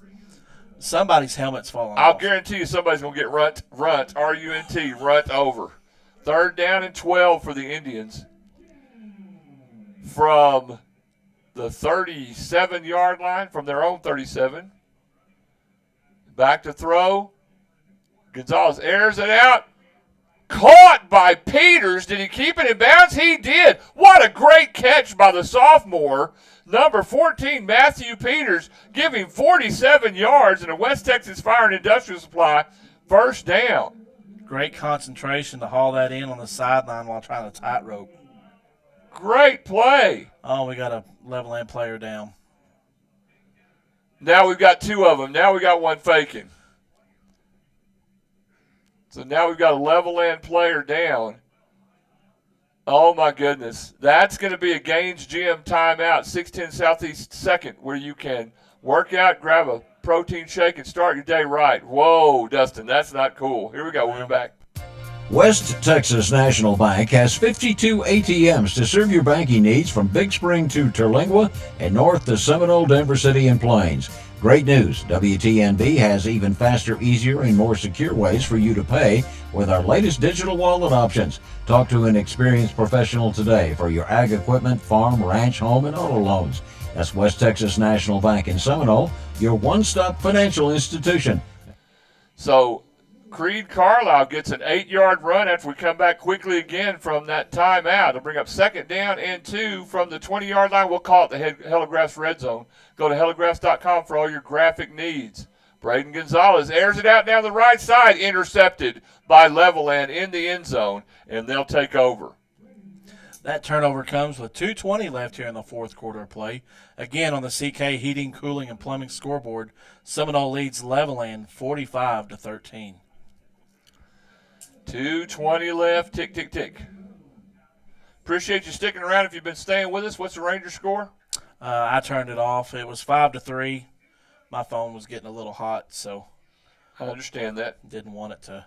somebody's helmet's falling off. I'll guarantee you somebody's going to get runt, R-U-N-T, runt over. 3rd down and 12 for the Indians from the 37-yard line, from their own 37. Back to throw. Gonzalez airs it out. Caught by Peters. Did he keep it in bounds? He did. What a great catch by the sophomore. Number 14, Matthew Peters, giving 47 yards in a West Texas Fire and Industrial Supply 1st down. Great concentration to haul that in on the sideline while trying to tightrope. Great play. Oh, we got a Levelland player down. Now we've got 2 of them. Now we got one faking. So now we've got a Levelland player down. Oh, my goodness. That's going to be a Gaines Gym timeout, 610 Southeast 2nd, where you can work out, grab a protein shake, and start your day right. Whoa, Dustin, that's not cool. Here we go. We'll be back. West Texas National Bank has 52 ATMs to serve your banking needs from Big Spring to Terlingua and north to Seminole, Denver City, and Plains. Great news! WTNB has even faster, easier, and more secure ways for you to pay with our latest digital wallet options. Talk to an experienced professional today for your ag equipment, farm, ranch, home, and auto loans. That's West Texas National Bank in Seminole, your one-stop financial institution. So Creed Carlisle gets an 8-yard run after we come back quickly again from that timeout. It'll bring up 2nd down and 2 from the 20-yard line. We'll call it the Heligraphs Red Zone. Go to heligraphs.com for all your graphic needs. Braden Gonzalez airs it out down the right side, intercepted by Levelland in the end zone, and they'll take over. That turnover comes with 2:20 left here in the fourth quarter of play. Again, on the CK Heating, Cooling, and Plumbing scoreboard, Seminole leads Levelland 45-13. 2:20 left. Tick, tick, tick. Appreciate you sticking around if you've been staying with us. What's the Ranger score? I turned it off. It was 5-3. My phone was getting a little hot, so I understand that. Didn't want it to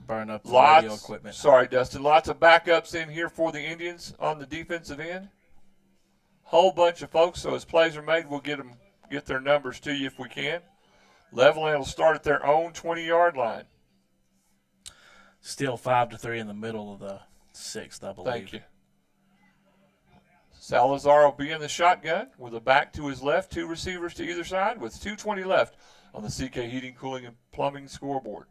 burn up the radio equipment. Sorry, Dustin. Lots of backups in here for the Indians on the defensive end. Whole bunch of folks, so as plays are made, we'll get their numbers to you if we can. Levelland will start at their own 20-yard line. Still 5-3 in the middle of the sixth, I believe. Thank you. Salazar will be in the shotgun with a back to his left, 2 receivers to either side with 2:20 left on the CK Heating, Cooling, and Plumbing scoreboard.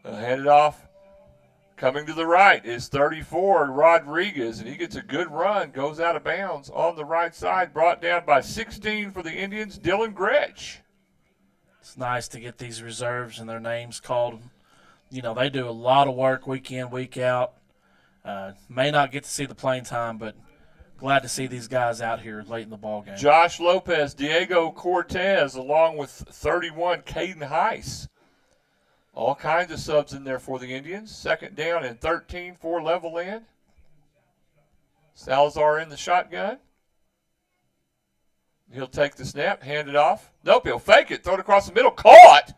Hand it off. Coming to the right is 34, Rodriguez, and he gets a good run, goes out of bounds on the right side, brought down by 16 for the Indians, Dylan Gretsch. It's nice to get these reserves and their names called. You know, they do a lot of work week in, week out. May not get to see the playing time, but glad to see these guys out here late in the ball game. Josh Lopez, Diego Cortez, along with 31, Caden Heiss. All kinds of subs in there for the Indians. 2nd down and 13 for Levelland. Salazar in the shotgun. He'll take the snap, hand it off. Nope, he'll fake it, throw it across the middle. Caught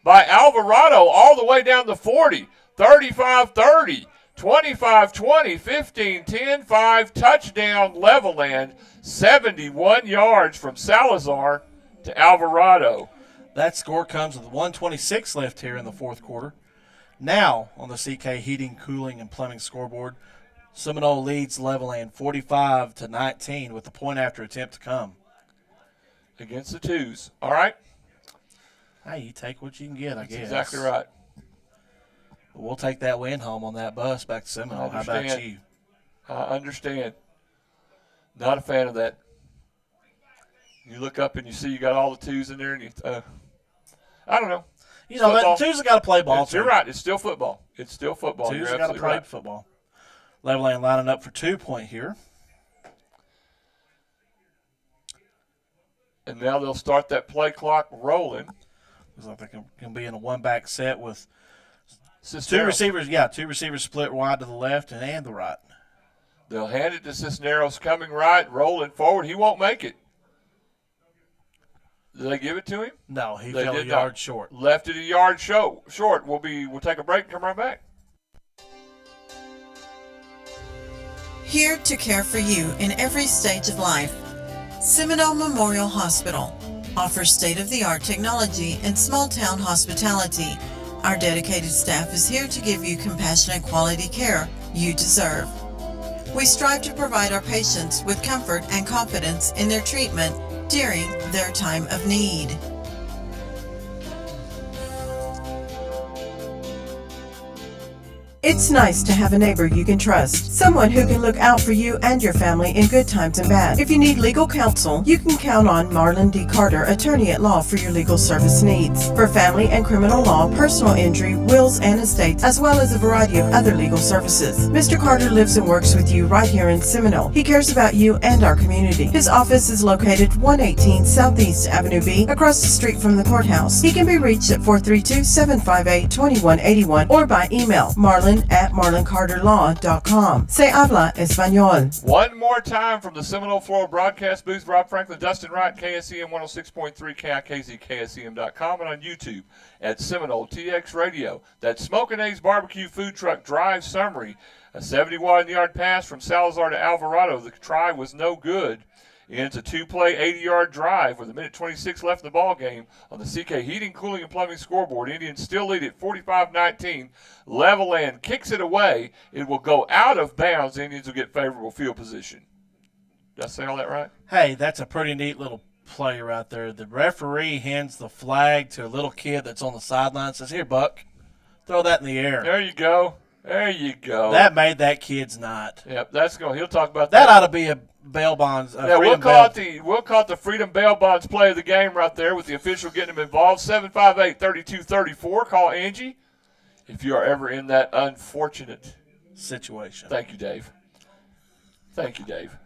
by Alvarado all the way down the 40. 35-30, 25-20, 15-10, 5. Touchdown Levelland. 71 yards from Salazar to Alvarado. That score comes with 1:26 left here in the fourth quarter. Now, on the CK Heating, Cooling, and Plumbing scoreboard, Seminole leads Levelland 45-19 with the point-after attempt to come. Against the twos. All right. Hey, you take what you can get, I guess. Exactly right. We'll take that win home on that bus back to Seminole. How about you? I understand. Not a fan of that. You look up and you see you got all the twos in there, and you, I don't know. You know, that twos have got to play ball. You're right. It's still football. It's still football. Twos have got to play football. Levelland lining up for 2-point here. And now they'll start that play clock rolling. Looks like they can be in a one-back set with Cisneros. Two receivers split wide to the left and the right. They'll hand it to Cisneros coming right, rolling forward. He won't make it. Did they give it to him? No, he fell a yard short. Left it a yard short. We'll take a break and come right back. Here to care for you in every stage of life. Seminole Memorial Hospital offers state-of-the-art technology and small-town hospitality. Our dedicated staff is here to give you compassionate quality care you deserve. We strive to provide our patients with comfort and confidence in their treatment during their time of need. It's nice to have a neighbor you can trust, someone who can look out for you and your family in good times and bad. If you need legal counsel, you can count on Marlon D. Carter, attorney at law, for your legal service needs. For family and criminal law, personal injury, wills and estates, as well as a variety of other legal services. Mr. Carter lives and works with you right here in Seminole. He cares about you and our community. His office is located 118 Southeast Avenue B, across the street from the courthouse. He can be reached at 432-758-2181 or by email marlon@marloncarterlaw.com. Se habla español. One more time from the Seminole Floral Broadcast Booth. Rob Franklin, Dustin Wright, KSEM 106.3, KIKZ, KSEM.com, and on YouTube at Seminole TX Radio. That Smokin' A's Barbecue Food Truck Drive Summary. A 71-yard pass from Salazar to Alvarado. The try was no good. Ends a two-play 80-yard drive with a minute 26 left in the ball game on the CK Heating, Cooling, and Plumbing scoreboard. Indians still lead at 45-19. Levelland kicks it away. It will go out of bounds. The Indians will get favorable field position. Did I say all that right? Hey, that's a pretty neat little play right there. The referee hands the flag to a little kid that's on the sideline, says, "Here, Buck, throw that in the air." There you go. There you go. That made that kid's night. Yep, that's going. He'll talk about that. That Ought to be a bail bonds. We'll call it the Freedom Bail Bonds play of the game right there with the official getting them involved. 758-3234. Call Angie if you are ever in that unfortunate situation. Thank you, Dave. Thank you, Dave.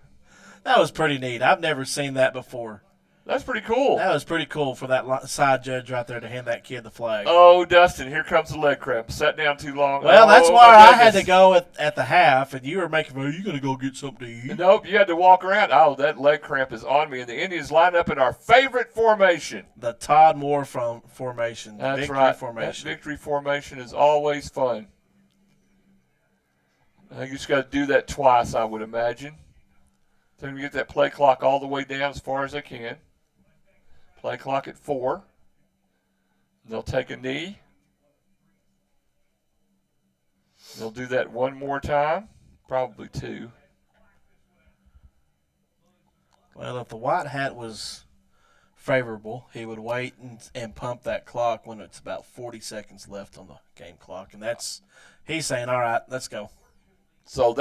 That was pretty neat. I've never seen that before. That's pretty cool. That was pretty cool for that side judge right there to hand that kid the flag. Oh, Dustin, here comes the leg cramp. Sat down too long. Well, that's why I had to go at the half, and you were making, "Are you going to go get something to eat?" Nope, you had to walk around. Oh, that leg cramp is on me. And the Indians line up in our favorite formation. The Todd Moore formation. That's victory right. Formation. That victory formation is always fun. I think you just got to do that twice, I would imagine. Then we get that play clock all the way down as far as they can. Play clock at 4. They'll take a knee. They'll do that one more time, probably 2. Well, if the white hat was favorable, he would wait and pump that clock when it's about 40 seconds left on the game clock. And he's saying, "All right, let's go." So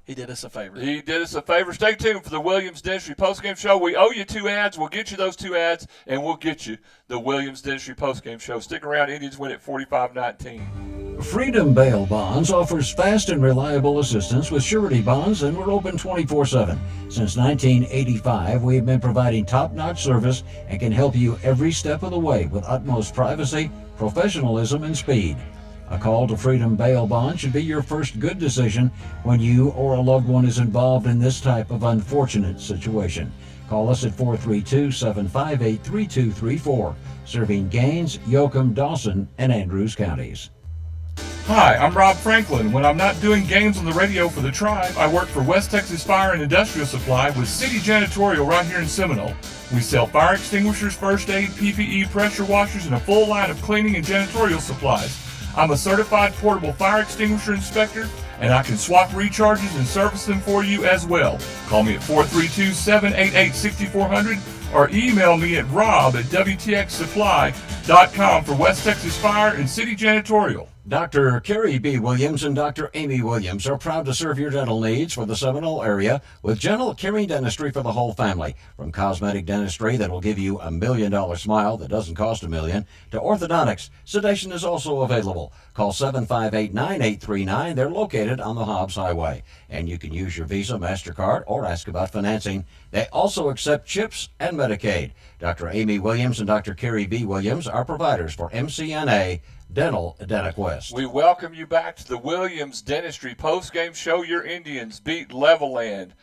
He did us a favor. He did us a favor. Stay tuned for the Williams Dentistry postgame show. We owe you 2 ads. We'll get you those 2 ads, and we'll get you the Williams Dentistry postgame show. Stick around. Indians win at 45-19. Freedom Bail Bonds offers fast and reliable assistance with surety bonds, and we're open 24/7. Since 1985, we have been providing top-notch service and can help you every step of the way with utmost privacy, professionalism, and speed. A call to Freedom Bail Bond should be your first good decision when you or a loved one is involved in this type of unfortunate situation. Call us at 432-758-3234, serving Gaines, Yoakum, Dawson, and Andrews counties. Hi, I'm Rob Franklin. When I'm not doing games on the radio for the Tribe, I work for West Texas Fire and Industrial Supply with City Janitorial right here in Seminole. We sell fire extinguishers, first aid, PPE, pressure washers, and a full line of cleaning and janitorial supplies. I'm a certified portable fire extinguisher inspector, and I can swap recharges and service them for you as well. Call me at 432-788-6400 or email me at rob@wtxsupply.com for West Texas Fire and City Janitorial. Dr. Carrie B. Williams and Dr. Amy Williams are proud to serve your dental needs for the Seminole area with gentle, caring dentistry for the whole family. From cosmetic dentistry that will give you a $1 million smile that doesn't cost $1 million, to orthodontics, sedation is also available. Call 758-9839. They're located on the Hobbs Highway. And you can use your Visa, MasterCard, or ask about financing. They also accept CHIPS and Medicaid. Dr. Amy Williams and Dr. Carrie B. Williams are providers for MCNA Dental at DentaQuest. We welcome you back to the Williams Dentistry postgame show. Your Indians beat Levelland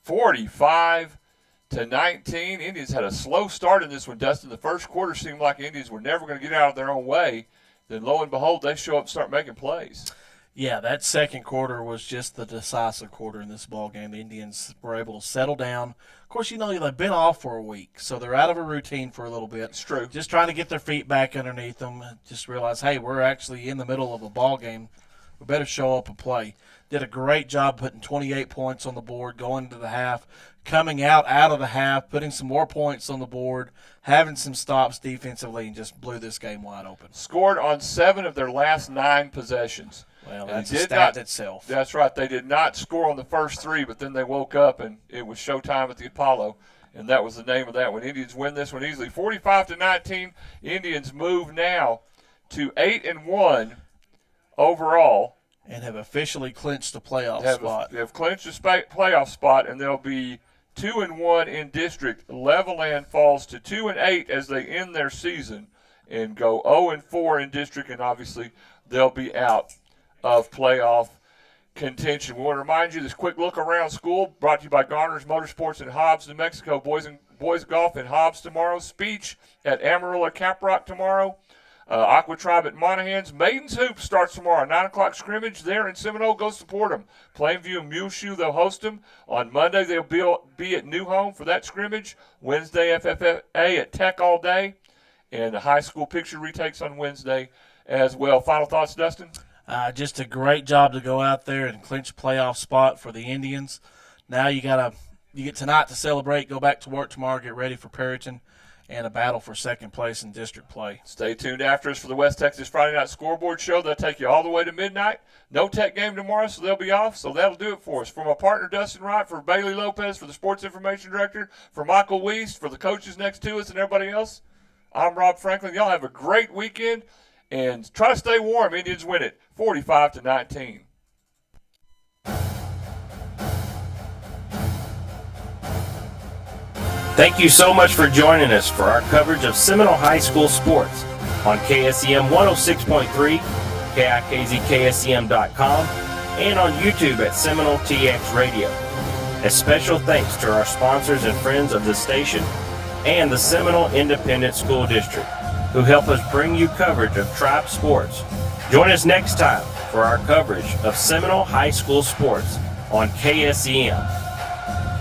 45-19. Indians had a slow start in this one, Dustin. The first quarter seemed like Indians were never going to get out of their own way. Then lo and behold, they show up and start making plays. Yeah, that second quarter was just the decisive quarter in this ball game. The Indians were able to settle down. Of course, they've been off for a week, so they're out of a routine for a little bit. It's true. Just trying to get their feet back underneath them. Just realize, hey, we're actually in the middle of a ball game. We better show up and play. Did a great job putting 28 points on the board going into the half, coming out of the half, putting some more points on the board, having some stops defensively, and just blew this game wide open. Scored on 7 of their last 9 possessions. Well, that's a stat itself. That's right. They did not score on the first 3, but then they woke up, and it was showtime at the Apollo, and that was the name of that one. Indians win this one easily. 45-19, Indians move now to 8-1 overall. And have officially clinched the playoff spot. They have clinched the playoff spot, and they'll be 2-1 in district. Levelland falls to 2-8 as they end their season and go 0-4 in district, and obviously they'll be out of playoff contention. We want to remind you this quick look around school brought to you by Garner's Motorsports in Hobbs, New Mexico. Boys golf in Hobbs tomorrow. Speech at Amarillo Caprock tomorrow. Aqua Tribe at Monahans. Maidens Hoop starts tomorrow. 9 o'clock scrimmage there in Seminole. Go support them. Plainview and Muleshoe, they'll host them. On Monday, they'll be at New Home for that scrimmage. Wednesday, FFA at Tech all day. And the high school picture retakes on Wednesday as well. Final thoughts, Dustin? Just a great job to go out there and clinch a playoff spot for the Indians. Now you get tonight to celebrate, go back to work tomorrow, get ready for Perryton and a battle for second place in district play. Stay tuned after us for the West Texas Friday Night Scoreboard Show. They'll take you all the way to midnight. No Tech game tomorrow, so they'll be off. So that'll do it for us. For my partner, Dustin Wright, for Bailey Lopez, for the Sports Information Director, for Michael Weiss, for the coaches next to us and everybody else, I'm Rob Franklin. Y'all have a great weekend, and try to stay warm. Indians win it 45-19. Thank you so much for joining us for our coverage of Seminole High School sports on KSEM 106.3, KIKZKSEM.com, and on YouTube at Seminole TX Radio. A special thanks to our sponsors and friends of the station and the Seminole Independent School District, who help us bring you coverage of Tribe sports. Join us next time for our coverage of Seminole High School sports on KSEM